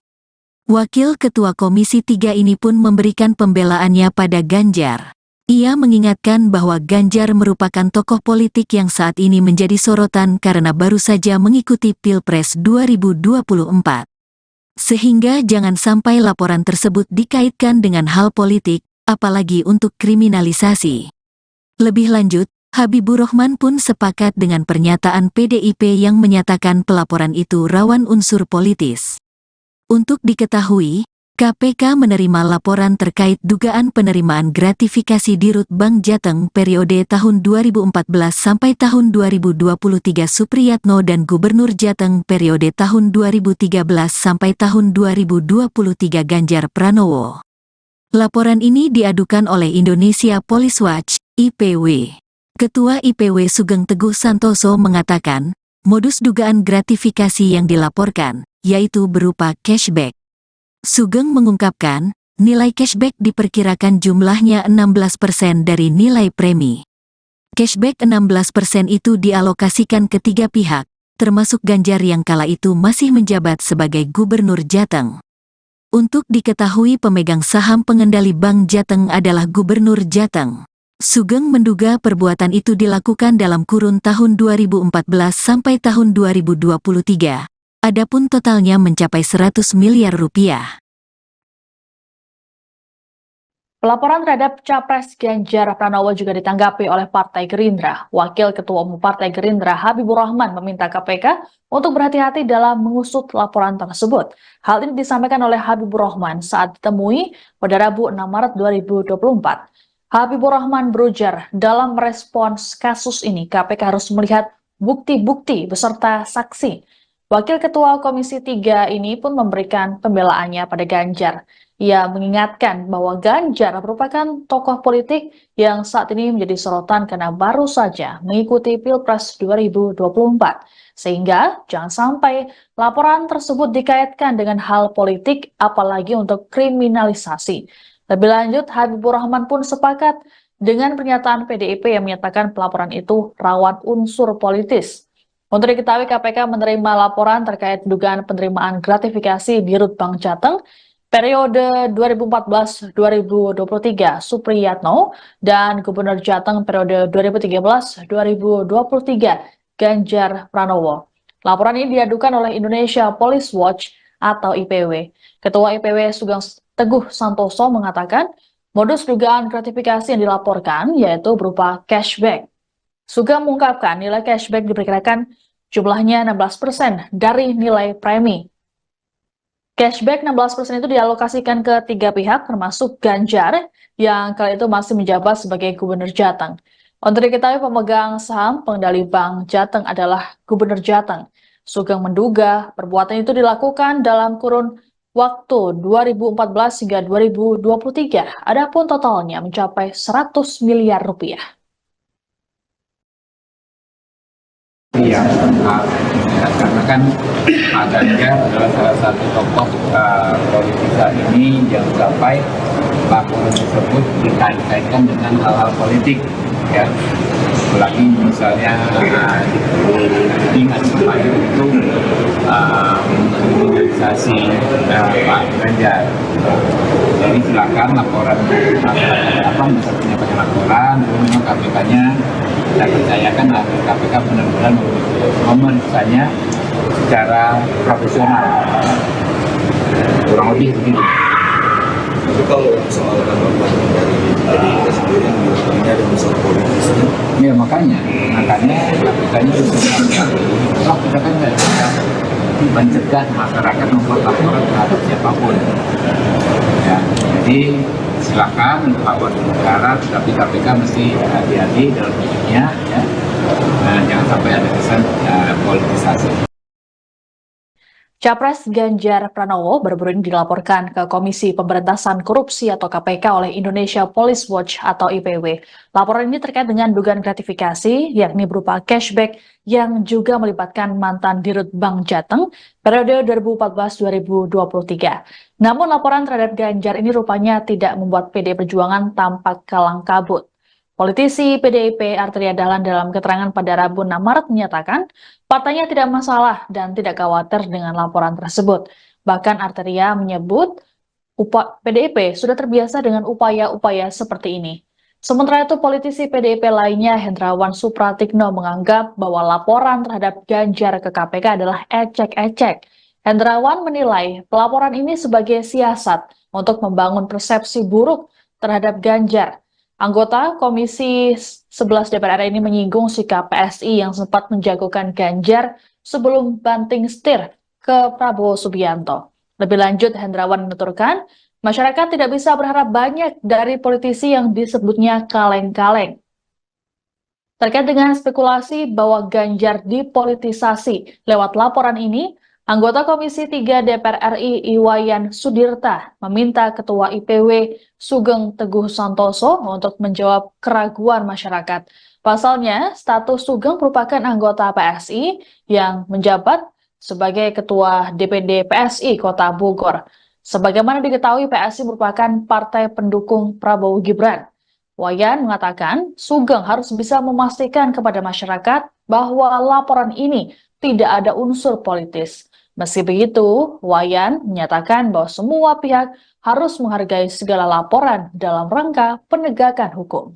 Wakil Ketua Komisi 3 ini pun memberikan pembelaannya pada Ganjar. Ia mengingatkan bahwa Ganjar merupakan tokoh politik yang saat ini menjadi sorotan karena baru saja mengikuti Pilpres 2024. Sehingga jangan sampai laporan tersebut dikaitkan dengan hal politik, apalagi untuk kriminalisasi. Lebih lanjut, Habibur Rahman pun sepakat dengan pernyataan PDIP yang menyatakan pelaporan itu rawan unsur politis. Untuk diketahui, KPK menerima laporan terkait dugaan penerimaan gratifikasi Dirut Bank Jateng periode tahun 2014 sampai tahun 2023 Supriyatno dan Gubernur Jateng periode tahun 2013 sampai tahun 2023 Ganjar Pranowo. Laporan ini diadukan oleh Indonesia Police Watch, IPW. Ketua IPW Sugeng Teguh Santoso mengatakan, modus dugaan gratifikasi yang dilaporkan, yaitu berupa cashback. Sugeng mengungkapkan, nilai cashback diperkirakan jumlahnya 16% dari nilai premi. Cashback 16% itu dialokasikan ke 3 pihak, termasuk Ganjar yang kala itu masih menjabat sebagai Gubernur Jateng. Untuk diketahui pemegang saham pengendali Bank Jateng adalah Gubernur Jateng. Sugeng menduga perbuatan itu dilakukan dalam kurun tahun 2014 sampai tahun 2023. Adapun totalnya mencapai 100 miliar rupiah. Pelaporan terhadap Capres Ganjar Pranowo juga ditanggapi oleh Partai Gerindra. Wakil Ketua Umum Partai Gerindra Habibur Rahman meminta KPK untuk berhati-hati dalam mengusut laporan tersebut. Hal ini disampaikan oleh Habibur Rahman saat ditemui pada Rabu 6 Maret 2024. Habibur Rahman berujar, dalam merespons kasus ini KPK harus melihat bukti-bukti beserta saksi. Wakil Ketua Komisi 3 ini pun memberikan pembelaannya pada Ganjar. Ia mengingatkan bahwa Ganjar merupakan tokoh politik yang saat ini menjadi sorotan karena baru saja mengikuti Pilpres 2024. Sehingga jangan sampai laporan tersebut dikaitkan dengan hal politik, apalagi untuk kriminalisasi. Lebih lanjut, Habibur Rahman pun sepakat dengan pernyataan PDIP yang menyatakan pelaporan itu rawan unsur politis. Untuk diketahui, KPK menerima laporan terkait dugaan penerimaan gratifikasi Dirut Bank Jateng periode 2014-2023 Supriyatno dan Gubernur Jateng periode 2013-2023 Ganjar Pranowo. Laporan ini diadukan oleh Indonesia Police Watch atau IPW. Ketua IPW Sugeng Teguh Santoso mengatakan modus dugaan gratifikasi yang dilaporkan yaitu berupa cashback. Sugeng mengungkapkan nilai cashback diperkirakan jumlahnya 16% dari nilai premi. Cashback 16% itu dialokasikan ke 3 pihak termasuk Ganjar yang kala itu masih menjabat sebagai Gubernur Jateng. Untuk diketahui pemegang saham pengendali Bank Jateng adalah Gubernur Jateng. Sugeng menduga perbuatan itu dilakukan dalam kurun waktu 2014 hingga 2023. Adapun totalnya mencapai 100 miliar rupiah. Iya, karena kan Pak Ganjar adalah salah satu tokoh politika ini yang sampai laporan tersebut dikait-kaitkan dengan hal-hal politik, ya. Apalagi misalnya ingat kemarin itu kriminalisasi Pak Ganjar. Jadi silakan laporan apa bisa menyampaikan laporan, memang KPK-nya kita percayakan agar KPK benar-benar memeriksanya secara profesional. Kurang lebih begitu. Tapi kalau soal tanggapan dari PDIP sendiri yang bilang ada unsur politisnya. Ya makanya KPK-nya toh kita kan nggak bisa mencegah masyarakat membuat laporan terhadap siapapun. Ya, jadi silakan untuk laporan negara, tapi KPK mesti hati-hati dalam bentuknya, ya. Jangan sampai ada kesan politisasi. Capres Ganjar Pranowo baru-baru ini dilaporkan ke Komisi Pemberantasan Korupsi atau KPK oleh Indonesia Police Watch atau IPW. Laporan ini terkait dengan dugaan gratifikasi, yakni berupa cashback yang juga melibatkan mantan Dirut Bank Jateng periode 2014-2023. Namun laporan terhadap Ganjar ini rupanya tidak membuat PD Perjuangan tampak kalang kabut. Politisi PDIP Arteria Dahlan dalam keterangan pada Rabu 6 Maret menyatakan partainya tidak masalah dan tidak khawatir dengan laporan tersebut. Bahkan Arteria menyebut PDIP sudah terbiasa dengan upaya-upaya seperti ini. Sementara itu politisi PDIP lainnya Hendrawan Supratikno menganggap bahwa laporan terhadap Ganjar ke KPK adalah ecek-ecek. Hendrawan menilai pelaporan ini sebagai siasat untuk membangun persepsi buruk terhadap Ganjar. Anggota Komisi 11 DPR RI ini menyinggung sikap PSI yang sempat menjagokan Ganjar sebelum banting setir ke Prabowo Subianto. Lebih lanjut, Hendrawan menuturkan, masyarakat tidak bisa berharap banyak dari politisi yang disebutnya kaleng-kaleng. Terkait dengan spekulasi bahwa Ganjar dipolitisasi lewat laporan ini, anggota Komisi 3 DPR RI Iwayan Sudirta meminta Ketua IPW Sugeng Teguh Santoso untuk menjawab keraguan masyarakat. Pasalnya, status Sugeng merupakan anggota PSI yang menjabat sebagai Ketua DPD PSI Kota Bogor. Sebagaimana diketahui, PSI merupakan partai pendukung Prabowo Gibran. Wayan mengatakan Sugeng harus bisa memastikan kepada masyarakat bahwa laporan ini tidak ada unsur politis. Meski begitu, Wayan menyatakan bahwa semua pihak harus menghargai segala laporan dalam rangka penegakan hukum.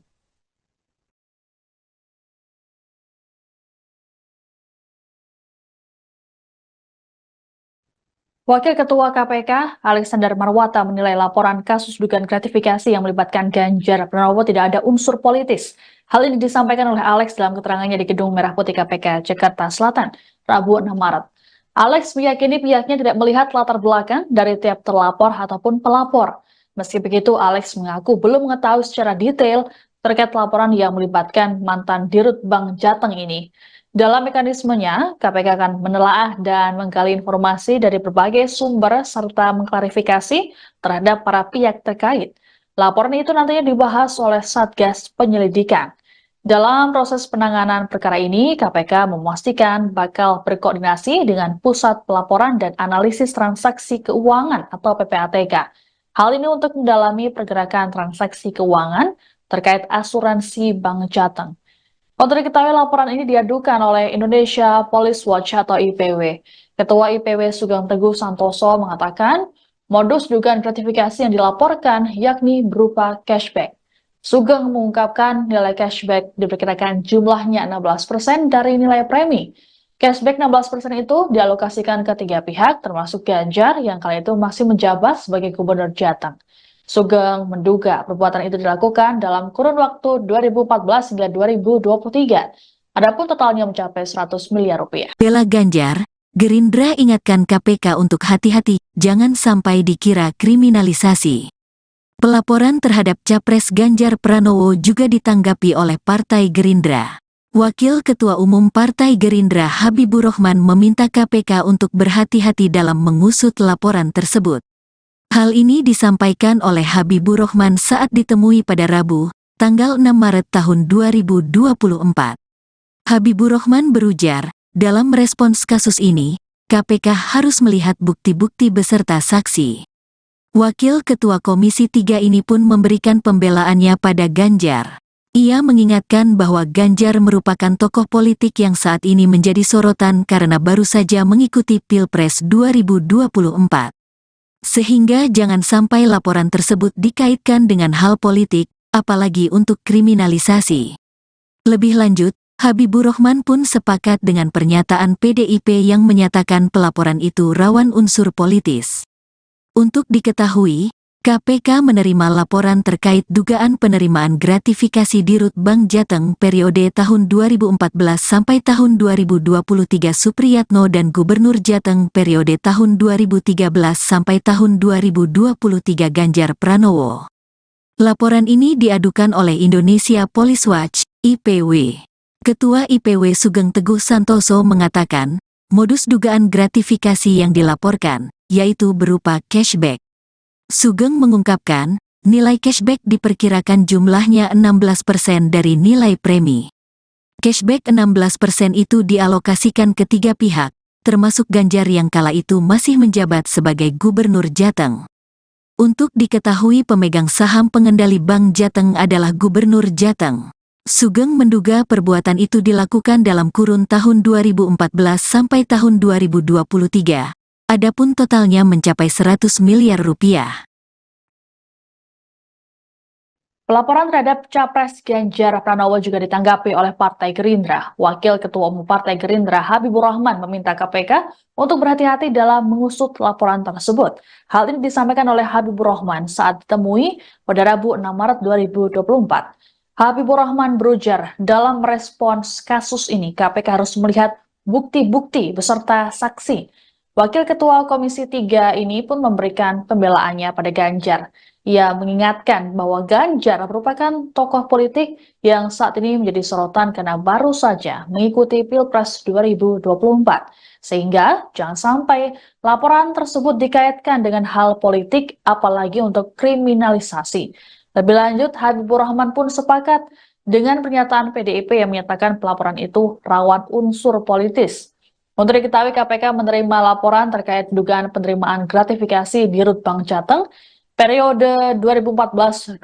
Wakil Ketua KPK, Alexander Marwata, menilai laporan kasus dugaan gratifikasi yang melibatkan Ganjar Pranowo tidak ada unsur politis. Hal ini disampaikan oleh Alex dalam keterangannya di Gedung Merah Putih KPK Jakarta Selatan, Rabu 6 Maret. Alex meyakini pihaknya tidak melihat latar belakang dari tiap terlapor ataupun pelapor. Meski begitu, Alex mengaku belum mengetahui secara detail terkait laporan yang melibatkan mantan Dirut Bank Jateng ini. Dalam mekanismenya, KPK akan menelaah dan menggali informasi dari berbagai sumber serta mengklarifikasi terhadap para pihak terkait. Laporan itu nantinya dibahas oleh Satgas Penyelidikan. Dalam proses penanganan perkara ini, KPK memastikan bakal berkoordinasi dengan Pusat Pelaporan dan Analisis Transaksi Keuangan atau PPATK. Hal ini untuk mendalami pergerakan transaksi keuangan terkait asuransi Bank Jateng. Untuk diketahui, laporan ini diadukan oleh Indonesia Police Watch atau IPW. Ketua IPW Sugeng Teguh Santoso mengatakan, modus dugaan gratifikasi yang dilaporkan yakni berupa cashback. Sugeng mengungkapkan nilai cashback diperkirakan jumlahnya 16% dari nilai premi. Cashback 16% itu dialokasikan ke 3 pihak, termasuk Ganjar yang kala itu masih menjabat sebagai Gubernur Jateng. Sugeng menduga perbuatan itu dilakukan dalam kurun waktu 2014 hingga 2023. Adapun totalnya mencapai 100 miliar rupiah. Bela Ganjar, Gerindra ingatkan KPK untuk hati-hati, jangan sampai dikira kriminalisasi. Pelaporan terhadap Capres Ganjar Pranowo juga ditanggapi oleh Partai Gerindra. Wakil Ketua Umum Partai Gerindra Habibur Rahman meminta KPK untuk berhati-hati dalam mengusut laporan tersebut. Hal ini disampaikan oleh Habibur Rahman saat ditemui pada Rabu, tanggal 6 Maret tahun 2024. Habibur Rahman berujar, dalam respons kasus ini, KPK harus melihat bukti-bukti beserta saksi. Wakil Ketua Komisi 3 ini pun memberikan pembelaannya pada Ganjar. Ia mengingatkan bahwa Ganjar merupakan tokoh politik yang saat ini menjadi sorotan karena baru saja mengikuti Pilpres 2024. Sehingga jangan sampai laporan tersebut dikaitkan dengan hal politik, apalagi untuk kriminalisasi. Lebih lanjut, Habibur Rahman pun sepakat dengan pernyataan PDIP yang menyatakan pelaporan itu rawan unsur politis. Untuk diketahui, KPK menerima laporan terkait dugaan penerimaan gratifikasi Dirut Bank Jateng periode tahun 2014 sampai tahun 2023 Supriyatno dan Gubernur Jateng periode tahun 2013 sampai tahun 2023 Ganjar Pranowo. Laporan ini diadukan oleh Indonesia Police Watch, IPW. Ketua IPW Sugeng Teguh Santoso mengatakan, modus dugaan gratifikasi yang dilaporkan, yaitu berupa cashback. Sugeng mengungkapkan, nilai cashback diperkirakan jumlahnya 16% dari nilai premi. Cashback 16% itu dialokasikan ke 3 pihak, termasuk Ganjar yang kala itu masih menjabat sebagai Gubernur Jateng. Untuk diketahui pemegang saham pengendali Bank Jateng adalah Gubernur Jateng. Sugeng menduga perbuatan itu dilakukan dalam kurun tahun 2014 sampai tahun 2023. Adapun totalnya mencapai 100 miliar rupiah. Pelaporan terhadap Capres Ganjar Pranowo juga ditanggapi oleh Partai Gerindra. Wakil Ketua Umum Partai Gerindra Habibur Rahman meminta KPK untuk berhati-hati dalam mengusut laporan tersebut. Hal ini disampaikan oleh Habibur Rahman saat ditemui pada Rabu 6 Maret 2024. Habibur Rahman berujar, dalam merespons kasus ini KPK harus melihat bukti-bukti beserta saksi. Wakil Ketua Komisi 3 ini pun memberikan pembelaannya pada Ganjar. Ia mengingatkan bahwa Ganjar merupakan tokoh politik yang saat ini menjadi sorotan karena baru saja mengikuti Pilpres 2024. Sehingga jangan sampai laporan tersebut dikaitkan dengan hal politik, apalagi untuk kriminalisasi. Lebih lanjut, Habibur Rahman pun sepakat dengan pernyataan PDIP yang menyatakan pelaporan itu rawan unsur politis. Untuk diketahui, KPK menerima laporan terkait dugaan penerimaan gratifikasi di Rut Bank Jateng periode 2014-2023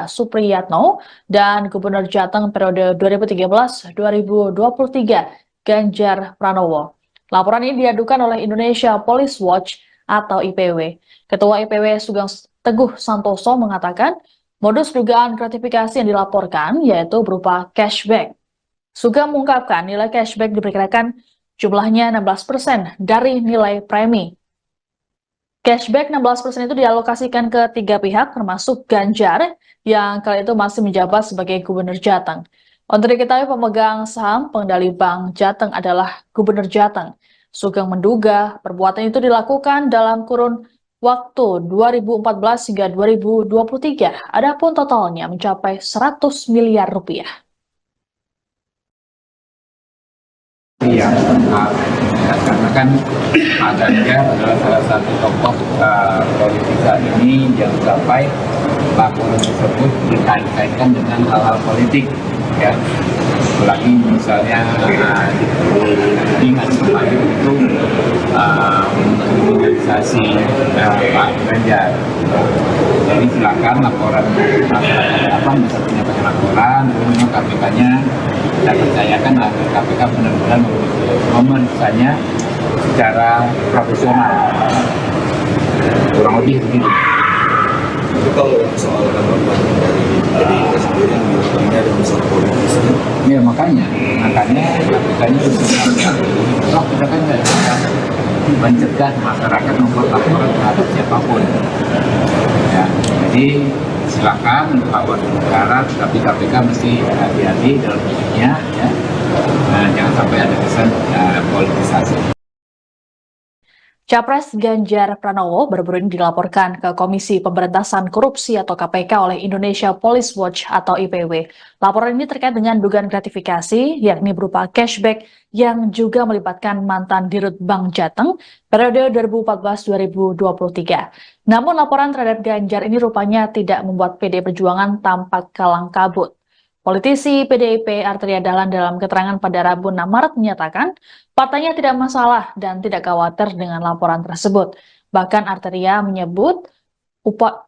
Supriyatno dan Gubernur Jateng periode 2013-2023 Ganjar Pranowo. Laporan ini diadukan oleh Indonesia Police Watch atau IPW. Ketua IPW Sugeng Teguh Santoso mengatakan modus dugaan gratifikasi yang dilaporkan yaitu berupa cashback. Sugeng mengungkapkan nilai cashback diperkirakan jumlahnya 16% dari nilai premi. Cashback 16% itu dialokasikan ke 3 pihak termasuk Ganjar yang kali itu masih menjabat sebagai Gubernur Jateng. Untuk diketahui pemegang saham pengendali Bank Jateng adalah Gubernur Jateng. Sugeng menduga perbuatan itu dilakukan dalam kurun waktu 2014 hingga 2023. Adapun totalnya mencapai 100 miliar rupiah. Iya, karena kan Pak Ganjar adalah salah satu tokoh politika ini yang sampai laporan tersebut dikait-kaitkan dengan hal-hal politik, ya. Apalagi misalnya ingat kemarin itu kriminalisasi Pak Ganjar. Jadi silakan laporan apa bisa menyampaikan laporan, kemudian KPK-nya kita percayakan agar KPK benar-benar memeriksanya secara profesional, kurang lebih begitu. Tapi kalau soal tanggapan dari PDIP sendiri yang bilang ada unsur politisnya. Ya makanya KPK-nya harus kita kan nggak bisa mencegah masyarakat membuat laporan terhadap siapapun. Ya, jadi silakan lapor negara, tapi KPK mesti hati-hati dalam hidupnya, ya. Nah, jangan sampai ada kesan politisasi. Capres Ganjar Pranowo baru-baru ini dilaporkan ke Komisi Pemberantasan Korupsi atau KPK oleh Indonesia Police Watch atau IPW. Laporan ini terkait dengan dugaan gratifikasi, yakni berupa cashback yang juga melibatkan mantan Dirut Bank Jateng periode 2014-2023. Namun laporan terhadap Ganjar ini rupanya tidak membuat PD Perjuangan tampak kalang kabut. Politisi PDIP Arteria Dahlan dalam keterangan pada Rabu 6 Maret menyatakan partainya tidak masalah dan tidak khawatir dengan laporan tersebut. Bahkan Arteria menyebut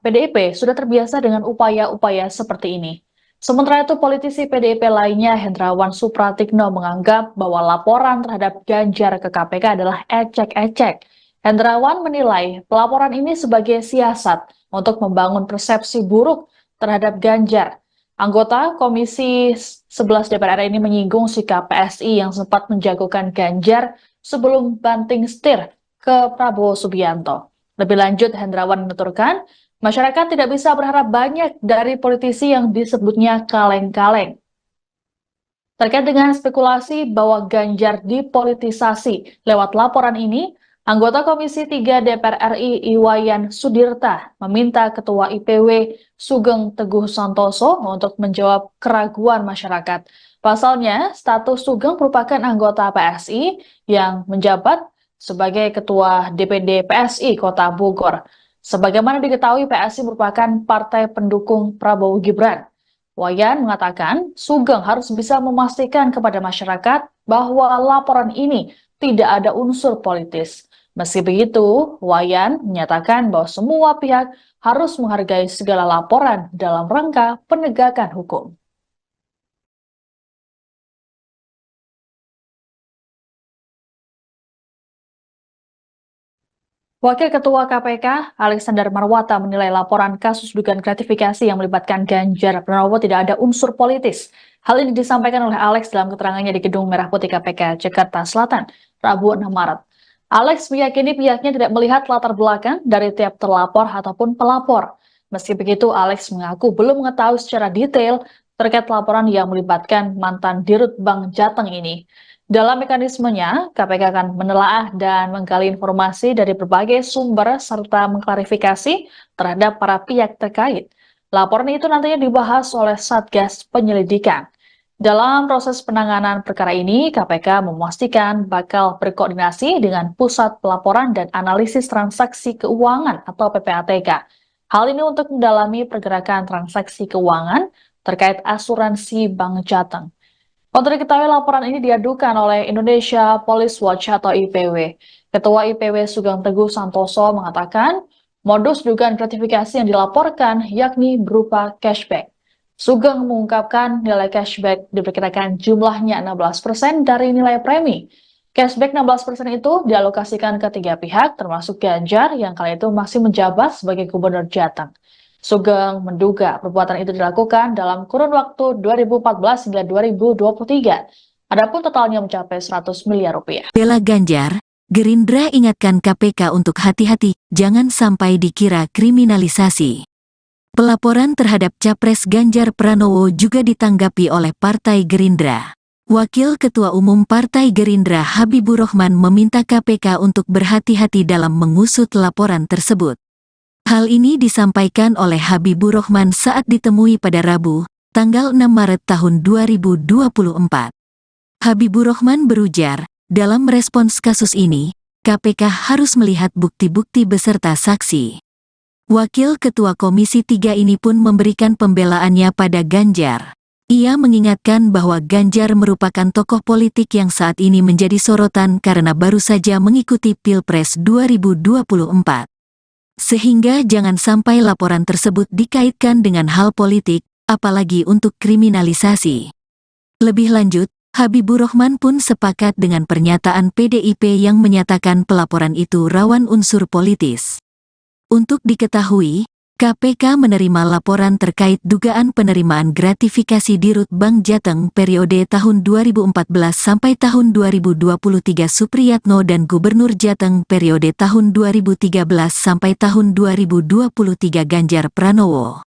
PDIP sudah terbiasa dengan upaya-upaya seperti ini. Sementara itu politisi PDIP lainnya Hendrawan Supratikno menganggap bahwa laporan terhadap Ganjar ke KPK adalah ecek-ecek. Hendrawan menilai pelaporan ini sebagai siasat untuk membangun persepsi buruk terhadap Ganjar. Anggota Komisi 11 DPR RI ini menyinggung sikap PSI yang sempat menjagokan Ganjar sebelum banting setir ke Prabowo Subianto. Lebih lanjut, Hendrawan menuturkan, masyarakat tidak bisa berharap banyak dari politisi yang disebutnya kaleng-kaleng. Terkait dengan spekulasi bahwa Ganjar dipolitisasi lewat laporan ini, anggota Komisi 3 DPR RI Iwayan Sudirta meminta Ketua IPW Sugeng Teguh Santoso untuk menjawab keraguan masyarakat. Pasalnya, status Sugeng merupakan anggota PSI yang menjabat sebagai Ketua DPD PSI Kota Bogor. Sebagaimana diketahui, PSI merupakan partai pendukung Prabowo Gibran. Wayan mengatakan Sugeng harus bisa memastikan kepada masyarakat bahwa laporan ini tidak ada unsur politis. Meski begitu, Wayan menyatakan bahwa semua pihak harus menghargai segala laporan dalam rangka penegakan hukum. Wakil Ketua KPK, Alexander Marwata, menilai laporan kasus dugaan gratifikasi yang melibatkan Ganjar Pranowo tidak ada unsur politis. Hal ini disampaikan oleh Alex dalam keterangannya di Gedung Merah Putih KPK, Jakarta Selatan, Rabu 6 Maret. Alex meyakini pihaknya tidak melihat latar belakang dari tiap terlapor ataupun pelapor. Meski begitu, Alex mengaku belum mengetahui secara detail terkait laporan yang melibatkan mantan Dirut Bank Jateng ini. Dalam mekanismenya, KPK akan menelaah dan menggali informasi dari berbagai sumber serta mengklarifikasi terhadap para pihak terkait. Laporan itu nantinya dibahas oleh Satgas Penyelidikan. Dalam proses penanganan perkara ini, KPK memastikan bakal berkoordinasi dengan Pusat Pelaporan dan Analisis Transaksi Keuangan atau PPATK. Hal ini untuk mendalami pergerakan transaksi keuangan terkait asuransi Bank Jateng. Untuk diketahui, laporan ini diadukan oleh Indonesia Police Watch atau IPW. Ketua IPW Sugeng Teguh Santoso mengatakan, modus dugaan gratifikasi yang dilaporkan yakni berupa cashback. Sugeng mengungkapkan nilai cashback diperkirakan jumlahnya 16% dari nilai premi. Cashback 16% itu dialokasikan ke 3 pihak, termasuk Ganjar yang kala itu masih menjabat sebagai Gubernur Jateng. Sugeng menduga perbuatan itu dilakukan dalam kurun waktu 2014 hingga 2023. Adapun totalnya mencapai 100 miliar rupiah. Bela Ganjar, Gerindra ingatkan KPK untuk hati-hati, jangan sampai dikira kriminalisasi. Pelaporan terhadap Capres Ganjar Pranowo juga ditanggapi oleh Partai Gerindra. Wakil Ketua Umum Partai Gerindra Habibur Rahman meminta KPK untuk berhati-hati dalam mengusut laporan tersebut. Hal ini disampaikan oleh Habibur Rahman saat ditemui pada Rabu, tanggal 6 Maret tahun 2024. Habibur Rahman berujar, dalam merespons kasus ini, KPK harus melihat bukti-bukti beserta saksi. Wakil Ketua Komisi 3 ini pun memberikan pembelaannya pada Ganjar. Ia mengingatkan bahwa Ganjar merupakan tokoh politik yang saat ini menjadi sorotan karena baru saja mengikuti Pilpres 2024. Sehingga jangan sampai laporan tersebut dikaitkan dengan hal politik, apalagi untuk kriminalisasi. Lebih lanjut, Habibur Rahman pun sepakat dengan pernyataan PDIP yang menyatakan pelaporan itu rawan unsur politis. Untuk diketahui, KPK menerima laporan terkait dugaan penerimaan gratifikasi Dirut Bank Jateng periode tahun 2014 sampai tahun 2023 Supriyatno dan Gubernur Jateng periode tahun 2013 sampai tahun 2023 Ganjar Pranowo.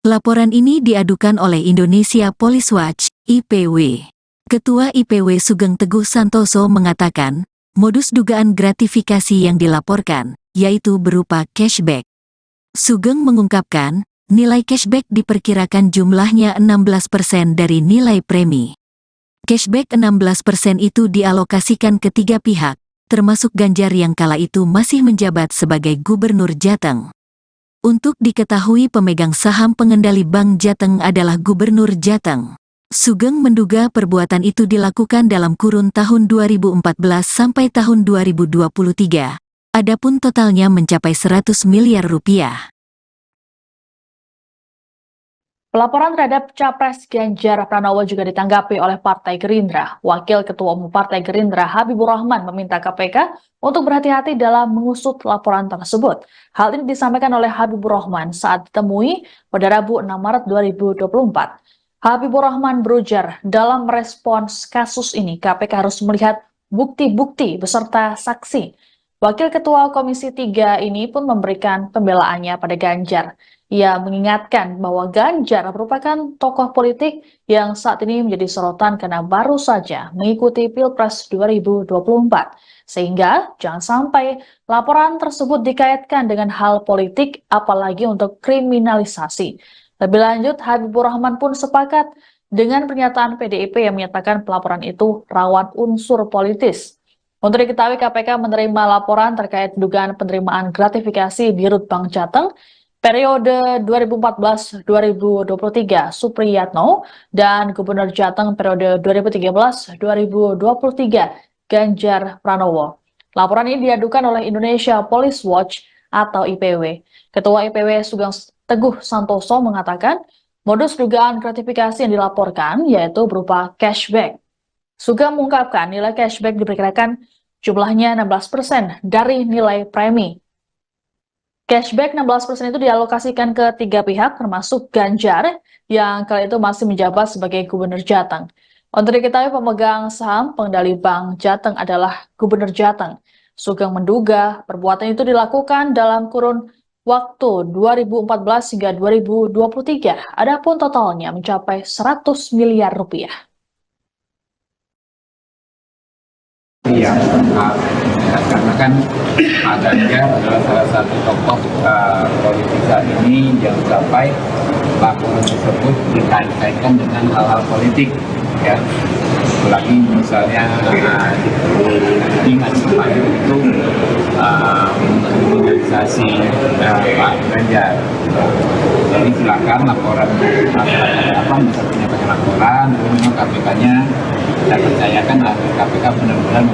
Laporan ini diadukan oleh Indonesia Police Watch, IPW. Ketua IPW Sugeng Teguh Santoso mengatakan, modus dugaan gratifikasi yang dilaporkan, yaitu berupa cashback. Sugeng mengungkapkan, nilai cashback diperkirakan jumlahnya 16% dari nilai premi. Cashback 16% itu dialokasikan ke 3 pihak, termasuk Ganjar yang kala itu masih menjabat sebagai Gubernur Jateng. Untuk diketahui pemegang saham pengendali Bank Jateng adalah Gubernur Jateng. Sugeng menduga perbuatan itu dilakukan dalam kurun tahun 2014 sampai tahun 2023. Adapun totalnya mencapai 100 miliar rupiah. Pelaporan terhadap Capres Ganjar Pranowo juga ditanggapi oleh Partai Gerindra. Wakil Ketua Umum Partai Gerindra Habibur Rahman meminta KPK untuk berhati-hati dalam mengusut laporan tersebut. Hal ini disampaikan oleh Habibur Rahman saat ditemui pada Rabu 6 Maret 2024. Habibur Rahman berujar, dalam merespons kasus ini KPK harus melihat bukti-bukti beserta saksi. Wakil Ketua Komisi 3 ini pun memberikan pembelaannya pada Ganjar. Ia mengingatkan bahwa Ganjar merupakan tokoh politik yang saat ini menjadi sorotan karena baru saja mengikuti Pilpres 2024. Sehingga jangan sampai laporan tersebut dikaitkan dengan hal politik, apalagi untuk kriminalisasi. Lebih lanjut, Habibur Rahman pun sepakat dengan pernyataan PDIP yang menyatakan pelaporan itu rawan unsur politis. Untuk diketahui, KPK menerima laporan terkait dugaan penerimaan gratifikasi Dirut Bank Jateng periode 2014-2023 Supriyatno dan Gubernur Jateng periode 2013-2023 Ganjar Pranowo. Laporan ini diadukan oleh Indonesia Police Watch atau IPW. Ketua IPW Sugeng Teguh Santoso mengatakan modus dugaan gratifikasi yang dilaporkan yaitu berupa cashback. Sugeng mengungkapkan nilai cashback diperkirakan jumlahnya 16% dari nilai premi. Cashback 16% itu dialokasikan ke 3 pihak termasuk Ganjar yang kala itu masih menjabat sebagai Gubernur Jateng. Untuk diketahui pemegang saham pengendali Bank Jateng adalah Gubernur Jateng. Sugeng menduga perbuatan itu dilakukan dalam kurun waktu 2014 hingga 2023. Adapun totalnya mencapai 100 miliar rupiah. Iya, karena kan Pak Ganjar adalah salah satu tokoh politika ini yang sampai laporan tersebut dikait-kaitkan dengan hal-hal politik, ya. Apalagi misalnya ingat kemarin itu kriminalisasi Pak Ganjar. Jadi silakan laporan masyarakat bisa menyampaikan laporan, memang KPK-nya saya percayakan KPK benar-benar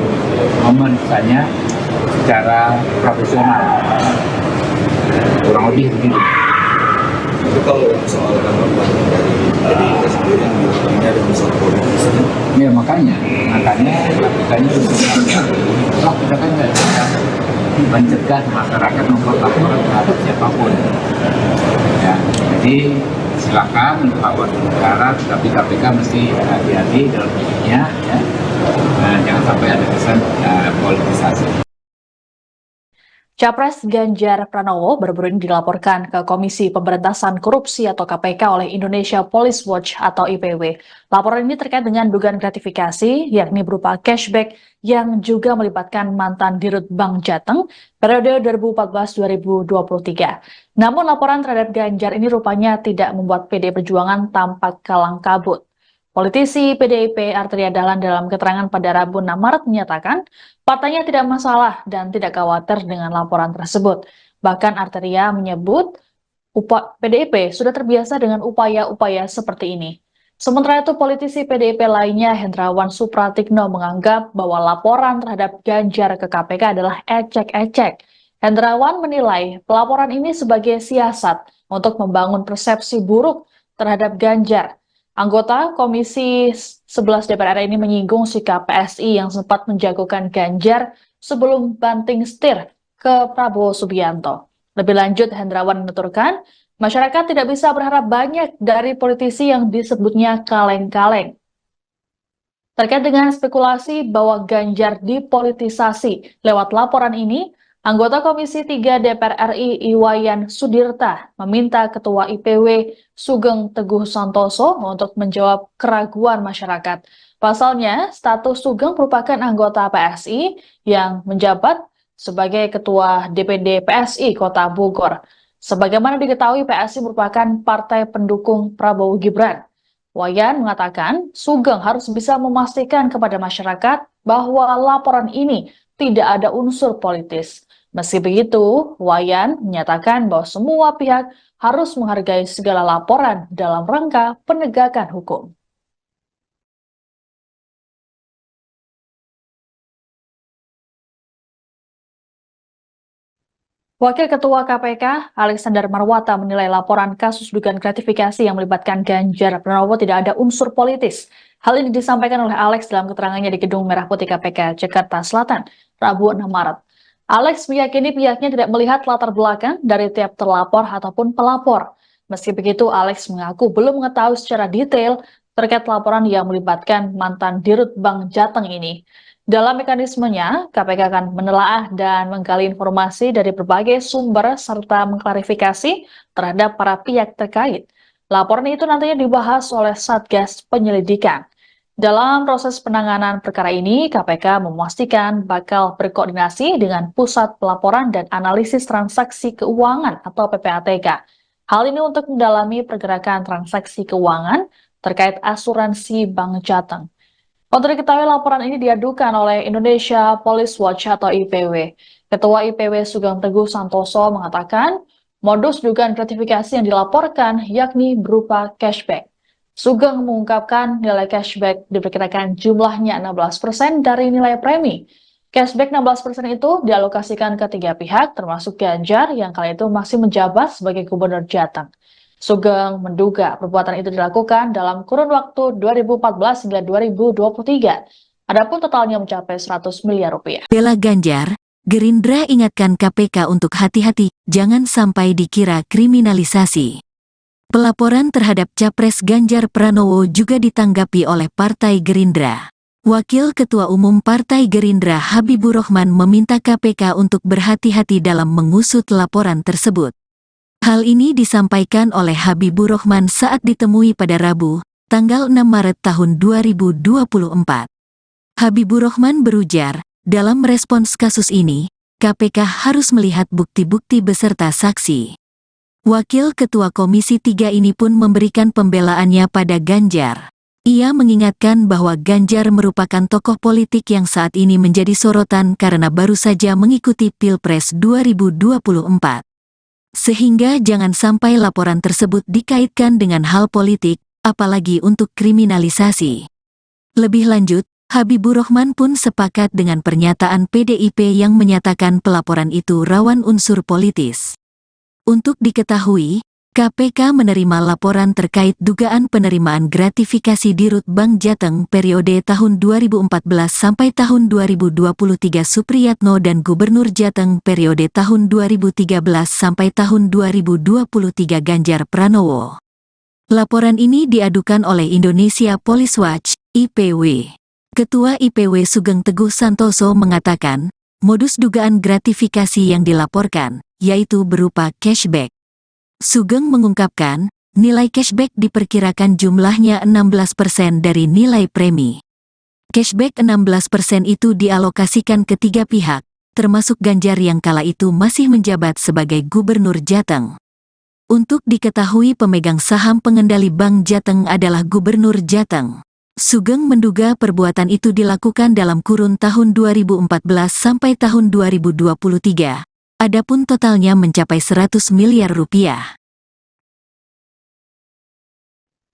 memeriksanya secara profesional, kurang lebih begitu. Tapi kalau soal tanggapan dari PDIP sendiri yang ini ada unsur politisnya. Ya makanya KPK-nya toh kita kan nggak bisa mencegah masyarakat membuat laporan terhadap siapapun. Ya, jadi silakan lapor negara, tapi KPK mesti hati-hati dalam hidupnya, ya. Nah, jangan sampai ada kesan politisasi. Capres Ganjar Pranowo baru-baru ini dilaporkan ke Komisi Pemberantasan Korupsi atau KPK oleh Indonesia Police Watch atau IPW. Laporan ini terkait dengan dugaan gratifikasi, yakni berupa cashback yang juga melibatkan mantan Dirut Bank Jateng periode 2014-2023. Namun laporan terhadap Ganjar ini rupanya tidak membuat PDI Perjuangan tampak kalang kabut. Politisi PDIP Arteria Dahlan dalam keterangan pada Rabu 6 Maret menyatakan partainya tidak masalah dan tidak khawatir dengan laporan tersebut. Bahkan Arteria menyebut PDIP sudah terbiasa dengan upaya-upaya seperti ini. Sementara itu politisi PDIP lainnya Hendrawan Supratikno menganggap bahwa laporan terhadap Ganjar ke KPK adalah ecek-ecek. Hendrawan menilai pelaporan ini sebagai siasat untuk membangun persepsi buruk terhadap Ganjar. Anggota Komisi 11 DPR RI ini menyinggung sikap PSI yang sempat menjagokan Ganjar sebelum banting setir ke Prabowo Subianto. Lebih lanjut, Hendrawan menuturkan, masyarakat tidak bisa berharap banyak dari politisi yang disebutnya kaleng-kaleng. Terkait dengan spekulasi bahwa Ganjar dipolitisasi lewat laporan ini, anggota Komisi 3 DPR RI Iwayan Sudirta meminta Ketua IPW Sugeng Teguh Santoso untuk menjawab keraguan masyarakat. Pasalnya, status Sugeng merupakan anggota PSI yang menjabat sebagai Ketua DPD PSI Kota Bogor. Sebagaimana diketahui, PSI merupakan partai pendukung Prabowo Gibran. Wayan mengatakan Sugeng harus bisa memastikan kepada masyarakat bahwa laporan ini tidak ada unsur politis. Meski begitu, Wayan menyatakan bahwa semua pihak harus menghargai segala laporan dalam rangka penegakan hukum. Wakil Ketua KPK, Alexander Marwata menilai laporan kasus dugaan gratifikasi yang melibatkan Ganjar Pranowo tidak ada unsur politis. Hal ini disampaikan oleh Alex dalam keterangannya di Gedung Merah Putih KPK, Jakarta Selatan, Rabu 6 Maret. Alex meyakini pihaknya tidak melihat latar belakang dari tiap terlapor ataupun pelapor. Meski begitu, Alex mengaku belum mengetahui secara detail terkait laporan yang melibatkan mantan Dirut Bank Jateng ini. Dalam mekanismenya, KPK akan menelaah dan menggali informasi dari berbagai sumber serta mengklarifikasi terhadap para pihak terkait. Laporan itu nantinya dibahas oleh Satgas Penyelidikan. Dalam proses penanganan perkara ini, KPK memastikan bakal berkoordinasi dengan Pusat Pelaporan dan Analisis Transaksi Keuangan atau PPATK. Hal ini untuk mendalami pergerakan transaksi keuangan terkait asuransi Bank Jateng. Untuk diketahui laporan ini diadukan oleh Indonesia Police Watch atau IPW. Ketua IPW Sugeng Teguh Santoso mengatakan modus dugaan gratifikasi yang dilaporkan yakni berupa cashback. Sugeng mengungkapkan nilai cashback diperkirakan jumlahnya 16% dari nilai premi. Cashback 16% itu dialokasikan ke 3 pihak termasuk Ganjar yang kala itu masih menjabat sebagai Gubernur Jateng. Sugeng menduga perbuatan itu dilakukan dalam kurun waktu 2014 hingga 2023. Adapun totalnya mencapai 100 miliar rupiah. Bela Ganjar, Gerindra ingatkan KPK untuk hati-hati, jangan sampai dikira kriminalisasi. Pelaporan terhadap Capres Ganjar Pranowo juga ditanggapi oleh Partai Gerindra. Wakil Ketua Umum Partai Gerindra Habibur Rahman meminta KPK untuk berhati-hati dalam mengusut laporan tersebut. Hal ini disampaikan oleh Habibur Rahman saat ditemui pada Rabu, tanggal 6 Maret tahun 2024. Habibur Rahman berujar, dalam merespons kasus ini, KPK harus melihat bukti-bukti beserta saksi. Wakil Ketua Komisi 3 ini pun memberikan pembelaannya pada Ganjar. Ia mengingatkan bahwa Ganjar merupakan tokoh politik yang saat ini menjadi sorotan karena baru saja mengikuti Pilpres 2024. Sehingga jangan sampai laporan tersebut dikaitkan dengan hal politik, apalagi untuk kriminalisasi. Lebih lanjut, Habibur Rahman pun sepakat dengan pernyataan PDIP yang menyatakan pelaporan itu rawan unsur politis. Untuk diketahui, KPK menerima laporan terkait dugaan penerimaan gratifikasi Dirut Bank Jateng periode tahun 2014 sampai tahun 2023 Supriyatno dan Gubernur Jateng periode tahun 2013 sampai tahun 2023 Ganjar Pranowo. Laporan ini diadukan oleh Indonesia Police Watch, IPW. Ketua IPW Sugeng Teguh Santoso mengatakan, modus dugaan gratifikasi yang dilaporkan, yaitu berupa cashback. Sugeng mengungkapkan, nilai cashback diperkirakan jumlahnya 16% dari nilai premi. Cashback 16% itu dialokasikan ke 3 pihak, termasuk Ganjar yang kala itu masih menjabat sebagai Gubernur Jateng. Untuk diketahui pemegang saham pengendali Bank Jateng adalah Gubernur Jateng. Sugeng menduga perbuatan itu dilakukan dalam kurun tahun 2014 sampai tahun 2023. Adapun totalnya mencapai 100 miliar rupiah.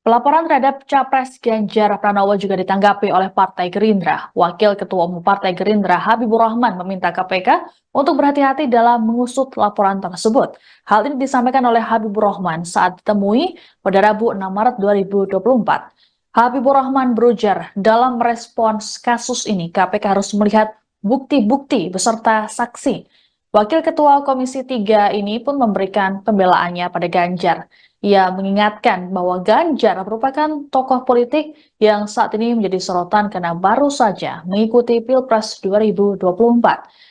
Pelaporan terhadap Capres Ganjar Pranowo juga ditanggapi oleh Partai Gerindra. Wakil Ketua Umum Partai Gerindra Habibur Rahman meminta KPK untuk berhati-hati dalam mengusut laporan tersebut. Hal ini disampaikan oleh Habibur Rahman saat ditemui pada Rabu 6 Maret 2024. Habibur Rahman berujar, dalam merespons kasus ini KPK harus melihat bukti-bukti beserta saksi. Wakil Ketua Komisi 3 ini pun memberikan pembelaannya pada Ganjar. Ia mengingatkan bahwa Ganjar merupakan tokoh politik yang saat ini menjadi sorotan karena baru saja mengikuti Pilpres 2024.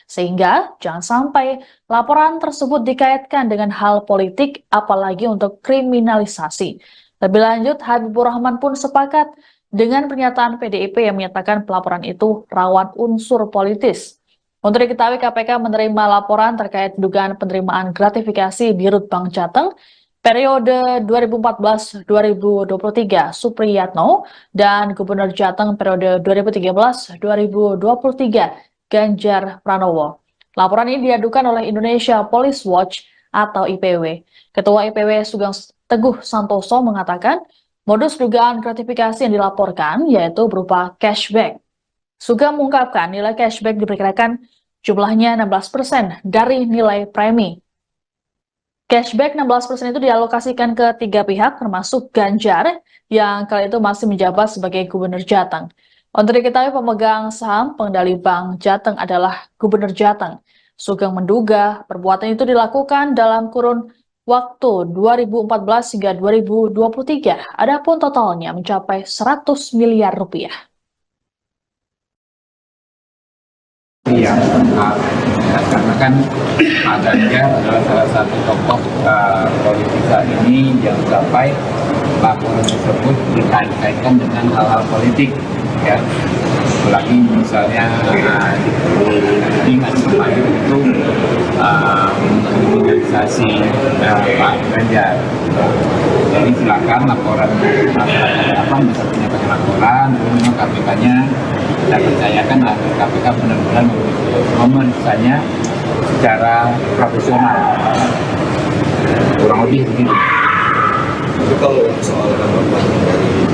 Sehingga jangan sampai laporan tersebut dikaitkan dengan hal politik, apalagi untuk kriminalisasi. Lebih lanjut, Habibur Rahman pun sepakat dengan pernyataan PDIP yang menyatakan pelaporan itu rawan unsur politis. Untuk diketahui, KPK menerima laporan terkait dugaan penerimaan gratifikasi Dirut Bank Jateng periode 2014-2023 Supriyatno dan Gubernur Jateng periode 2013-2023 Ganjar Pranowo. Laporan ini diadukan oleh Indonesia Police Watch atau IPW. Ketua IPW Sugeng Teguh Santoso mengatakan modus dugaan gratifikasi yang dilaporkan yaitu berupa cashback. Sugeng mengungkapkan nilai cashback diperkirakan jumlahnya 16% dari nilai premi. Cashback 16% itu dialokasikan ke 3 pihak termasuk Ganjar yang kala itu masih menjabat sebagai Gubernur Jateng. Untuk diketahui pemegang saham pengendali Bank Jateng adalah Gubernur Jateng. Sugeng menduga perbuatan itu dilakukan dalam kurun waktu 2014 hingga 2023, adapun totalnya mencapai 100 miliar rupiah. Iya, karena kan Pak Ganjar adalah salah satu tokoh politika ini yang sampai laporan tersebut dikait-kaitkan dengan hal-hal politik, ya. Apalagi misalnya ingat kemarin itu kriminalisasi Pak Ganjar. Jadi silakan laporan bisa menyampaikan laporan, kemudian KPK-nya kita percayakan agar KPK benar-benar memeriksanya secara profesional. Kurang lebih begitu. Tapi kalau soal tanggapan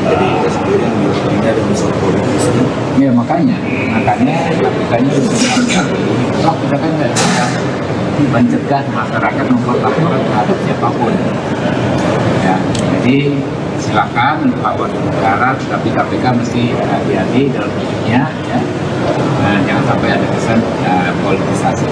dari sendiri yang ini ada unsur politisnya. Ya makanya KPK-nya toh kita kan nggak bisa mencegah masyarakat membuat laporan terhadap siapapun. Ya, jadi silakan lapor negara, tapi KPK mesti hati-hati dalam bentuknya, ya. jangan sampai ada kesan politisasi.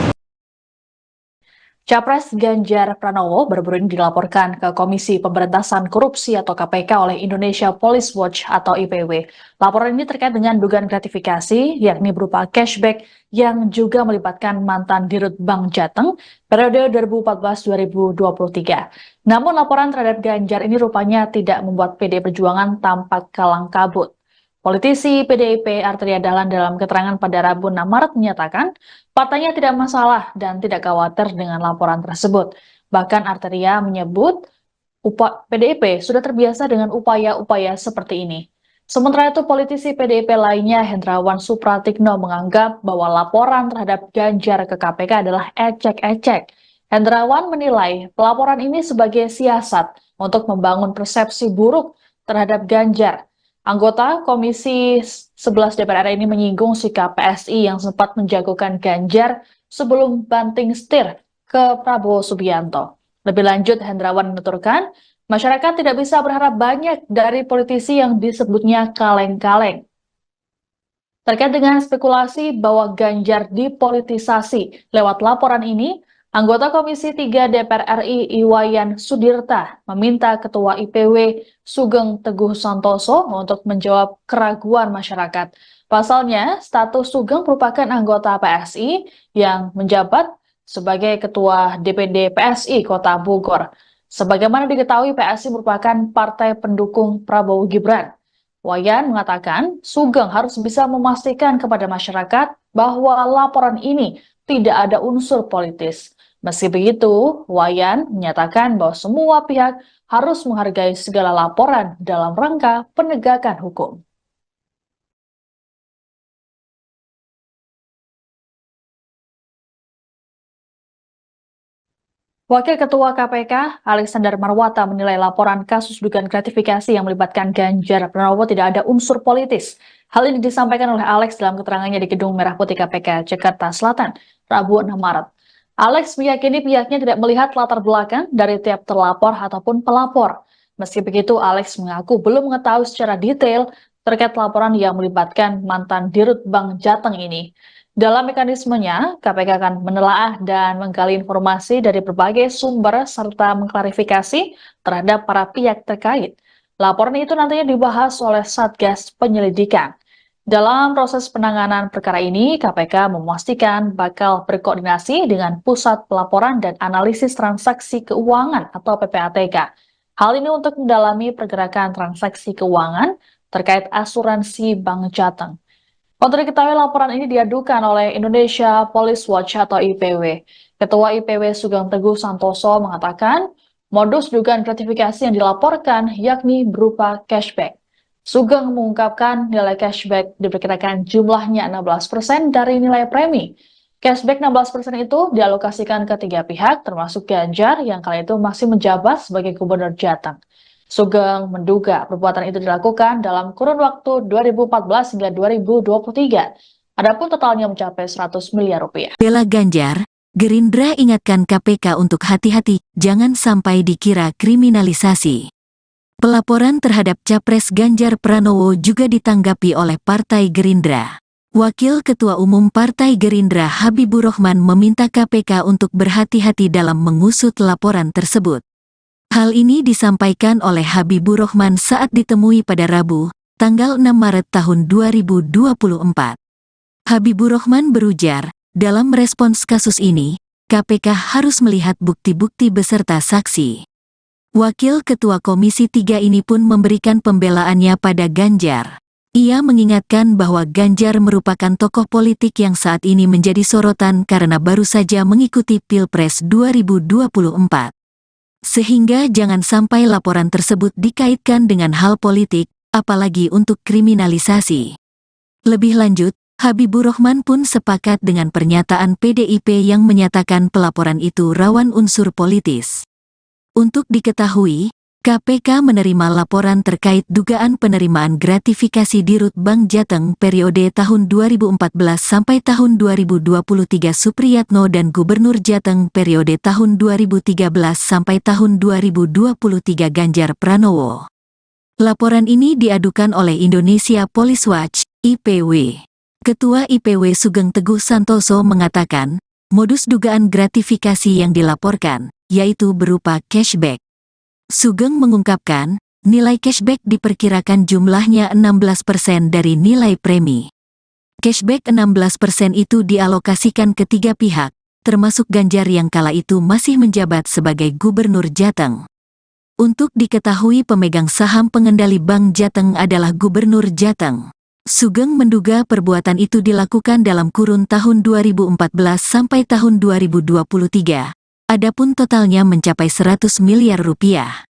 Capres Ganjar Pranowo baru-baru ini dilaporkan ke Komisi Pemberantasan Korupsi atau KPK oleh Indonesia Police Watch atau IPW. Laporan ini terkait dengan dugaan gratifikasi, yakni berupa cashback yang juga melibatkan mantan Dirut Bank Jateng periode 2014-2023. Namun laporan terhadap Ganjar ini rupanya tidak membuat PDI Perjuangan tampak kalang kabut. Politisi PDIP Arteria Dahlan dalam keterangan pada Rabu 6 Maret menyatakan partainya tidak masalah dan tidak khawatir dengan laporan tersebut. Bahkan Arteria menyebut PDIP sudah terbiasa dengan upaya-upaya seperti ini. Sementara itu politisi PDIP lainnya Hendrawan Supratikno menganggap bahwa laporan terhadap Ganjar ke KPK adalah ecek-ecek. Hendrawan menilai pelaporan ini sebagai siasat untuk membangun persepsi buruk terhadap Ganjar. Anggota Komisi 11 DPR RI ini menyinggung sikap PSI yang sempat menjagokan Ganjar sebelum banting setir ke Prabowo Subianto. Lebih lanjut, Hendrawan menuturkan, masyarakat tidak bisa berharap banyak dari politisi yang disebutnya kaleng-kaleng. Terkait dengan spekulasi bahwa Ganjar dipolitisasi lewat laporan ini, anggota Komisi 3 DPR RI Iwayan Sudirta meminta Ketua IPW Sugeng Teguh Santoso untuk menjawab keraguan masyarakat. Pasalnya, status Sugeng merupakan anggota PSI yang menjabat sebagai Ketua DPD PSI Kota Bogor. Sebagaimana diketahui, PSI merupakan partai pendukung Prabowo Gibran. Wayan mengatakan, Sugeng harus bisa memastikan kepada masyarakat bahwa laporan ini tidak ada unsur politis. Meski begitu, Wayan menyatakan bahwa semua pihak harus menghargai segala laporan dalam rangka penegakan hukum. Wakil Ketua KPK, Alexander Marwata menilai laporan kasus dugaan gratifikasi yang melibatkan Ganjar Pranowo tidak ada unsur politis. Hal ini disampaikan oleh Alex dalam keterangannya di Gedung Merah Putih KPK, Jakarta Selatan, Rabu 6 Maret. Alex meyakini pihaknya tidak melihat latar belakang dari tiap terlapor ataupun pelapor. Meski begitu, Alex mengaku belum mengetahui secara detail terkait laporan yang melibatkan mantan Dirut Bank Jateng ini. Dalam mekanismenya, KPK akan menelaah dan menggali informasi dari berbagai sumber serta mengklarifikasi terhadap para pihak terkait. Laporan itu nantinya dibahas oleh Satgas Penyelidikan. Dalam proses penanganan perkara ini, KPK memastikan bakal berkoordinasi dengan Pusat Pelaporan dan Analisis Transaksi Keuangan atau PPATK. Hal ini untuk mendalami pergerakan transaksi keuangan terkait asuransi Bank Jateng. Untuk diketahui, laporan ini diadukan oleh Indonesia Police Watch atau IPW. Ketua IPW Sugeng Teguh Santoso mengatakan, modus dugaan gratifikasi yang dilaporkan yakni berupa cashback. Sugeng mengungkapkan nilai cashback diperkirakan jumlahnya 16% dari nilai premi. Cashback 16% itu dialokasikan ke 3 pihak, termasuk Ganjar yang kala itu masih menjabat sebagai Gubernur Jateng. Sugeng menduga perbuatan itu dilakukan dalam kurun waktu 2014 hingga 2023. Adapun totalnya mencapai 100 miliar rupiah. Bela Ganjar, Gerindra ingatkan KPK untuk hati-hati, jangan sampai dikira kriminalisasi. Pelaporan terhadap Capres Ganjar Pranowo juga ditanggapi oleh Partai Gerindra. Wakil Ketua Umum Partai Gerindra Habibur Rahman meminta KPK untuk berhati-hati dalam mengusut laporan tersebut. Hal ini disampaikan oleh Habibur Rahman saat ditemui pada Rabu, tanggal 6 Maret tahun 2024. Habibur Rahman berujar, dalam respons kasus ini, KPK harus melihat bukti-bukti beserta saksi. Wakil Ketua Komisi 3 ini pun memberikan pembelaannya pada Ganjar. Ia mengingatkan bahwa Ganjar merupakan tokoh politik yang saat ini menjadi sorotan karena baru saja mengikuti Pilpres 2024. Sehingga jangan sampai laporan tersebut dikaitkan dengan hal politik, apalagi untuk kriminalisasi. Lebih lanjut, Habibur Rahman pun sepakat dengan pernyataan PDIP yang menyatakan pelaporan itu rawan unsur politis. Untuk diketahui, KPK menerima laporan terkait dugaan penerimaan gratifikasi Dirut Bank Jateng periode tahun 2014 sampai tahun 2023 Supriyatno dan Gubernur Jateng periode tahun 2013 sampai tahun 2023 Ganjar Pranowo. Laporan ini diadukan oleh Indonesia Police Watch, IPW. Ketua IPW Sugeng Teguh Santoso mengatakan, modus dugaan gratifikasi yang dilaporkan, yaitu berupa cashback. Sugeng mengungkapkan, nilai cashback diperkirakan jumlahnya 16% dari nilai premi. Cashback 16% itu dialokasikan ke 3 pihak, termasuk Ganjar yang kala itu masih menjabat sebagai Gubernur Jateng. Untuk diketahui pemegang saham pengendali Bank Jateng adalah Gubernur Jateng. Sugeng menduga perbuatan itu dilakukan dalam kurun tahun 2014 sampai tahun 2023. Adapun totalnya mencapai 100 miliar rupiah.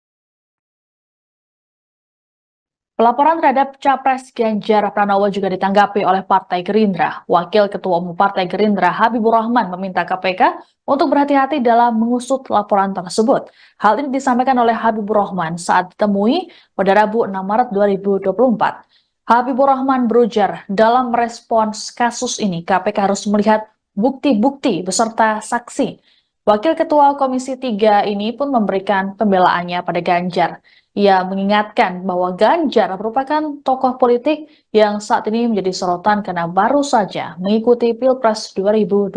Pelaporan terhadap Capres Ganjar Pranowo juga ditanggapi oleh Partai Gerindra. Wakil Ketua Umum Partai Gerindra Habibur Rahman meminta KPK untuk berhati-hati dalam mengusut laporan tersebut. Hal ini disampaikan oleh Habibur Rahman saat ditemui pada Rabu 6 Maret 2024. Habibur Rahman berujar, dalam merespons kasus ini KPK harus melihat bukti-bukti beserta saksi. Wakil Ketua Komisi 3 ini pun memberikan pembelaannya pada Ganjar. Ia mengingatkan bahwa Ganjar merupakan tokoh politik yang saat ini menjadi sorotan karena baru saja mengikuti Pilpres 2024.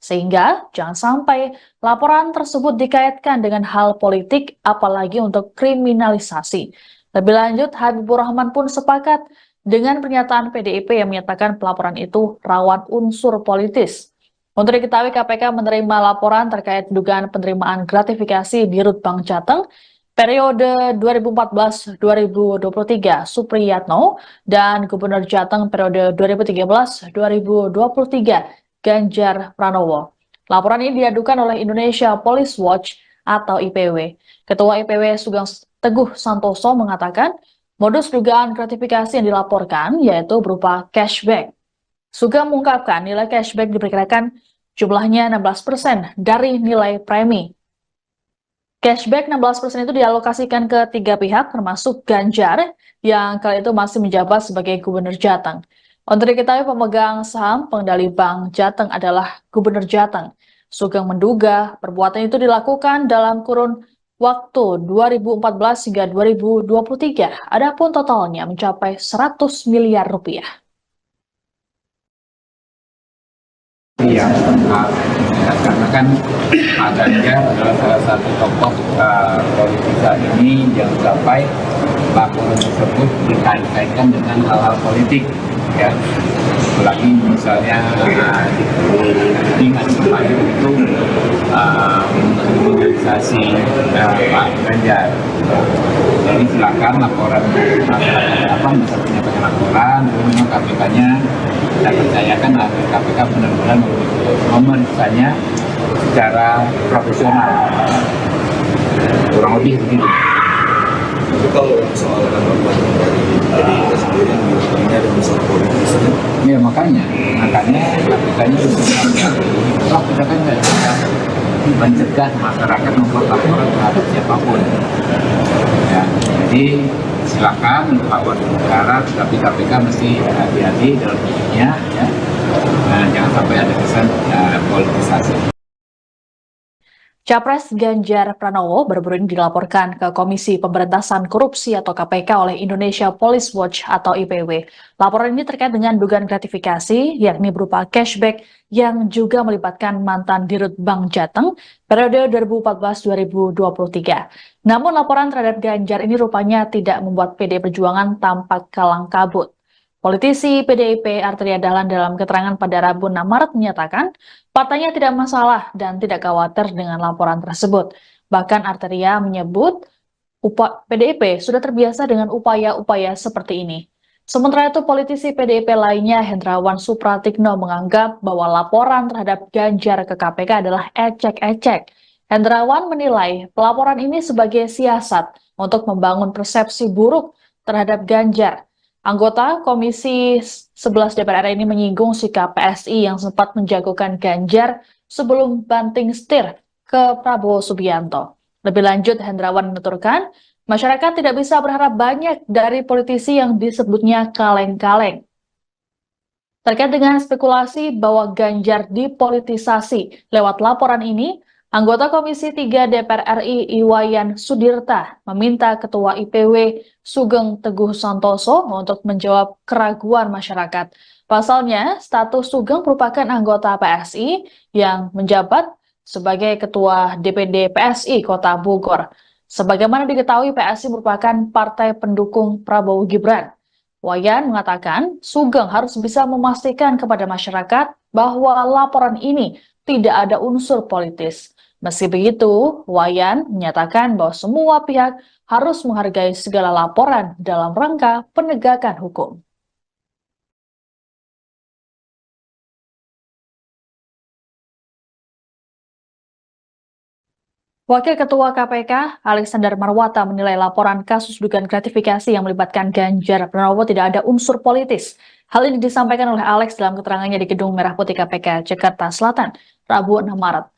Sehingga jangan sampai laporan tersebut dikaitkan dengan hal politik, apalagi untuk kriminalisasi. Lebih lanjut, Habibur Rahman pun sepakat dengan pernyataan PDIP yang menyatakan pelaporan itu rawan unsur politis. Untuk diketahui, KPK menerima laporan terkait dugaan penerimaan gratifikasi di Rut Bank Jateng periode 2014-2023 Supriyatno dan Gubernur Jateng periode 2013-2023 Ganjar Pranowo. Laporan ini diadukan oleh Indonesia Police Watch atau IPW. Ketua IPW Sugeng Teguh Santoso mengatakan modus dugaan gratifikasi yang dilaporkan yaitu berupa cashback. Sugeng mengungkapkan nilai cashback diperkirakan jumlahnya 16% dari nilai premi. Cashback 16% itu dialokasikan ke 3 pihak termasuk Ganjar yang kali itu masih menjabat sebagai Gubernur Jateng. Untuk diketahui pemegang saham pengendali Bank Jateng adalah Gubernur Jateng. Sugeng menduga perbuatan itu dilakukan dalam kurun waktu 2014 hingga 2023. Adapun totalnya mencapai 100 miliar rupiah. Iya, karena kan Pak Ganjar adalah salah satu tokoh politika ini yang sampai laporan tersebut dikait-kaitkan dengan hal-hal politik, ya. Apalagi misalnya dengan kemarin itu kriminalisasi Pak Ganjar. Jadi silakan laporan bisa menyampaikan laporan, kemudian KPK-nya kita percayakan agar KPK benar-benar memeriksanya secara profesional, kurang lebih begitu. Tapi kalau soal tanggapan dari PDIP sendiri yang ini ada unsur politisnya. Ya makanya KPK-nya toh kita kan nggak bisa mencegah masyarakat membuat laporan terhadap siapapun. Ya, jadi silakan lawan negara, tapi KPK mesti hati-hati dalam hidupnya, ya. Nah, jangan sampai ada kesan politisasi. Capres Ganjar Pranowo baru-baru ini dilaporkan ke Komisi Pemberantasan Korupsi atau KPK oleh Indonesia Police Watch atau IPW. Laporan ini terkait dengan dugaan gratifikasi, yakni berupa cashback yang juga melibatkan mantan Dirut Bank Jateng periode 2014-2023. Namun laporan terhadap Ganjar ini rupanya tidak membuat PDI Perjuangan tampak kalang kabut. Politisi PDIP Arteria Dahlan dalam keterangan pada Rabu 6 Maret menyatakan partainya tidak masalah dan tidak khawatir dengan laporan tersebut. Bahkan Arteria menyebut PDIP sudah terbiasa dengan upaya-upaya seperti ini. Sementara itu politisi PDIP lainnya Hendrawan Supratikno menganggap bahwa laporan terhadap Ganjar ke KPK adalah ecek-ecek. Hendrawan menilai pelaporan ini sebagai siasat untuk membangun persepsi buruk terhadap Ganjar. Anggota Komisi 11 DPR RI ini menyinggung sikap PSI yang sempat menjagokan Ganjar sebelum banting setir ke Prabowo Subianto. Lebih lanjut, Hendrawan menuturkan, masyarakat tidak bisa berharap banyak dari politisi yang disebutnya kaleng-kaleng. Terkait dengan spekulasi bahwa Ganjar dipolitisasi lewat laporan ini, Anggota Komisi 3 DPR RI Iwayan Sudirta meminta Ketua IPW Sugeng Teguh Santoso untuk menjawab keraguan masyarakat. Pasalnya, status Sugeng merupakan anggota PSI yang menjabat sebagai Ketua DPD PSI Kota Bogor. Sebagaimana diketahui, PSI merupakan partai pendukung Prabowo Gibran. Wayan mengatakan Sugeng harus bisa memastikan kepada masyarakat bahwa laporan ini tidak ada unsur politis. Meski begitu, Wayan menyatakan bahwa semua pihak harus menghargai segala laporan dalam rangka penegakan hukum. Wakil Ketua KPK, Alexander Marwata, menilai laporan kasus dugaan gratifikasi yang melibatkan Ganjar Pranowo tidak ada unsur politis. Hal ini disampaikan oleh Alex dalam keterangannya di Gedung Merah Putih KPK, Jakarta Selatan, Rabu 6 Maret.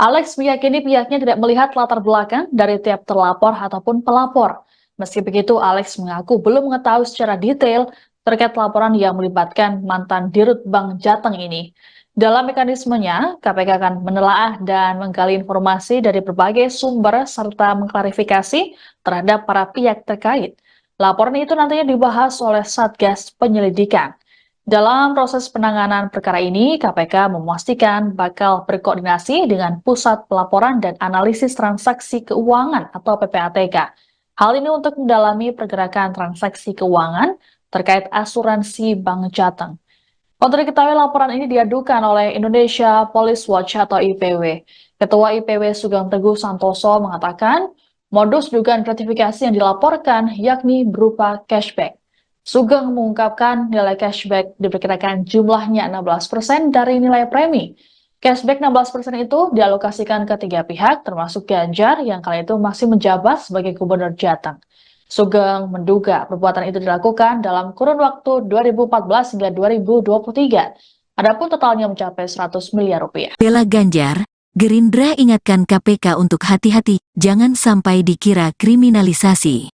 Alex meyakini pihaknya tidak melihat latar belakang dari tiap terlapor ataupun pelapor. Meski begitu, Alex mengaku belum mengetahui secara detail terkait laporan yang melibatkan mantan Dirut Bank Jateng ini. Dalam mekanismenya, KPK akan menelaah dan menggali informasi dari berbagai sumber serta mengklarifikasi terhadap para pihak terkait. Laporan itu nantinya dibahas oleh Satgas Penyelidikan. Dalam proses penanganan perkara ini, KPK memastikan bakal berkoordinasi dengan Pusat Pelaporan dan Analisis Transaksi Keuangan atau PPATK. Hal ini untuk mendalami pergerakan transaksi keuangan terkait asuransi Bank Jateng. Untuk diketahui, laporan ini diadukan oleh Indonesia Police Watch atau IPW. Ketua IPW Sugeng Teguh Santoso mengatakan modus dugaan gratifikasi yang dilaporkan yakni berupa cashback. Sugeng mengungkapkan nilai cashback diperkirakan jumlahnya 16% dari nilai premi. Cashback 16% itu dialokasikan ke 3 pihak termasuk Ganjar yang kala itu masih menjabat sebagai Gubernur Jateng. Sugeng menduga perbuatan itu dilakukan dalam kurun waktu 2014 hingga 2023. Adapun totalnya mencapai 100 miliar rupiah. Bela Ganjar, Gerindra ingatkan KPK untuk hati-hati, jangan sampai dikira kriminalisasi.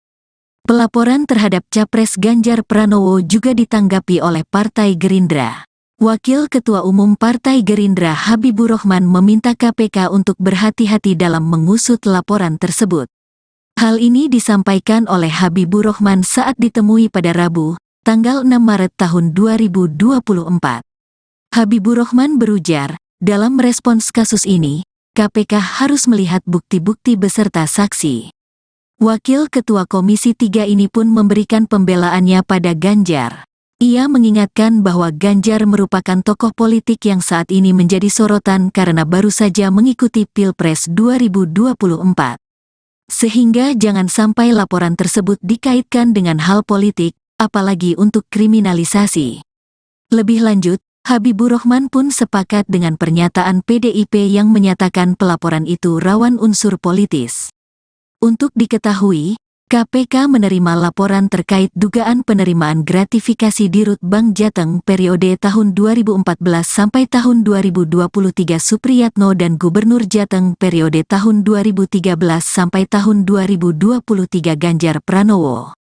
Pelaporan terhadap Capres Ganjar Pranowo juga ditanggapi oleh Partai Gerindra. Wakil Ketua Umum Partai Gerindra Habibur Rahman meminta KPK untuk berhati-hati dalam mengusut laporan tersebut. Hal ini disampaikan oleh Habibur Rahman saat ditemui pada Rabu, tanggal 6 Maret tahun 2024. Habibur Rahman berujar, dalam merespons kasus ini, KPK harus melihat bukti-bukti beserta saksi. Wakil Ketua Komisi 3 ini pun memberikan pembelaannya pada Ganjar. Ia mengingatkan bahwa Ganjar merupakan tokoh politik yang saat ini menjadi sorotan karena baru saja mengikuti Pilpres 2024. Sehingga jangan sampai laporan tersebut dikaitkan dengan hal politik, apalagi untuk kriminalisasi. Lebih lanjut, Habibur Rahman pun sepakat dengan pernyataan PDIP yang menyatakan pelaporan itu rawan unsur politis. Untuk diketahui, KPK menerima laporan terkait dugaan penerimaan gratifikasi Dirut Bank Jateng periode tahun 2014 sampai tahun 2023 Supriyatno dan Gubernur Jateng periode tahun 2013 sampai tahun 2023 Ganjar Pranowo.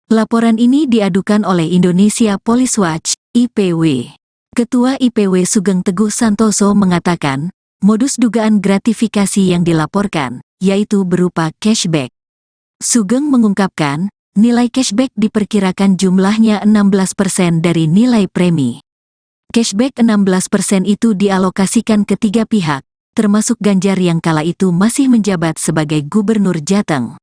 Laporan ini diadukan oleh Indonesia Police Watch, IPW. Ketua IPW Sugeng Teguh Santoso mengatakan, modus dugaan gratifikasi yang dilaporkan, yaitu berupa cashback. Sugeng mengungkapkan, nilai cashback diperkirakan jumlahnya 16% dari nilai premi. Cashback 16% itu dialokasikan ke 3 pihak, termasuk Ganjar yang kala itu masih menjabat sebagai Gubernur Jateng.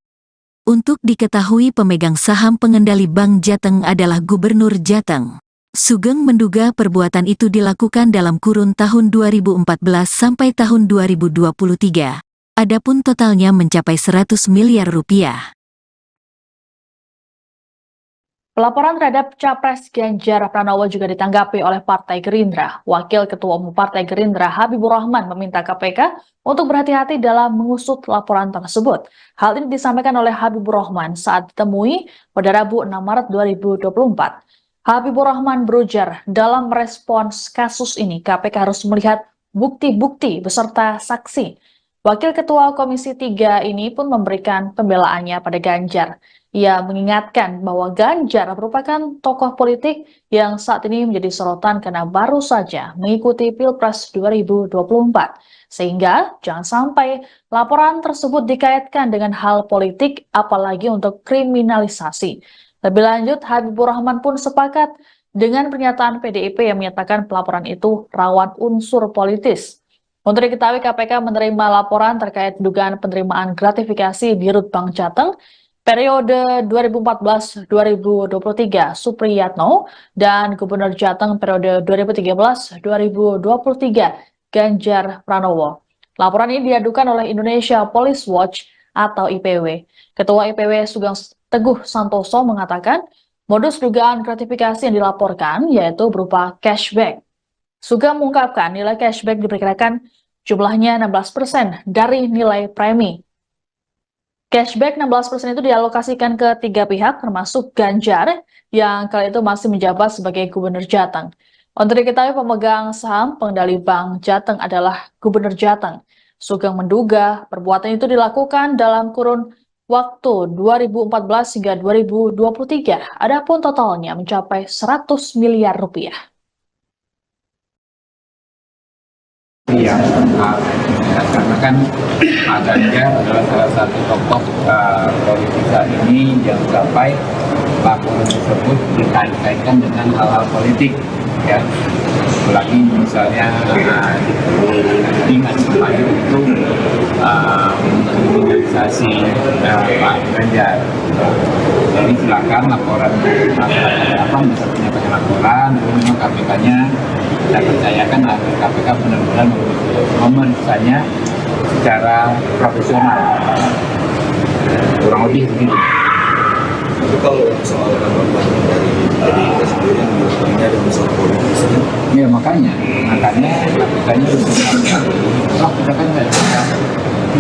Untuk diketahui pemegang saham pengendali Bank Jateng adalah Gubernur Jateng. Sugeng menduga perbuatan itu dilakukan dalam kurun tahun 2014 sampai tahun 2023. Adapun totalnya mencapai 100 miliar rupiah. Pelaporan terhadap Capres Ganjar Pranowo juga ditanggapi oleh Partai Gerindra. Wakil Ketua Umum Partai Gerindra Habibur Rahman meminta KPK untuk berhati-hati dalam mengusut laporan tersebut. Hal ini disampaikan oleh Habibur Rahman saat ditemui pada Rabu 6 Maret 2024. Habibur Rahman berujar, dalam merespons kasus ini KPK harus melihat bukti-bukti beserta saksi. Wakil Ketua Komisi 3 ini pun memberikan pembelaannya pada Ganjar. Ia mengingatkan bahwa Ganjar merupakan tokoh politik yang saat ini menjadi sorotan karena baru saja mengikuti Pilpres 2024. Sehingga jangan sampai laporan tersebut dikaitkan dengan hal politik, apalagi untuk kriminalisasi. Lebih lanjut, Habibur Rahman pun sepakat dengan pernyataan PDIP yang menyatakan pelaporan itu rawan unsur politis. Untuk diketahui, KPK menerima laporan terkait dugaan penerimaan gratifikasi di Rutbank Jateng periode 2014-2023 Supriyatno dan Gubernur Jateng periode 2013-2023 Ganjar Pranowo. Laporan ini diadukan oleh Indonesia Police Watch atau IPW. Ketua IPW Sugeng Teguh Santoso mengatakan modus dugaan gratifikasi yang dilaporkan yaitu berupa cashback. Sugeng mengungkapkan nilai cashback diperkirakan jumlahnya 16% dari nilai premi. Cashback 16% itu dialokasikan ke 3 pihak termasuk Ganjar yang kali itu masih menjabat sebagai Gubernur Jateng. Untuk diketahui pemegang saham pengendali Bank Jateng adalah Gubernur Jateng. Sugeng menduga perbuatan itu dilakukan dalam kurun waktu 2014 hingga 2023. Adapun totalnya mencapai 100 miliar rupiah. Iya, karena kan Pak Ganjar adalah salah satu tokoh politika ini yang sampai laporan tersebut dikait-kaitkan dengan hal-hal politik, ya. Apalagi misalnya dengan kemarin itu kriminalisasi Pak Ganjar. Jadi silakan laporan apa bisa menyampaikan laporan, memang KPK-nya saya percayakan agar KPK benar-benar memeriksanya secara profesional, kurang lebih begitu. Tapi kalau soal tanggapan dari PDIP sendiri yang ini ada unsur politisnya. Ya makanya KPK-nya harus kita kan nggak bisa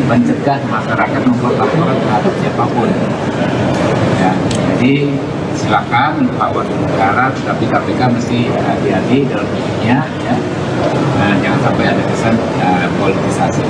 mencegah masyarakat membuat laporan terhadap siapapun. Ya, jadi silakan lawan negara, tapi KPK mesti hati-hati dalam bentuknya, ya. Nah, jangan sampai ada kesan politisasi.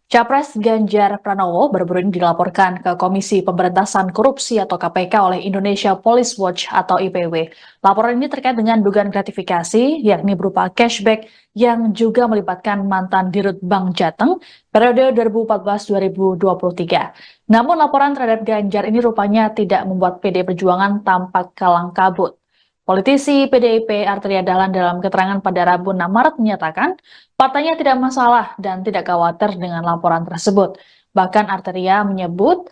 Capres Ganjar Pranowo baru-baru ini dilaporkan ke Komisi Pemberantasan Korupsi atau KPK oleh Indonesia Police Watch atau IPW. Laporan ini terkait dengan dugaan gratifikasi, yakni berupa cashback yang juga melibatkan mantan Dirut Bank Jateng periode 2014-2023. Namun laporan terhadap Ganjar ini rupanya tidak membuat PDI Perjuangan tampak kalang kabut. Politisi PDIP Arteria Dahlan dalam keterangan pada Rabu 6 Maret menyatakan partainya tidak masalah dan tidak khawatir dengan laporan tersebut. Bahkan Arteria menyebut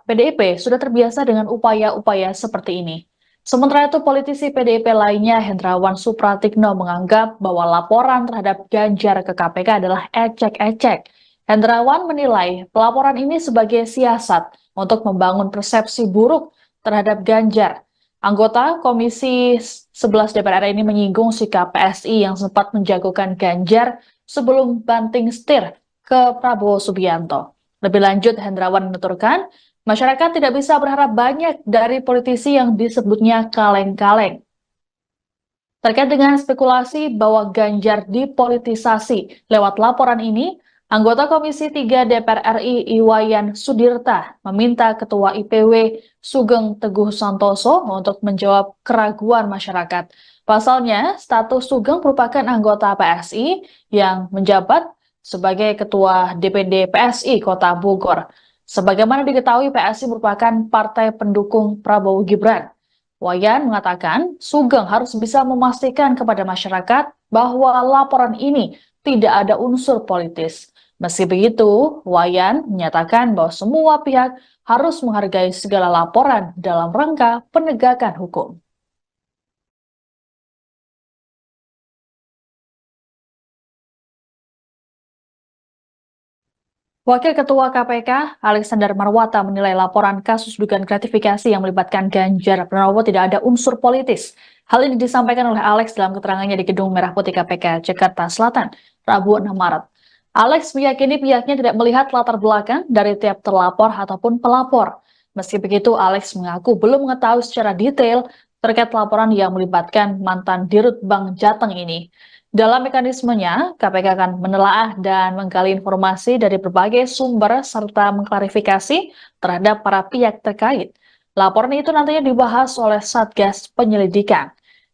PDIP sudah terbiasa dengan upaya-upaya seperti ini. Sementara itu politisi PDIP lainnya Hendrawan Supratikno menganggap bahwa laporan terhadap Ganjar ke KPK adalah ecek-ecek. Hendrawan menilai pelaporan ini sebagai siasat untuk membangun persepsi buruk terhadap Ganjar. Anggota Komisi 11 DPR RI ini menyinggung sikap PSI yang sempat menjagokan Ganjar sebelum banting setir ke Prabowo Subianto. Lebih lanjut, Hendrawan menuturkan, masyarakat tidak bisa berharap banyak dari politisi yang disebutnya kaleng-kaleng. Terkait dengan spekulasi bahwa Ganjar dipolitisasi lewat laporan ini, anggota Komisi 3 DPR RI Iwayan Sudirta meminta Ketua IPW Sugeng Teguh Santoso untuk menjawab keraguan masyarakat. Pasalnya, status Sugeng merupakan anggota PSI yang menjabat sebagai Ketua DPD PSI Kota Bogor. Sebagaimana diketahui, PSI merupakan partai pendukung Prabowo Gibran. Wayan mengatakan Sugeng harus bisa memastikan kepada masyarakat bahwa laporan ini tidak ada unsur politis. Meski begitu, Wayan menyatakan bahwa semua pihak harus menghargai segala laporan dalam rangka penegakan hukum. Wakil Ketua KPK, Alexander Marwata menilai laporan kasus dugaan gratifikasi yang melibatkan Ganjar Pranowo tidak ada unsur politis. Hal ini disampaikan oleh Alex dalam keterangannya di Gedung Merah Putih KPK, Jakarta Selatan, Rabu 6 Maret. Alex meyakini pihaknya tidak melihat latar belakang dari tiap terlapor ataupun pelapor. Meski begitu, Alex mengaku belum mengetahui secara detail terkait laporan yang melibatkan mantan Dirut Bank Jateng ini. Dalam mekanismenya, KPK akan menelaah dan menggali informasi dari berbagai sumber serta mengklarifikasi terhadap para pihak terkait. Laporan itu nantinya dibahas oleh Satgas Penyelidikan.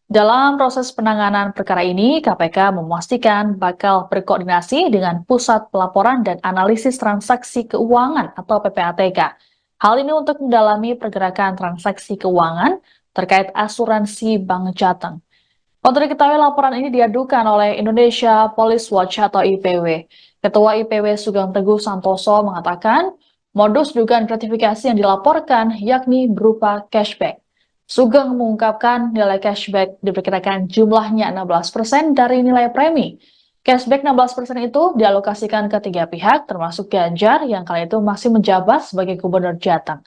Dalam proses penanganan perkara ini, KPK memastikan bakal berkoordinasi dengan Pusat Pelaporan dan Analisis Transaksi Keuangan atau PPATK. Hal ini untuk mendalami pergerakan transaksi keuangan terkait asuransi Bank Jateng. Untuk diketahui laporan ini diadukan oleh Indonesia Police Watch atau IPW. Ketua IPW Sugeng Teguh Santoso mengatakan, modus dugaan gratifikasi yang dilaporkan yakni berupa cashback. Sugeng mengungkapkan nilai cashback diperkirakan jumlahnya 16% dari nilai premi. Cashback 16% itu dialokasikan ke 3 pihak termasuk Ganjar yang kala itu masih menjabat sebagai Gubernur Jateng.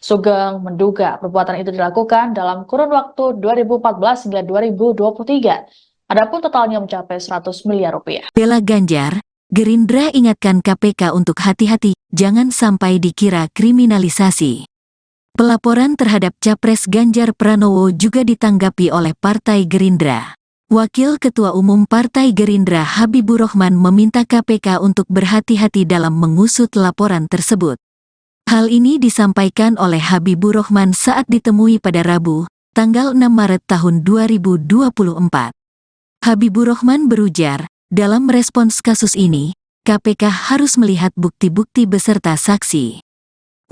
Sugeng menduga perbuatan itu dilakukan dalam kurun waktu 2014 hingga 2023. Adapun totalnya mencapai 100 miliar rupiah. Bela Ganjar, Gerindra ingatkan KPK untuk hati-hati, jangan sampai dikira kriminalisasi. Pelaporan terhadap Capres Ganjar Pranowo juga ditanggapi oleh Partai Gerindra. Wakil Ketua Umum Partai Gerindra Habibur Rahman meminta KPK untuk berhati-hati dalam mengusut laporan tersebut. Hal ini disampaikan oleh Habibur Rahman saat ditemui pada Rabu, tanggal 6 Maret tahun 2024. Habibur Rahman berujar, dalam respons kasus ini, KPK harus melihat bukti-bukti beserta saksi.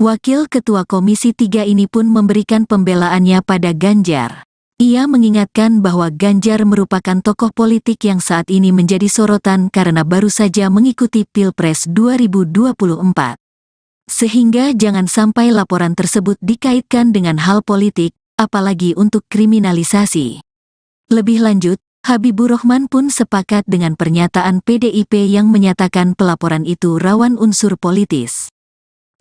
Wakil Ketua Komisi 3 ini pun memberikan pembelaannya pada Ganjar. Ia mengingatkan bahwa Ganjar merupakan tokoh politik yang saat ini menjadi sorotan karena baru saja mengikuti Pilpres 2024. Sehingga jangan sampai laporan tersebut dikaitkan dengan hal politik, apalagi untuk kriminalisasi. Lebih lanjut, Habibur Rahman pun sepakat dengan pernyataan PDIP yang menyatakan pelaporan itu rawan unsur politis.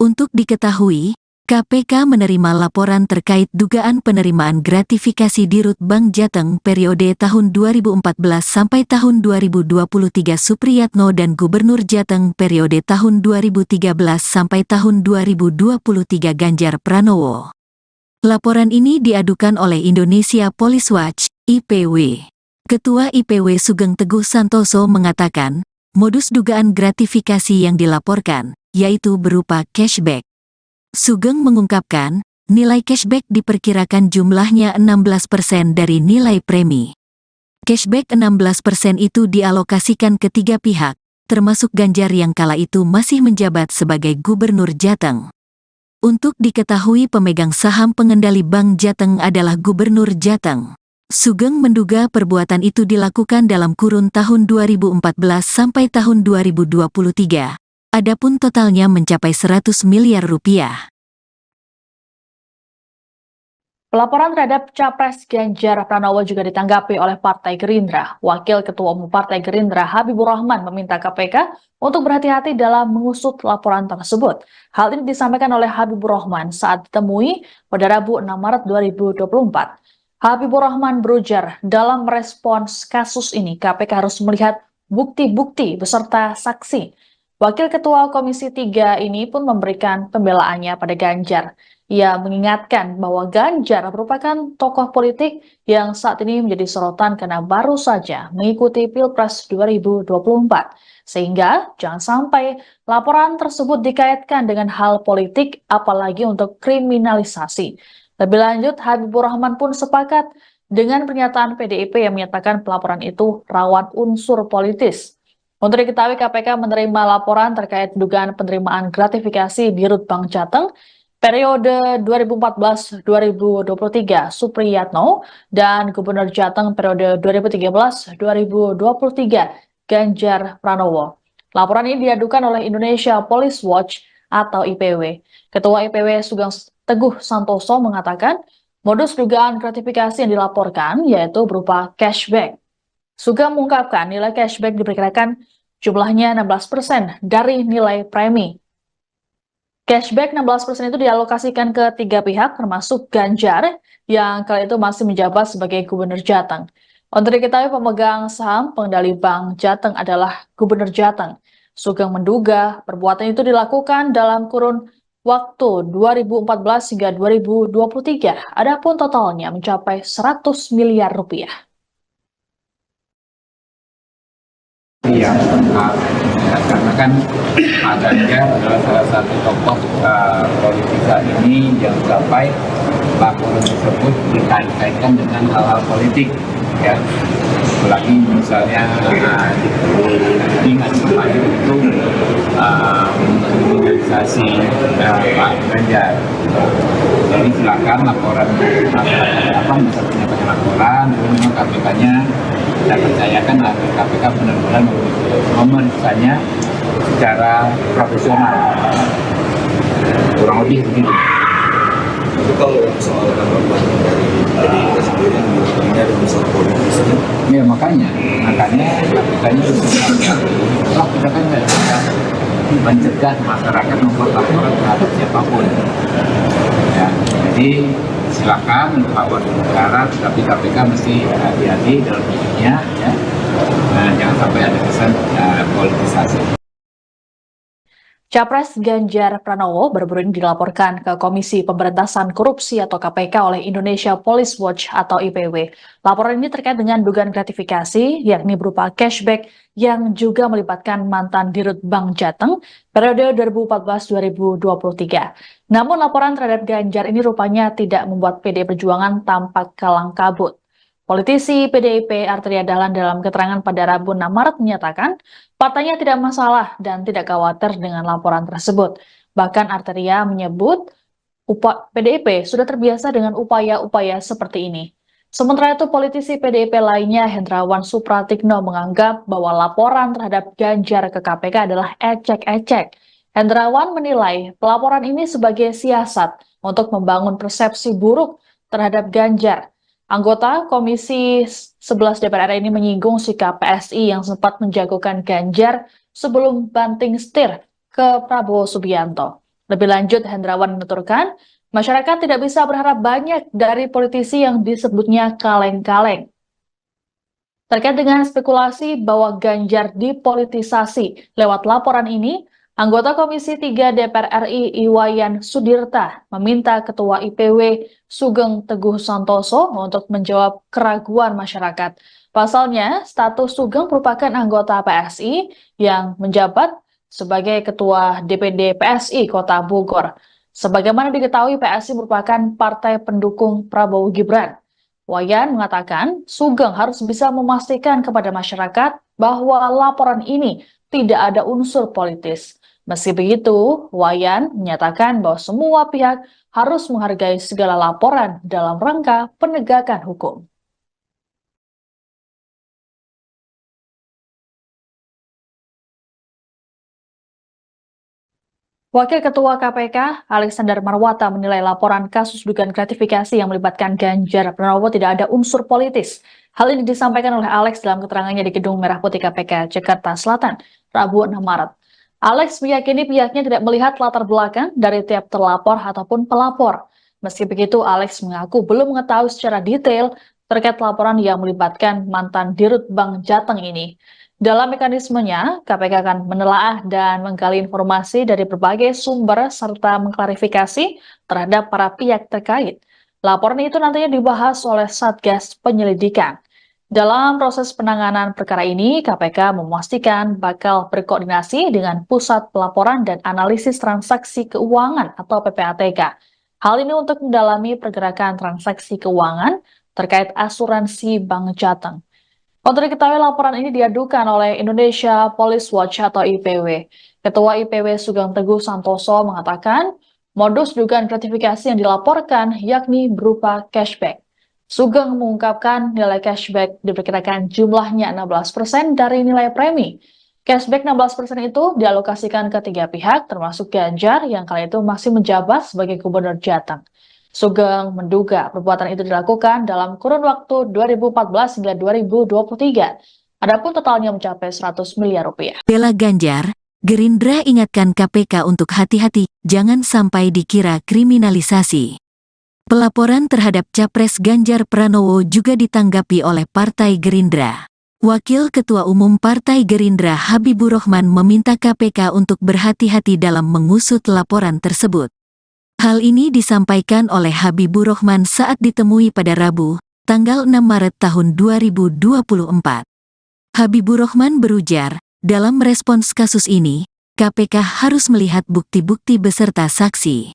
Untuk diketahui, KPK menerima laporan terkait dugaan penerimaan gratifikasi Dirut Bank Jateng periode tahun 2014 sampai tahun 2023 Supriyatno dan Gubernur Jateng periode tahun 2013 sampai tahun 2023 Ganjar Pranowo. Laporan ini diadukan oleh Indonesia Police Watch, IPW. Ketua IPW Sugeng Teguh Santoso mengatakan, modus dugaan gratifikasi yang dilaporkan, yaitu berupa cashback. Sugeng mengungkapkan, nilai cashback diperkirakan jumlahnya 16% dari nilai premi. Cashback 16% itu dialokasikan ke 3 pihak, termasuk Ganjar yang kala itu masih menjabat sebagai Gubernur Jateng. Untuk diketahui pemegang saham pengendali Bank Jateng adalah Gubernur Jateng. Sugeng menduga perbuatan itu dilakukan dalam kurun tahun 2014 sampai tahun 2023. Adapun totalnya mencapai 100 miliar rupiah. Pelaporan terhadap Capres Ganjar Pranowo juga ditanggapi oleh Partai Gerindra. Wakil Ketua Umum Partai Gerindra Habibur Rahman meminta KPK untuk berhati-hati dalam mengusut laporan tersebut. Hal ini disampaikan oleh Habibur Rahman saat ditemui pada Rabu 6 Maret 2024. Habibur Rahman berujar, dalam merespons kasus ini KPK harus melihat bukti-bukti beserta saksi. Wakil Ketua Komisi 3 ini pun memberikan pembelaannya pada Ganjar. Ia mengingatkan bahwa Ganjar merupakan tokoh politik yang saat ini menjadi sorotan karena baru saja mengikuti Pilpres 2024. Sehingga jangan sampai laporan tersebut dikaitkan dengan hal politik apalagi untuk kriminalisasi. Lebih lanjut, Habibur Rahman pun sepakat dengan pernyataan PDIP yang menyatakan pelaporan itu rawan unsur politis. Untuk diketahui, KPK menerima laporan terkait dugaan penerimaan gratifikasi Dirut Bank Jateng periode 2014-2023 Supriyatno dan Gubernur Jateng periode 2013-2023 Ganjar Pranowo. Laporan ini diadukan oleh Indonesia Police Watch atau IPW. Ketua IPW Sugeng Teguh Santoso mengatakan modus dugaan gratifikasi yang dilaporkan yaitu berupa cashback. Sugeng mengungkapkan nilai cashback diperkirakan jumlahnya 16% dari nilai premi. Cashback 16% itu dialokasikan ke 3 pihak termasuk Ganjar yang kala itu masih menjabat sebagai Gubernur Jateng. Untuk diketahui pemegang saham pengendali Bank Jateng adalah Gubernur Jateng. Sugeng menduga perbuatan itu dilakukan dalam kurun waktu 2014 hingga 2023. Adapun totalnya mencapai 100 miliar rupiah. lengkap. Ya, karena kan Pak Ganjar adalah salah satu tokoh politik saat ini yang sampai laporan tersebut dikait-kaitkan dengan hal-hal politik, ya. Apalagi misalnya dengan kemarin itu kriminalisasi Pak Ganjar. Jadi silakan laporan apa bisa menyampaikan laporan, memang KPK-nya kita percayakan agar KPK benar-benar memeriksanya secara profesional, kurang lebih begitu. Tapi kalau soal tanggapan dari PDIP sendiri yang ini ada unsur politisnya. Ya makanya KPK-nya toh kita kan nggak bisa mencegah masyarakat membuat laporan terhadap siapapun. Ya, jadi silakan lawan negara, tapi KPK mesti hati-hati dalam hidupnya, ya. Nah, jangan sampai ada kesan politisasi. Capres Ganjar Pranowo baru-baru ini dilaporkan ke Komisi Pemberantasan Korupsi atau KPK oleh Indonesia Police Watch atau IPW. Laporan ini terkait dengan dugaan gratifikasi, yakni berupa cashback yang juga melibatkan mantan Dirut Bank Jateng periode 2014-2023. Namun laporan terhadap Ganjar ini rupanya tidak membuat PDI Perjuangan tampak kalang kabut. Politisi PDIP Arteria Dahlan dalam keterangan pada Rabu 6 Maret menyatakan partainya tidak masalah dan tidak khawatir dengan laporan tersebut. Bahkan Arteria menyebut PDIP sudah terbiasa dengan upaya-upaya seperti ini. Sementara itu politisi PDIP lainnya Hendrawan Supratikno menganggap bahwa laporan terhadap Ganjar ke KPK adalah ecek-ecek. Hendrawan menilai pelaporan ini sebagai siasat untuk membangun persepsi buruk terhadap Ganjar. Anggota Komisi 11 DPR RI ini menyinggung sikap PSI yang sempat menjagokan Ganjar sebelum banting setir ke Prabowo Subianto. Lebih lanjut, Hendrawan menuturkan, masyarakat tidak bisa berharap banyak dari politisi yang disebutnya kaleng-kaleng. Terkait dengan spekulasi bahwa Ganjar dipolitisasi lewat laporan ini, anggota Komisi 3 DPR RI Iwayan Sudirta meminta Ketua IPW Sugeng Teguh Santoso untuk menjawab keraguan masyarakat. Pasalnya, status Sugeng merupakan anggota PSI yang menjabat sebagai Ketua DPD PSI Kota Bogor. Sebagaimana diketahui, PSI merupakan partai pendukung Prabowo Gibran. Wayan mengatakan Sugeng harus bisa memastikan kepada masyarakat bahwa laporan ini tidak ada unsur politis. Meski begitu, Wayan menyatakan bahwa semua pihak harus menghargai segala laporan dalam rangka penegakan hukum. Wakil Ketua KPK, Alexander Marwata, menilai laporan kasus dugaan gratifikasi yang melibatkan Ganjar Pranowo tidak ada unsur politis. Hal ini disampaikan oleh Alex dalam keterangannya di Gedung Merah Putih KPK, Jakarta Selatan, Rabu 6 Maret. Alex meyakini pihaknya tidak melihat latar belakang dari tiap terlapor ataupun pelapor. Meski begitu, Alex mengaku belum mengetahui secara detail terkait laporan yang melibatkan mantan Dirut Bank Jateng ini. Dalam mekanismenya, KPK akan menelaah dan menggali informasi dari berbagai sumber serta mengklarifikasi terhadap para pihak terkait. Laporan itu nantinya dibahas oleh Satgas Penyelidikan. Dalam proses penanganan perkara ini, KPK memastikan bakal berkoordinasi dengan Pusat Pelaporan dan Analisis Transaksi Keuangan atau PPATK. Hal ini untuk mendalami pergerakan transaksi keuangan terkait asuransi Bank Jateng. Untuk diketahui, laporan ini diadukan oleh Indonesia Police Watch atau IPW. Ketua IPW Sugeng Teguh Santoso mengatakan, modus dugaan gratifikasi yang dilaporkan yakni berupa cashback. Sugeng mengungkapkan nilai cashback diperkirakan jumlahnya 16% dari nilai premi. Cashback 16% itu dialokasikan ke 3 pihak, termasuk Ganjar yang kala itu masih menjabat sebagai Gubernur Jateng. Sugeng menduga perbuatan itu dilakukan dalam kurun waktu 2014 hingga 2023. Adapun totalnya mencapai 100 miliar rupiah. Bela Ganjar, Gerindra ingatkan KPK untuk hati-hati, jangan sampai dikira kriminalisasi. Pelaporan terhadap Capres Ganjar Pranowo juga ditanggapi oleh Partai Gerindra. Wakil Ketua Umum Partai Gerindra Habibur Rahman meminta KPK untuk berhati-hati dalam mengusut laporan tersebut. Hal ini disampaikan oleh Habibur Rahman saat ditemui pada Rabu, tanggal 6 Maret tahun 2024. Habibur Rahman berujar, Dalam merespons kasus ini, KPK harus melihat bukti-bukti beserta saksi.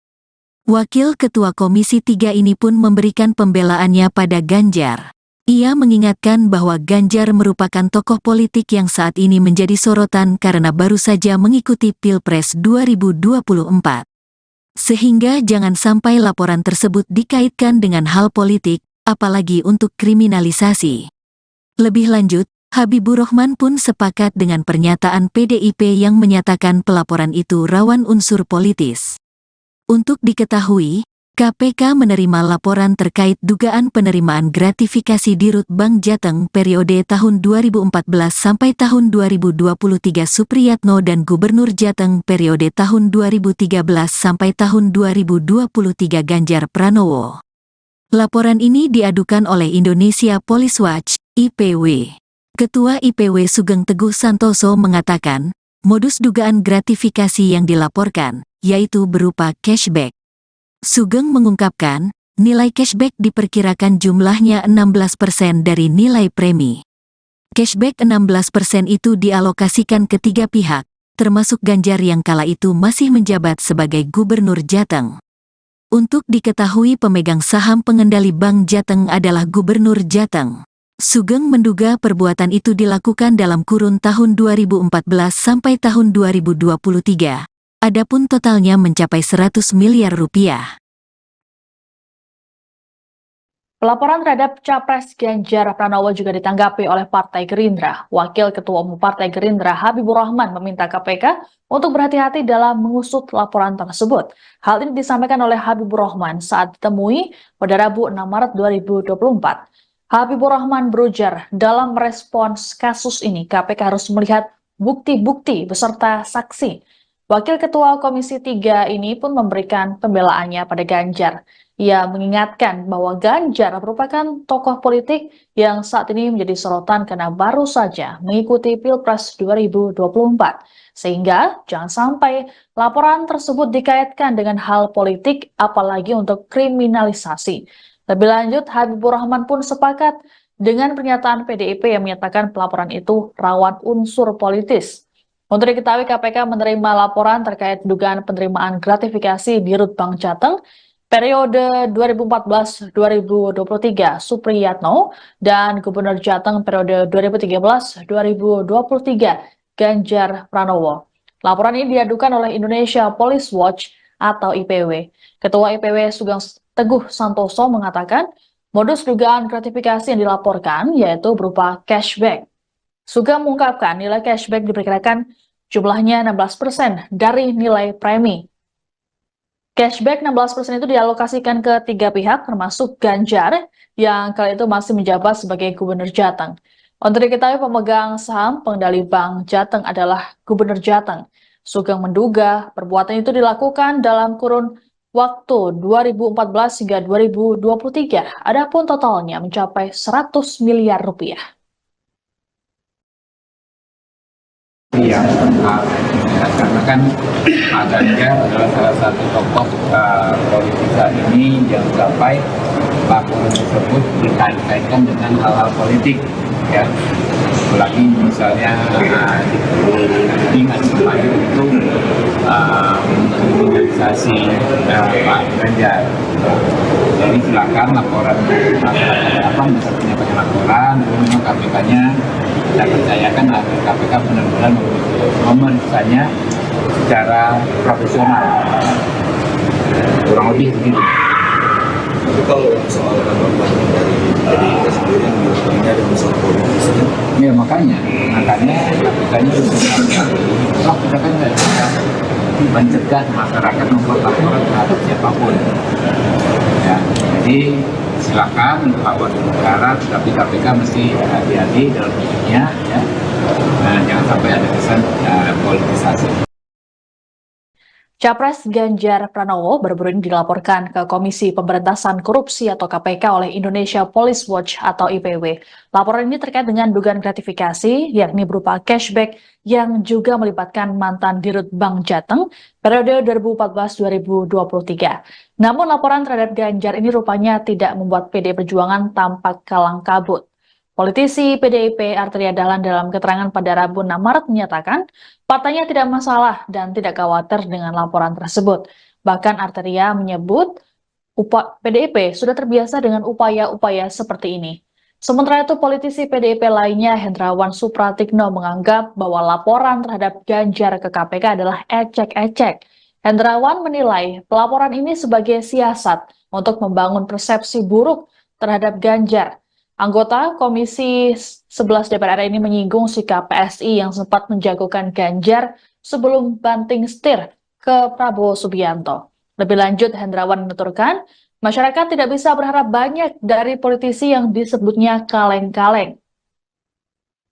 Wakil Ketua Komisi 3 ini pun memberikan pembelaannya pada Ganjar. Ia mengingatkan bahwa Ganjar merupakan tokoh politik yang saat ini menjadi sorotan karena baru saja mengikuti Pilpres 2024. Sehingga jangan sampai laporan tersebut dikaitkan dengan hal politik, apalagi untuk kriminalisasi. Lebih lanjut, Habibur Rahman pun sepakat dengan pernyataan PDIP yang menyatakan pelaporan itu rawan unsur politis. Untuk diketahui, KPK menerima laporan terkait dugaan penerimaan gratifikasi Dirut Bank Jateng periode tahun 2014 sampai tahun 2023 Supriyatno dan Gubernur Jateng periode tahun 2013 sampai tahun 2023 Ganjar Pranowo. Laporan ini diadukan oleh Indonesia Police Watch, IPW. Ketua IPW Sugeng Teguh Santoso mengatakan, modus dugaan gratifikasi yang dilaporkan, yaitu berupa cashback. Sugeng mengungkapkan, nilai cashback diperkirakan jumlahnya 16% dari nilai premi. Cashback 16% itu dialokasikan ke 3 pihak, termasuk Ganjar yang kala itu masih menjabat sebagai Gubernur Jateng. Untuk diketahui pemegang saham pengendali Bank Jateng adalah Gubernur Jateng. Sugeng menduga perbuatan itu dilakukan dalam kurun tahun 2014 sampai tahun 2023. Adapun totalnya mencapai 100 miliar rupiah. Pelaporan terhadap Capres Ganjar Pranowo juga ditanggapi oleh Partai Gerindra. Wakil Ketua Umum Partai Gerindra Habibur Rahman meminta KPK untuk berhati-hati dalam mengusut laporan tersebut. Hal ini disampaikan oleh Habibur Rahman saat ditemui pada Rabu 6 Maret 2024. Habibur Rahman berujar, dalam merespons kasus ini KPK harus melihat bukti-bukti beserta saksi. Wakil Ketua Komisi 3 ini pun memberikan pembelaannya pada Ganjar. Ia mengingatkan bahwa Ganjar merupakan tokoh politik yang saat ini menjadi sorotan karena baru saja mengikuti Pilpres 2024. Sehingga jangan sampai laporan tersebut dikaitkan dengan hal politik, apalagi untuk kriminalisasi. Lebih lanjut, Habibur Rahman pun sepakat dengan pernyataan PDIP yang menyatakan pelaporan itu rawan unsur politis. Untuk diketahui, KPK menerima laporan terkait dugaan penerimaan gratifikasi Dirut Bank Jateng periode 2014-2023 Supriyatno dan Gubernur Jateng periode 2013-2023 Ganjar Pranowo. Laporan ini diadukan oleh Indonesia Police Watch atau IPW. Ketua IPW Sugeng Teguh Santoso mengatakan modus dugaan gratifikasi yang dilaporkan yaitu berupa cashback. Sugeng mengungkapkan nilai cashback diperkirakan jumlahnya 16% dari nilai premi. Cashback 16% itu dialokasikan ke 3 pihak termasuk Ganjar yang kala itu masih menjabat sebagai Gubernur Jateng. Untuk diketahui pemegang saham pengendali Bank Jateng adalah Gubernur Jateng. Sugeng menduga perbuatan itu dilakukan dalam kurun waktu 2014 hingga 2023. Adapun totalnya mencapai 100 miliar rupiah. Iya, karena kan Pak Ganjar adalah salah satu tokoh politika ini yang sampai laporan tersebut dikait-kaitkan dengan hal-hal politik, ya. Apalagi misalnya dengan kemarin itu kriminalisasi Pak Ganjar. Jadi silakan laporan masyarakat apa bisa punya banyak laporan, lalu memang KPK-nya kita percayakan agar KPK benar-benar memeriksanya secara profesional. Kurang lebih begitu. Tapi kalau soal tanggapan dari PDIP sendiri yang dilakukannya ada unsur politisnya. Ya makanya KPK-nya harus kita kan nggak bisa mencegah masyarakat membuat laporan terhadap siapapun. Ya, jadi silakan lapor ke negara, tapi KPK mesti hati-hati dalam hidupnya, ya. Nah, jangan sampai ada kesan politisasi. Capres Ganjar Pranowo baru-baru ini dilaporkan ke Komisi Pemberantasan Korupsi atau KPK oleh Indonesia Police Watch atau IPW. Laporan ini terkait dengan dugaan gratifikasi, yakni berupa cashback yang juga melibatkan mantan Dirut Bank Jateng periode 2014-2023. Namun laporan terhadap Ganjar ini rupanya tidak membuat PD Perjuangan tampak kalang kabut. Politisi PDIP Arteria Dahlan dalam keterangan pada Rabu 6 Maret menyatakan partainya tidak masalah dan tidak khawatir dengan laporan tersebut. Bahkan Arteria menyebut PDIP sudah terbiasa dengan upaya-upaya seperti ini. Sementara itu, politisi PDIP lainnya Hendrawan Supratikno menganggap bahwa laporan terhadap Ganjar ke KPK adalah ecek-ecek. Hendrawan menilai pelaporan ini sebagai siasat untuk membangun persepsi buruk terhadap Ganjar. Anggota Komisi 11 DPR RI ini menyinggung sikap PSI yang sempat menjagokan Ganjar sebelum banting setir ke Prabowo Subianto. Lebih lanjut, Hendrawan menuturkan, masyarakat tidak bisa berharap banyak dari politisi yang disebutnya kaleng-kaleng.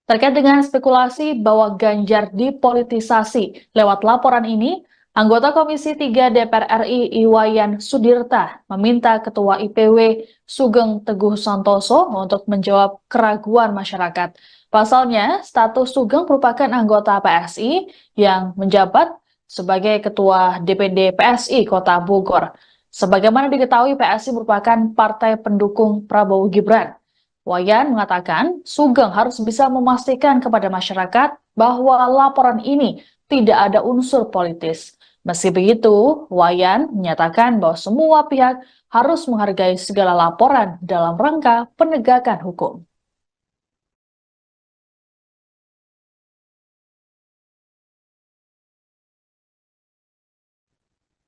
Terkait dengan spekulasi bahwa Ganjar dipolitisasi lewat laporan ini, anggota Komisi 3 DPR RI Iwayan Sudirta meminta Ketua IPW Sugeng Teguh Santoso untuk menjawab keraguan masyarakat. Pasalnya, status Sugeng merupakan anggota PSI yang menjabat sebagai Ketua DPD PSI Kota Bogor. Sebagaimana diketahui, PSI merupakan partai pendukung Prabowo Gibran. Wayan mengatakan, Sugeng harus bisa memastikan kepada masyarakat bahwa laporan ini tidak ada unsur politis. Meski begitu, Wayan menyatakan bahwa semua pihak harus menghargai segala laporan dalam rangka penegakan hukum.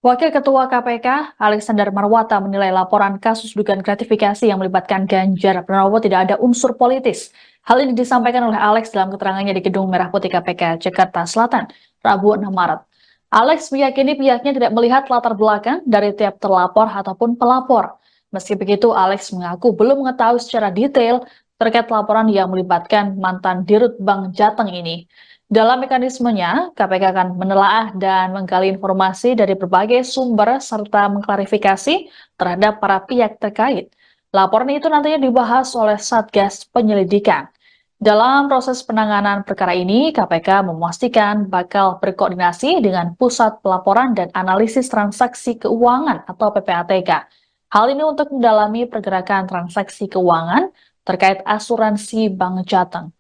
Wakil Ketua KPK, Alexander Marwata, menilai laporan kasus dugaan gratifikasi yang melibatkan Ganjar Pranowo tidak ada unsur politis. Hal ini disampaikan oleh Alex dalam keterangannya di Gedung Merah Putih KPK, Jakarta Selatan, Rabu 6 Maret. Alex meyakini pihaknya tidak melihat latar belakang dari tiap terlapor ataupun pelapor. Meski begitu, Alex mengaku belum mengetahui secara detail terkait laporan yang melibatkan mantan Dirut Bank Jateng ini. Dalam mekanismenya, KPK akan menelaah dan menggali informasi dari berbagai sumber serta mengklarifikasi terhadap para pihak terkait. Laporan itu nantinya dibahas oleh Satgas Penyelidikan. Dalam proses penanganan perkara ini, KPK memastikan bakal berkoordinasi dengan Pusat Pelaporan dan Analisis Transaksi Keuangan atau PPATK. Hal ini untuk mendalami pergerakan transaksi keuangan terkait asuransi Bank Jateng.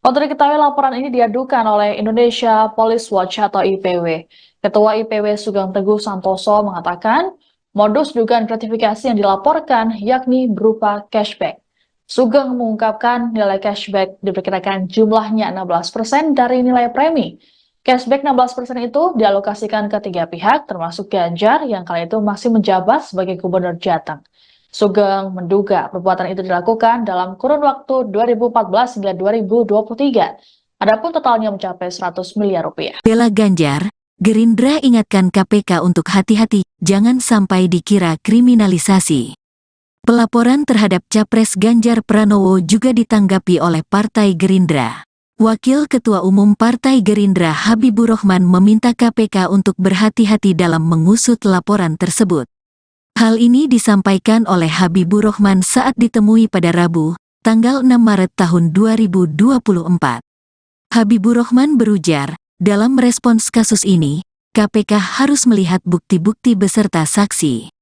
Untuk diketahui, laporan ini diadukan oleh Indonesia Police Watch atau IPW. Ketua IPW Sugeng Teguh Santoso mengatakan, modus dugaan gratifikasi yang dilaporkan yakni berupa cashback. Sugeng mengungkapkan nilai cashback diperkirakan jumlahnya 16% dari nilai premi. Cashback 16% itu dialokasikan ke 3 pihak, termasuk Ganjar yang kala itu masih menjabat sebagai Gubernur Jateng. Sugeng menduga perbuatan itu dilakukan dalam kurun waktu 2014 hingga 2023. Adapun totalnya mencapai 100 miliar rupiah. Bela Ganjar, Gerindra ingatkan KPK untuk hati-hati, jangan sampai dikira kriminalisasi. Pelaporan terhadap Capres Ganjar Pranowo juga ditanggapi oleh Partai Gerindra. Wakil Ketua Umum Partai Gerindra Habibur Rahman meminta KPK untuk berhati-hati dalam mengusut laporan tersebut. Hal ini disampaikan oleh Habibur Rahman saat ditemui pada Rabu, tanggal 6 Maret tahun 2024. Habibur Rahman berujar, dalam merespons kasus ini, KPK harus melihat bukti-bukti beserta saksi.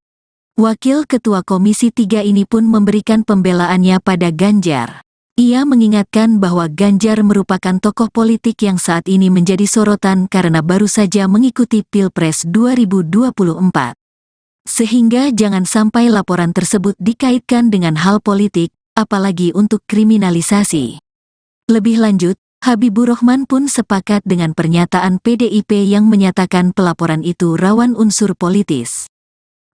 Wakil Ketua Komisi 3 ini pun memberikan pembelaannya pada Ganjar. Ia mengingatkan bahwa Ganjar merupakan tokoh politik yang saat ini menjadi sorotan karena baru saja mengikuti Pilpres 2024. Sehingga jangan sampai laporan tersebut dikaitkan dengan hal politik, apalagi untuk kriminalisasi. Lebih lanjut, Habibur Rahman pun sepakat dengan pernyataan PDIP yang menyatakan pelaporan itu rawan unsur politis.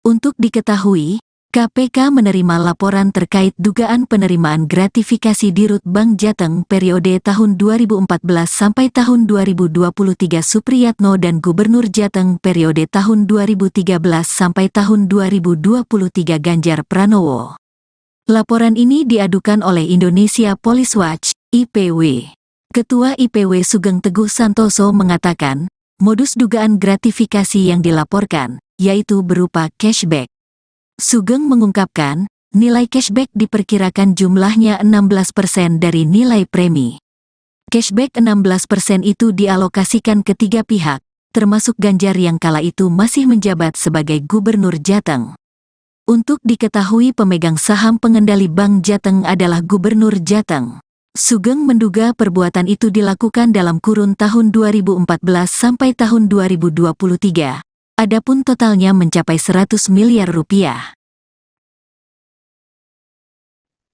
Untuk diketahui, KPK menerima laporan terkait dugaan penerimaan gratifikasi Dirut Bank Jateng periode tahun 2014 sampai tahun 2023 Supriyatno dan Gubernur Jateng periode tahun 2013 sampai tahun 2023 Ganjar Pranowo. Laporan ini diadukan oleh Indonesia Police Watch, IPW. Ketua IPW Sugeng Teguh Santoso mengatakan, modus dugaan gratifikasi yang dilaporkan, yaitu berupa cashback. Sugeng mengungkapkan, nilai cashback diperkirakan jumlahnya 16% dari nilai premi. Cashback 16% itu dialokasikan ke 3 pihak, termasuk Ganjar yang kala itu masih menjabat sebagai Gubernur Jateng. Untuk diketahui pemegang saham pengendali Bank Jateng adalah Gubernur Jateng. Sugeng menduga perbuatan itu dilakukan dalam kurun tahun 2014 sampai tahun 2023. Adapun totalnya mencapai 100 miliar rupiah.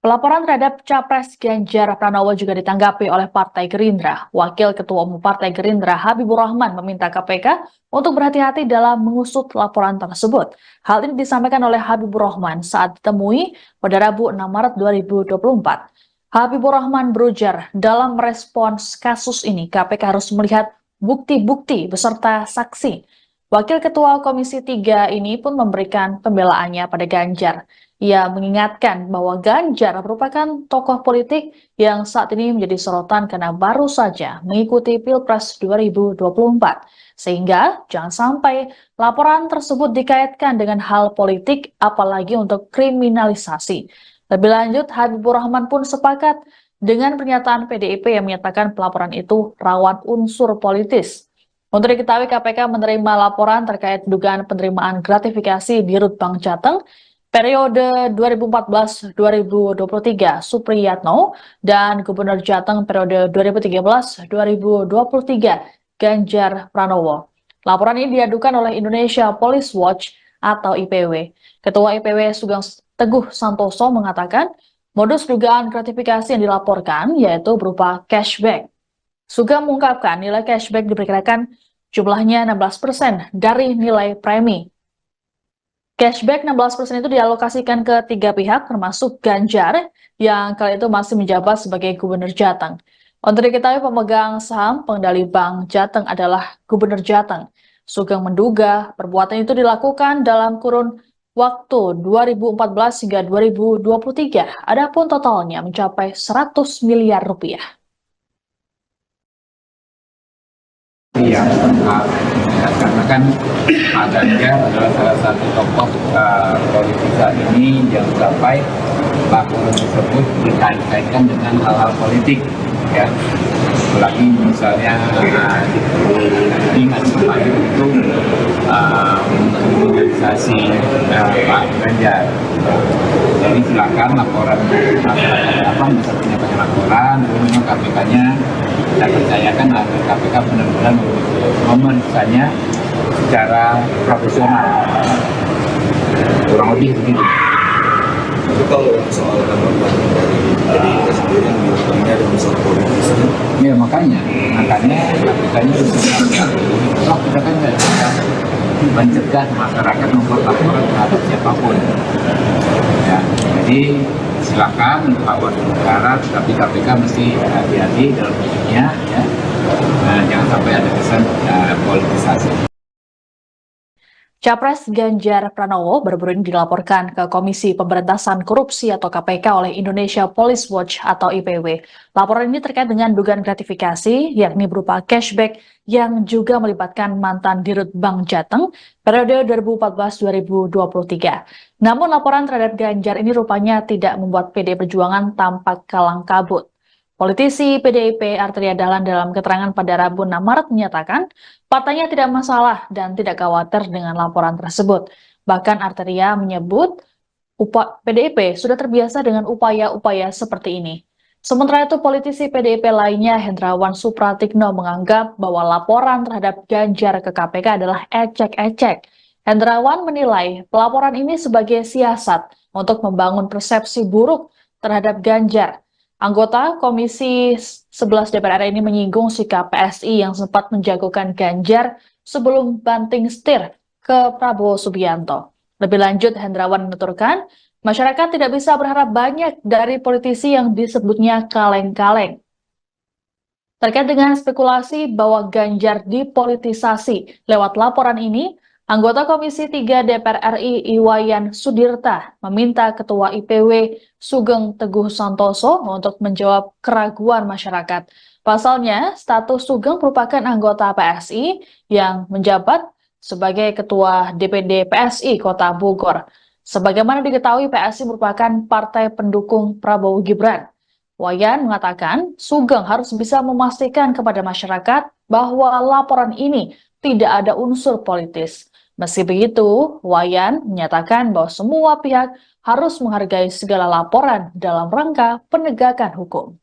Pelaporan terhadap Capres Ganjar Pranowo juga ditanggapi oleh Partai Gerindra. Wakil Ketua Umum Partai Gerindra Habibur Rahman meminta KPK untuk berhati-hati dalam mengusut laporan tersebut. Hal ini disampaikan oleh Habibur Rahman saat ditemui pada Rabu 6 Maret 2024. Habibur Rahman berujar, dalam merespons kasus ini KPK harus melihat bukti-bukti beserta saksi. Wakil Ketua Komisi 3 ini pun memberikan pembelaannya pada Ganjar. Ia mengingatkan bahwa Ganjar merupakan tokoh politik yang saat ini menjadi sorotan karena baru saja mengikuti Pilpres 2024. Sehingga jangan sampai laporan tersebut dikaitkan dengan hal politik, apalagi untuk kriminalisasi. Lebih lanjut, Habibur Rahman pun sepakat dengan pernyataan PDIP yang menyatakan pelaporan itu rawan unsur politis. Untuk diketahui, KPK menerima laporan terkait dugaan penerimaan gratifikasi di Rut Bank Jateng periode 2014-2023 Supriyatno dan Gubernur Jateng periode 2013-2023 Ganjar Pranowo. Laporan ini diadukan oleh Indonesia Police Watch atau IPW. Ketua IPW Sugeng Teguh Santoso mengatakan modus dugaan gratifikasi yang dilaporkan yaitu berupa cashback. Sugeng mengungkapkan nilai cashback diperkirakan jumlahnya 16% dari nilai premi. Cashback 16% itu dialokasikan ke 3 pihak termasuk Ganjar yang kali itu masih menjabat sebagai Gubernur Jateng. Untuk diketahui pemegang saham pengendali Bank Jateng adalah Gubernur Jateng. Sugeng menduga perbuatan itu dilakukan dalam kurun waktu 2014 hingga 2023. Adapun totalnya mencapai 100 miliar rupiah. Iya, karena kan Pak Ganjar adalah salah satu tokoh politika ini yang sampai laporan tersebut dikait-kaitkan dengan hal-hal politik, ya. Apalagi misalnya ingat kemarin itu kriminalisasi Pak Ganjar. Jadi silakan laporan masyarakat apa bisa menyampaikan laporan, kemudian KPK-nya kita percayakan agar KPK benar-benar memeriksanya secara profesional, kurang lebih begitu. Tapi kalau soal tanggapan dari PDIP sendiri yang dilakukannya ada unsur politisnya. Ya makanya KPK-nya harus kita kan nggak bisa mencegah masyarakat membuat laporan terhadap siapapun. Ya, jadi silakan lawan negara, tapi KPK mesti hati-hati dalam hidupnya, ya. Jangan sampai ada kesan politisasi. Capres Ganjar Pranowo baru-baru ini dilaporkan ke Komisi Pemberantasan Korupsi atau KPK oleh Indonesia Police Watch atau IPW. Laporan ini terkait dengan dugaan gratifikasi, yakni berupa cashback yang juga melibatkan mantan Dirut Bank Jateng periode 2014-2023. Namun laporan terhadap Ganjar ini rupanya tidak membuat PDI Perjuangan tampak kalang kabut. Politisi PDIP Arteria Dahlan dalam keterangan pada Rabu 6 Maret menyatakan partainya tidak masalah dan tidak khawatir dengan laporan tersebut. Bahkan Arteria menyebut PDIP sudah terbiasa dengan upaya-upaya seperti ini. Sementara itu politisi PDIP lainnya Hendrawan Supratikno menganggap bahwa laporan terhadap Ganjar ke KPK adalah ecek-ecek. Hendrawan menilai pelaporan ini sebagai siasat untuk membangun persepsi buruk terhadap Ganjar. Anggota Komisi 11 DPR RI ini menyinggung sikap PSI yang sempat menjagokan Ganjar sebelum banting setir ke Prabowo Subianto. Lebih lanjut, Hendrawan menuturkan, masyarakat tidak bisa berharap banyak dari politisi yang disebutnya kaleng-kaleng. Terkait dengan spekulasi bahwa Ganjar dipolitisasi lewat laporan ini, anggota Komisi 3 DPR RI Iwayan Sudirta meminta Ketua IPW Sugeng Teguh Santoso untuk menjawab keraguan masyarakat. Pasalnya, status Sugeng merupakan anggota PSI yang menjabat sebagai Ketua DPD PSI Kota Bogor. Sebagaimana diketahui, PSI merupakan partai pendukung Prabowo Gibran. Wayan mengatakan, Sugeng harus bisa memastikan kepada masyarakat bahwa laporan ini tidak ada unsur politis. Meski begitu, Wayan menyatakan bahwa semua pihak harus menghargai segala laporan dalam rangka penegakan hukum.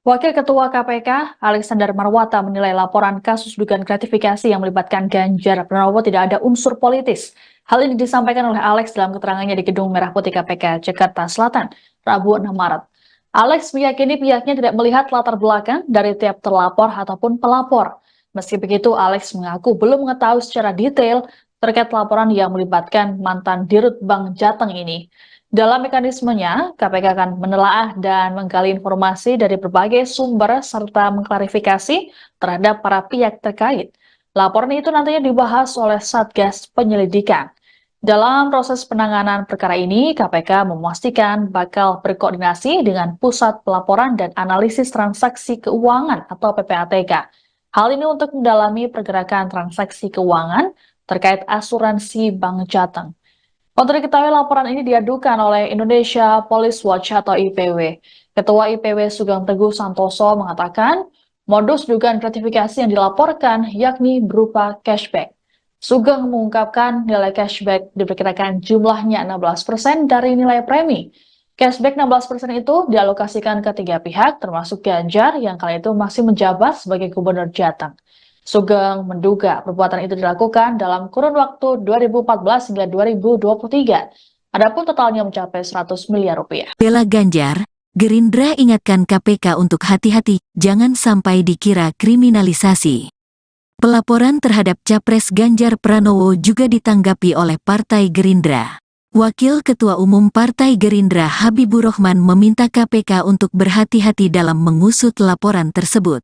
Wakil Ketua KPK, Alexander Marwata, menilai laporan kasus dugaan gratifikasi yang melibatkan Ganjar Pranowo tidak ada unsur politis. Hal ini disampaikan oleh Alex dalam keterangannya di Gedung Merah Putih KPK, Jakarta Selatan, Rabu 6 Maret. Alex meyakini pihaknya tidak melihat latar belakang dari tiap terlapor ataupun pelapor. Meski begitu, Alex mengaku belum mengetahui secara detail terkait laporan yang melibatkan mantan Dirut Bank Jateng ini. Dalam mekanismenya, KPK akan menelaah dan menggali informasi dari berbagai sumber serta mengklarifikasi terhadap para pihak terkait. Laporan itu nantinya dibahas oleh Satgas Penyelidikan. Dalam proses penanganan perkara ini, KPK memastikan bakal berkoordinasi dengan Pusat Pelaporan dan Analisis Transaksi Keuangan atau PPATK. Hal ini untuk mendalami pergerakan transaksi keuangan terkait asuransi Bank Jateng. Untuk diketahui, laporan ini diadukan oleh Indonesia Police Watch atau IPW. Ketua IPW Sugeng Teguh Santoso mengatakan, modus dugaan gratifikasi yang dilaporkan yakni berupa cashback. Sugeng mengungkapkan nilai cashback diperkirakan jumlahnya 16% dari nilai premi. Cashback 16% itu dialokasikan ke 3 pihak, termasuk Ganjar yang kala itu masih menjabat sebagai Gubernur Jateng. Sugeng menduga perbuatan itu dilakukan dalam kurun waktu 2014 hingga 2023. Adapun totalnya mencapai 100 miliar rupiah. Bela Ganjar, Gerindra ingatkan KPK untuk hati-hati, jangan sampai dikira kriminalisasi. Pelaporan terhadap Capres Ganjar Pranowo juga ditanggapi oleh Partai Gerindra. Wakil Ketua Umum Partai Gerindra Habibur Rahman meminta KPK untuk berhati-hati dalam mengusut laporan tersebut.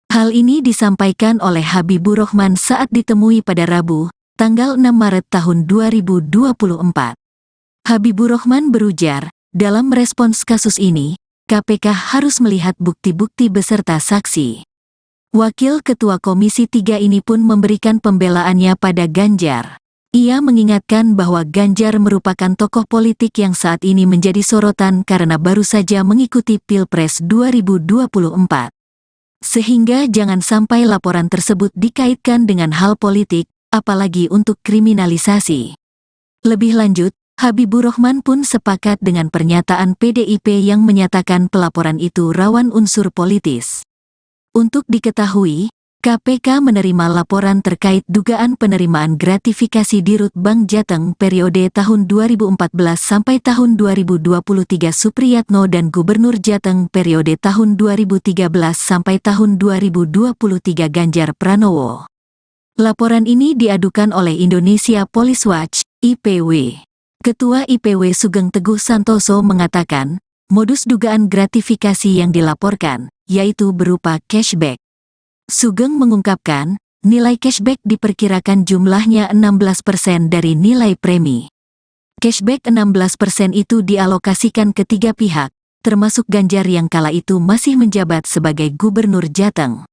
Hal ini disampaikan oleh Habibur Rahman saat ditemui pada Rabu, tanggal 6 Maret tahun 2024. Habibur Rahman berujar, dalam respons kasus ini, KPK harus melihat bukti-bukti beserta saksi. Wakil Ketua Komisi 3 ini pun memberikan pembelaannya pada Ganjar. Ia mengingatkan bahwa Ganjar merupakan tokoh politik yang saat ini menjadi sorotan karena baru saja mengikuti Pilpres 2024. Sehingga jangan sampai laporan tersebut dikaitkan dengan hal politik, apalagi untuk kriminalisasi. Lebih lanjut, Habibur Rahman pun sepakat dengan pernyataan PDIP yang menyatakan pelaporan itu rawan unsur politis. Untuk diketahui, KPK menerima laporan terkait dugaan penerimaan gratifikasi Dirut Bank Jateng periode tahun 2014 sampai tahun 2023 Supriyatno dan Gubernur Jateng periode tahun 2013 sampai tahun 2023 Ganjar Pranowo. Laporan ini diadukan oleh Indonesia Police Watch, IPW. Ketua IPW Sugeng Teguh Santoso mengatakan, modus dugaan gratifikasi yang dilaporkan, yaitu berupa cashback. Sugeng mengungkapkan, nilai cashback diperkirakan jumlahnya 16% dari nilai premi. Cashback 16% itu dialokasikan ke 3 pihak, termasuk Ganjar yang kala itu masih menjabat sebagai Gubernur Jateng.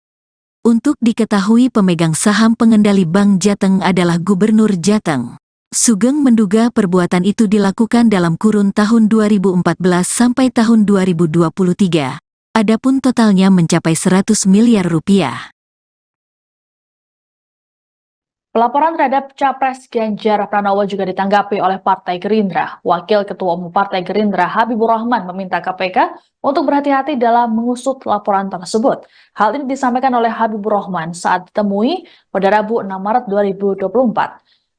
Untuk diketahui pemegang saham pengendali Bank Jateng adalah Gubernur Jateng. Sugeng menduga perbuatan itu dilakukan dalam kurun tahun 2014 sampai tahun 2023. Adapun totalnya mencapai 100 miliar rupiah. Pelaporan terhadap Capres Ganjar Pranowo juga ditanggapi oleh Partai Gerindra. Wakil Ketua Umum Partai Gerindra Habibur Rahman meminta KPK untuk berhati-hati dalam mengusut laporan tersebut. Hal ini disampaikan oleh Habibur Rahman saat ditemui pada Rabu 6 Maret 2024.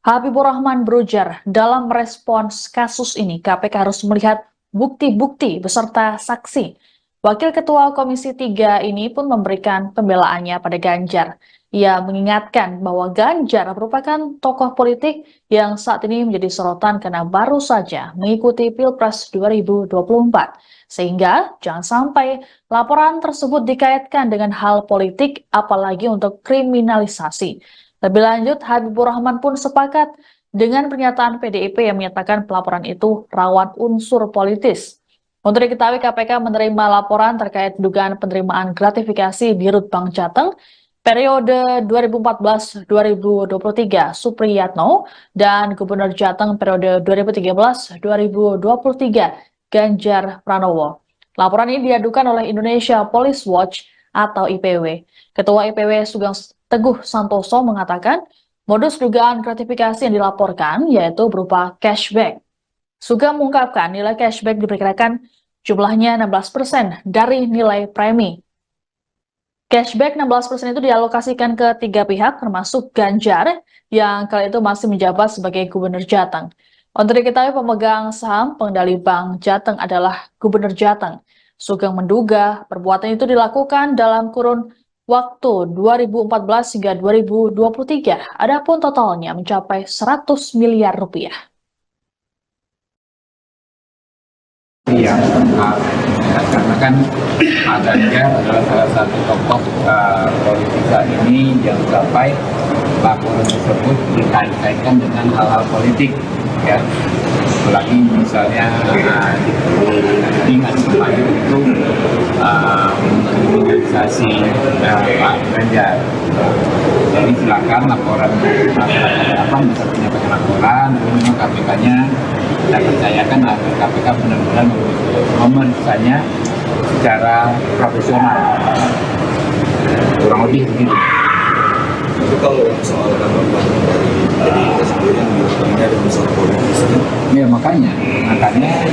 Habibur Rahman berujar, dalam merespons kasus ini KPK harus melihat bukti-bukti beserta saksi. Wakil Ketua Komisi 3 ini pun memberikan pembelaannya pada Ganjar. Ia mengingatkan bahwa Ganjar merupakan tokoh politik yang saat ini menjadi sorotan karena baru saja mengikuti Pilpres 2024. Sehingga jangan sampai laporan tersebut dikaitkan dengan hal politik, apalagi untuk kriminalisasi. Lebih lanjut, Habibur Rahman pun sepakat dengan pernyataan PDIP yang menyatakan pelaporan itu rawan unsur politis. Untuk diketahui, KPK menerima laporan terkait dugaan penerimaan gratifikasi Dirut Bank Jateng periode 2014-2023 Supriyatno dan Gubernur Jateng periode 2013-2023 Ganjar Pranowo. Laporan ini diadukan oleh Indonesia Police Watch atau IPW. Ketua IPW Sugeng Teguh Santoso mengatakan modus dugaan gratifikasi yang dilaporkan yaitu berupa cashback. Sugeng mengungkapkan nilai cashback diperkirakan jumlahnya 16% dari nilai premi. Cashback 16% itu dialokasikan ke 3 pihak termasuk Ganjar yang kali itu masih menjabat sebagai Gubernur Jateng. Untuk diketahui pemegang saham pengendali Bank Jateng adalah Gubernur Jateng. Sugeng menduga perbuatan itu dilakukan dalam kurun waktu 2014 hingga 2023. Adapun totalnya mencapai 100 miliar rupiah. Iya, karena kan Pak Ganjar adalah salah satu tokoh politik saat ini yang sampai laporan tersebut dikait-kaitkan dengan hal-hal politik, ya. Apalagi misalnya dengan kemarin itu kriminalisasi Pak Ganjar. Jadi silakan laporan apa bisa menyampaikan laporan, kemudian KPK-nya kita percayakan agar KPK benar-benar memeriksanya secara profesional, kurang lebih begitu. Tapi kalau soal tanggapan dari PDIP sendiri yang ini ada unsur politisnya. Ya makanya KPK-nya kita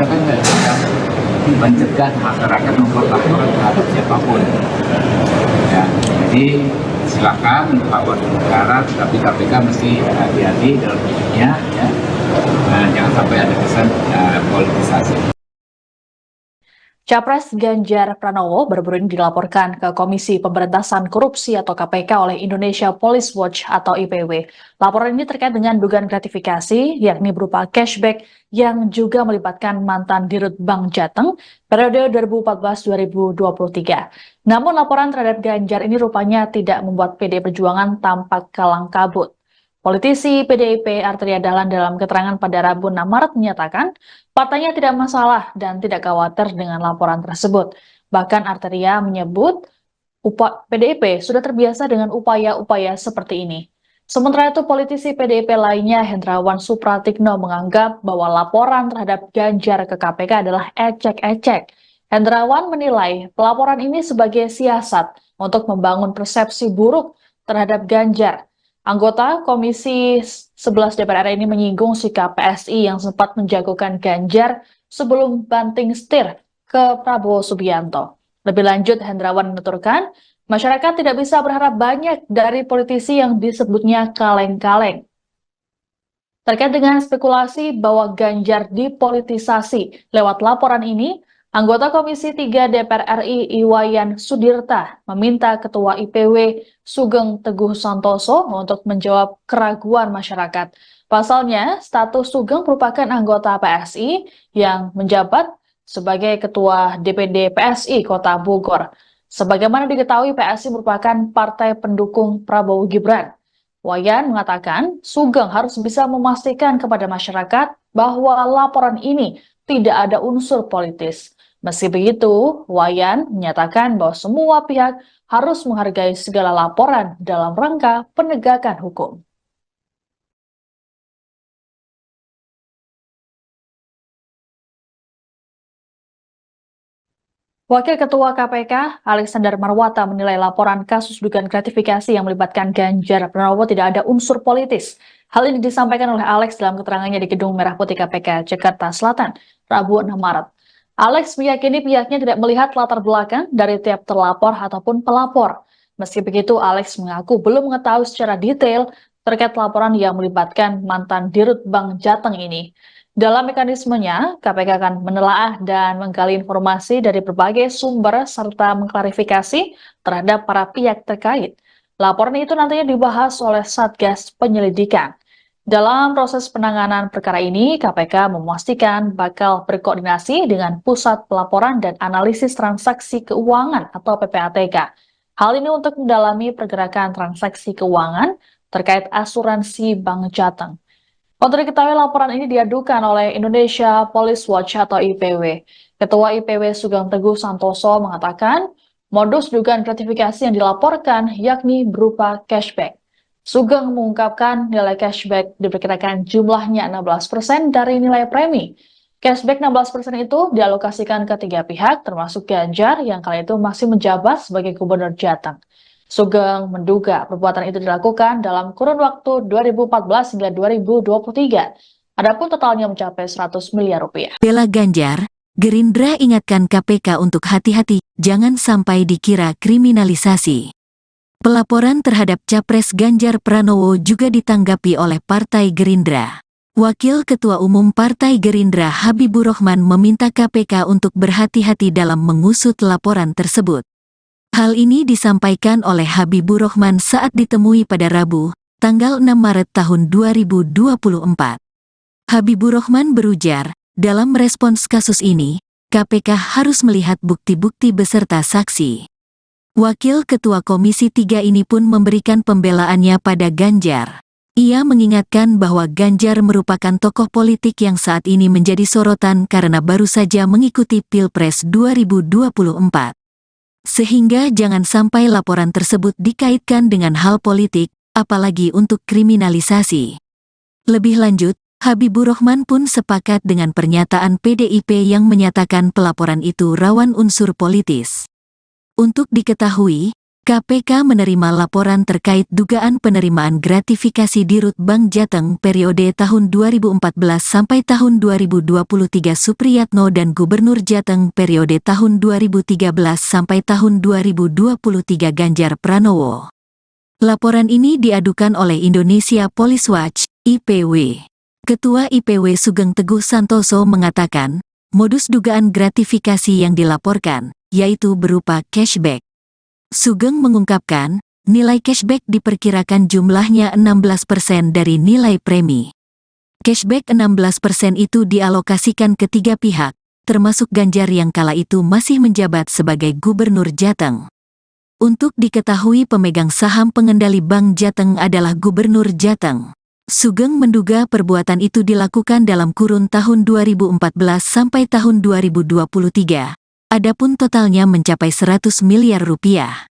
kan tidak bisa mencegah masyarakat membuat laporan terhadap siapapun. Ya, jadi silakan lawan negara, tapi KPK mesti hati-hati dalam hidupnya, ya. Nah, jangan sampai ada kesan politisasi. Capres Ganjar Pranowo baru-baru ini dilaporkan ke Komisi Pemberantasan Korupsi atau KPK oleh Indonesia Police Watch atau IPW. Laporan ini terkait dengan dugaan gratifikasi, yakni berupa cashback yang juga melibatkan mantan Dirut Bank Jateng periode 2014-2023. Namun laporan terhadap Ganjar ini rupanya tidak membuat PDI Perjuangan tampak kalang kabut. Politisi PDIP Arteria Dahlan dalam keterangan pada Rabu 6 Maret menyatakan partainya tidak masalah dan tidak khawatir dengan laporan tersebut. Bahkan Arteria menyebut PDIP sudah terbiasa dengan upaya-upaya seperti ini. Sementara itu politisi PDIP lainnya Hendrawan Supratikno menganggap bahwa laporan terhadap Ganjar ke KPK adalah ecek-ecek. Hendrawan menilai pelaporan ini sebagai siasat untuk membangun persepsi buruk terhadap Ganjar. Anggota Komisi 11 DPR RI ini menyinggung sikap PSI yang sempat menjagokan Ganjar sebelum banting setir ke Prabowo Subianto. Lebih lanjut, Hendrawan menuturkan, masyarakat tidak bisa berharap banyak dari politisi yang disebutnya kaleng-kaleng. Terkait dengan spekulasi bahwa Ganjar dipolitisasi lewat laporan ini, anggota Komisi 3 DPR RI Iwayan Sudirta meminta Ketua IPW Sugeng Teguh Santoso untuk menjawab keraguan masyarakat. Pasalnya, status Sugeng merupakan anggota PSI yang menjabat sebagai Ketua DPD PSI Kota Bogor. Sebagaimana diketahui, PSI merupakan partai pendukung Prabowo Gibran. Wayan mengatakan Sugeng harus bisa memastikan kepada masyarakat bahwa laporan ini tidak ada unsur politis. Meski begitu, Wayan menyatakan bahwa semua pihak harus menghargai segala laporan dalam rangka penegakan hukum. Wakil Ketua KPK, Alexander Marwata menilai laporan kasus dugaan gratifikasi yang melibatkan Ganjar Pranowo tidak ada unsur politis. Hal ini disampaikan oleh Alex dalam keterangannya di Gedung Merah Putih KPK, Jakarta Selatan, Rabu 6 Maret. Alex meyakini pihaknya tidak melihat latar belakang dari tiap terlapor ataupun pelapor. Meski begitu, Alex mengaku belum mengetahui secara detail terkait laporan yang melibatkan mantan Dirut Bank Jateng ini. Dalam mekanismenya, KPK akan menelaah dan menggali informasi dari berbagai sumber serta mengklarifikasi terhadap para pihak terkait. Laporan itu nantinya dibahas oleh Satgas Penyelidikan. Dalam proses penanganan perkara ini, KPK memastikan bakal berkoordinasi dengan Pusat Pelaporan dan Analisis Transaksi Keuangan atau PPATK. Hal ini untuk mendalami pergerakan transaksi keuangan terkait asuransi Bank Jateng. Untuk diketahui laporan ini diadukan oleh Indonesia Police Watch atau IPW. Ketua IPW Sugeng Teguh Santoso mengatakan modus dugaan gratifikasi yang dilaporkan yakni berupa cashback. Sugeng mengungkapkan nilai cashback diperkirakan jumlahnya 16% dari nilai premi. Cashback 16% itu dialokasikan ke 3 pihak, termasuk Ganjar yang kala itu masih menjabat sebagai Gubernur Jateng. Sugeng menduga perbuatan itu dilakukan dalam kurun waktu 2014 hingga 2023. Adapun totalnya mencapai 100 miliar rupiah. Bela Ganjar, Gerindra ingatkan KPK untuk hati-hati, jangan sampai dikira kriminalisasi. Pelaporan terhadap Capres Ganjar Pranowo juga ditanggapi oleh Partai Gerindra. Wakil Ketua Umum Partai Gerindra Habibur Rahman meminta KPK untuk berhati-hati dalam mengusut laporan tersebut. Hal ini disampaikan oleh Habibur Rahman saat ditemui pada Rabu, tanggal 6 Maret tahun 2024. Habibur Rahman berujar, dalam merespons kasus ini, KPK harus melihat bukti-bukti beserta saksi. Wakil Ketua Komisi 3 ini pun memberikan pembelaannya pada Ganjar. Ia mengingatkan bahwa Ganjar merupakan tokoh politik yang saat ini menjadi sorotan karena baru saja mengikuti Pilpres 2024. Sehingga jangan sampai laporan tersebut dikaitkan dengan hal politik, apalagi untuk kriminalisasi. Lebih lanjut, Habibur Rahman pun sepakat dengan pernyataan PDIP yang menyatakan pelaporan itu rawan unsur politis. Untuk diketahui, KPK menerima laporan terkait dugaan penerimaan gratifikasi di Rut Bank Jateng periode tahun 2014 sampai tahun 2023 Supriyatno dan Gubernur Jateng periode tahun 2013 sampai tahun 2023 Ganjar Pranowo. Laporan ini diadukan oleh Indonesia Police Watch, IPW. Ketua IPW Sugeng Teguh Santoso mengatakan, modus dugaan gratifikasi yang dilaporkan, yaitu berupa cashback. Sugeng mengungkapkan, nilai cashback diperkirakan jumlahnya 16% dari nilai premi. Cashback 16% itu dialokasikan ke 3 pihak, termasuk Ganjar yang kala itu masih menjabat sebagai Gubernur Jateng. Untuk diketahui pemegang saham pengendali Bank Jateng adalah Gubernur Jateng. Sugeng menduga perbuatan itu dilakukan dalam kurun tahun 2014 sampai tahun 2023. Adapun totalnya mencapai 100 miliar rupiah.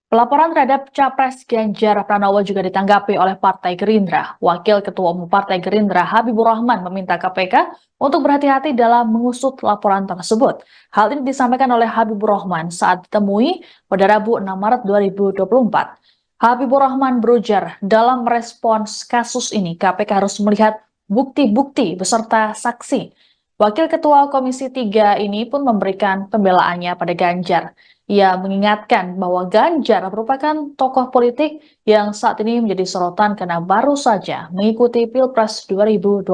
Pelaporan terhadap Capres Ganjar Pranowo juga ditanggapi oleh Partai Gerindra. Wakil Ketua Umum Partai Gerindra Habibur Rahman meminta KPK untuk berhati-hati dalam mengusut laporan tersebut. Hal ini disampaikan oleh Habibur Rahman saat ditemui pada Rabu 6 Maret 2024. Habibur Rahman berujar, dalam merespons kasus ini KPK harus melihat bukti-bukti beserta saksi. Wakil Ketua Komisi 3 ini pun memberikan pembelaannya pada Ganjar. Ia mengingatkan bahwa Ganjar merupakan tokoh politik yang saat ini menjadi sorotan karena baru saja mengikuti Pilpres 2024.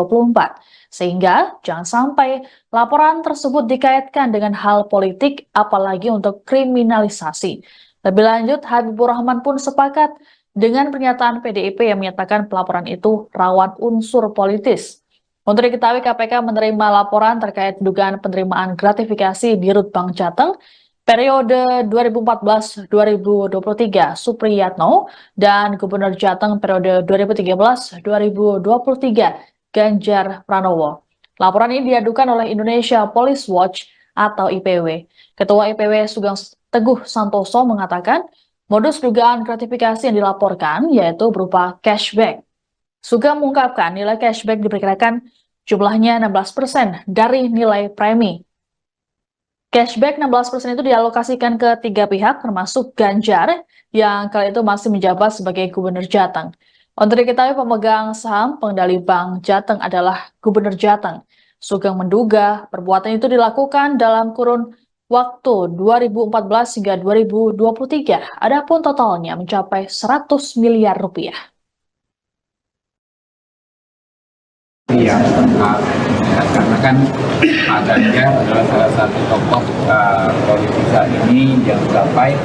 Sehingga jangan sampai laporan tersebut dikaitkan dengan hal politik, apalagi untuk kriminalisasi. Lebih lanjut, Habibur Rahman pun sepakat dengan pernyataan PDIP yang menyatakan pelaporan itu rawan unsur politis. Untuk diketahui, KPK menerima laporan terkait dugaan penerimaan gratifikasi di Rut Bank Jateng periode 2014-2023 Supriyatno dan Gubernur Jateng periode 2013-2023 Ganjar Pranowo. Laporan ini diadukan oleh Indonesia Police Watch atau IPW. Ketua IPW Sugeng Teguh Santoso mengatakan modus dugaan gratifikasi yang dilaporkan yaitu berupa cashback. Sugeng mengungkapkan nilai cashback diperkirakan jumlahnya 16% dari nilai premi. Cashback 16% itu dialokasikan ke 3 pihak termasuk Ganjar yang kali itu masih menjabat sebagai Gubernur Jateng. Untuk diketahui pemegang saham pengendali Bank Jateng adalah Gubernur Jateng. Sugeng menduga perbuatan itu dilakukan dalam kurun waktu 2014 hingga 2023. Adapun totalnya mencapai 100 miliar rupiah. Iya, karena kan Pak Ganjar adalah salah satu tokoh politik saat ini yang sampai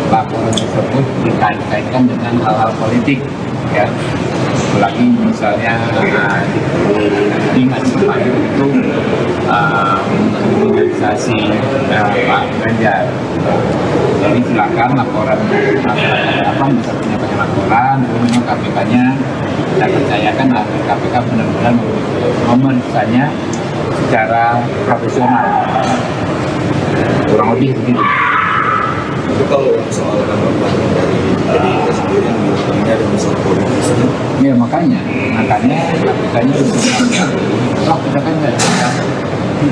laporan tersebut dikait-kaitkan dengan hal-hal politik, ya. Apalagi misalnya ingat kemarin itu kriminalisasi Pak Ganjar. Jadi silakan laporan apa bisa menyampaikan laporan, memang KPK-nya saya percayakan KPK benar-benar memeriksanya secara profesional, kurang lebih begitu. Tapi kalau soal tanggapan dari PDIP sendiri yang bilang ada unsur politisnya. Ya makanya nanti melaporkannya, lakukannya untuk apa? Toh kita kan nggak bisa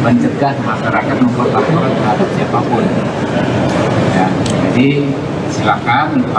mencegah masyarakat membuat laporan terhadap siapapun. Ya, jadi silakan untuk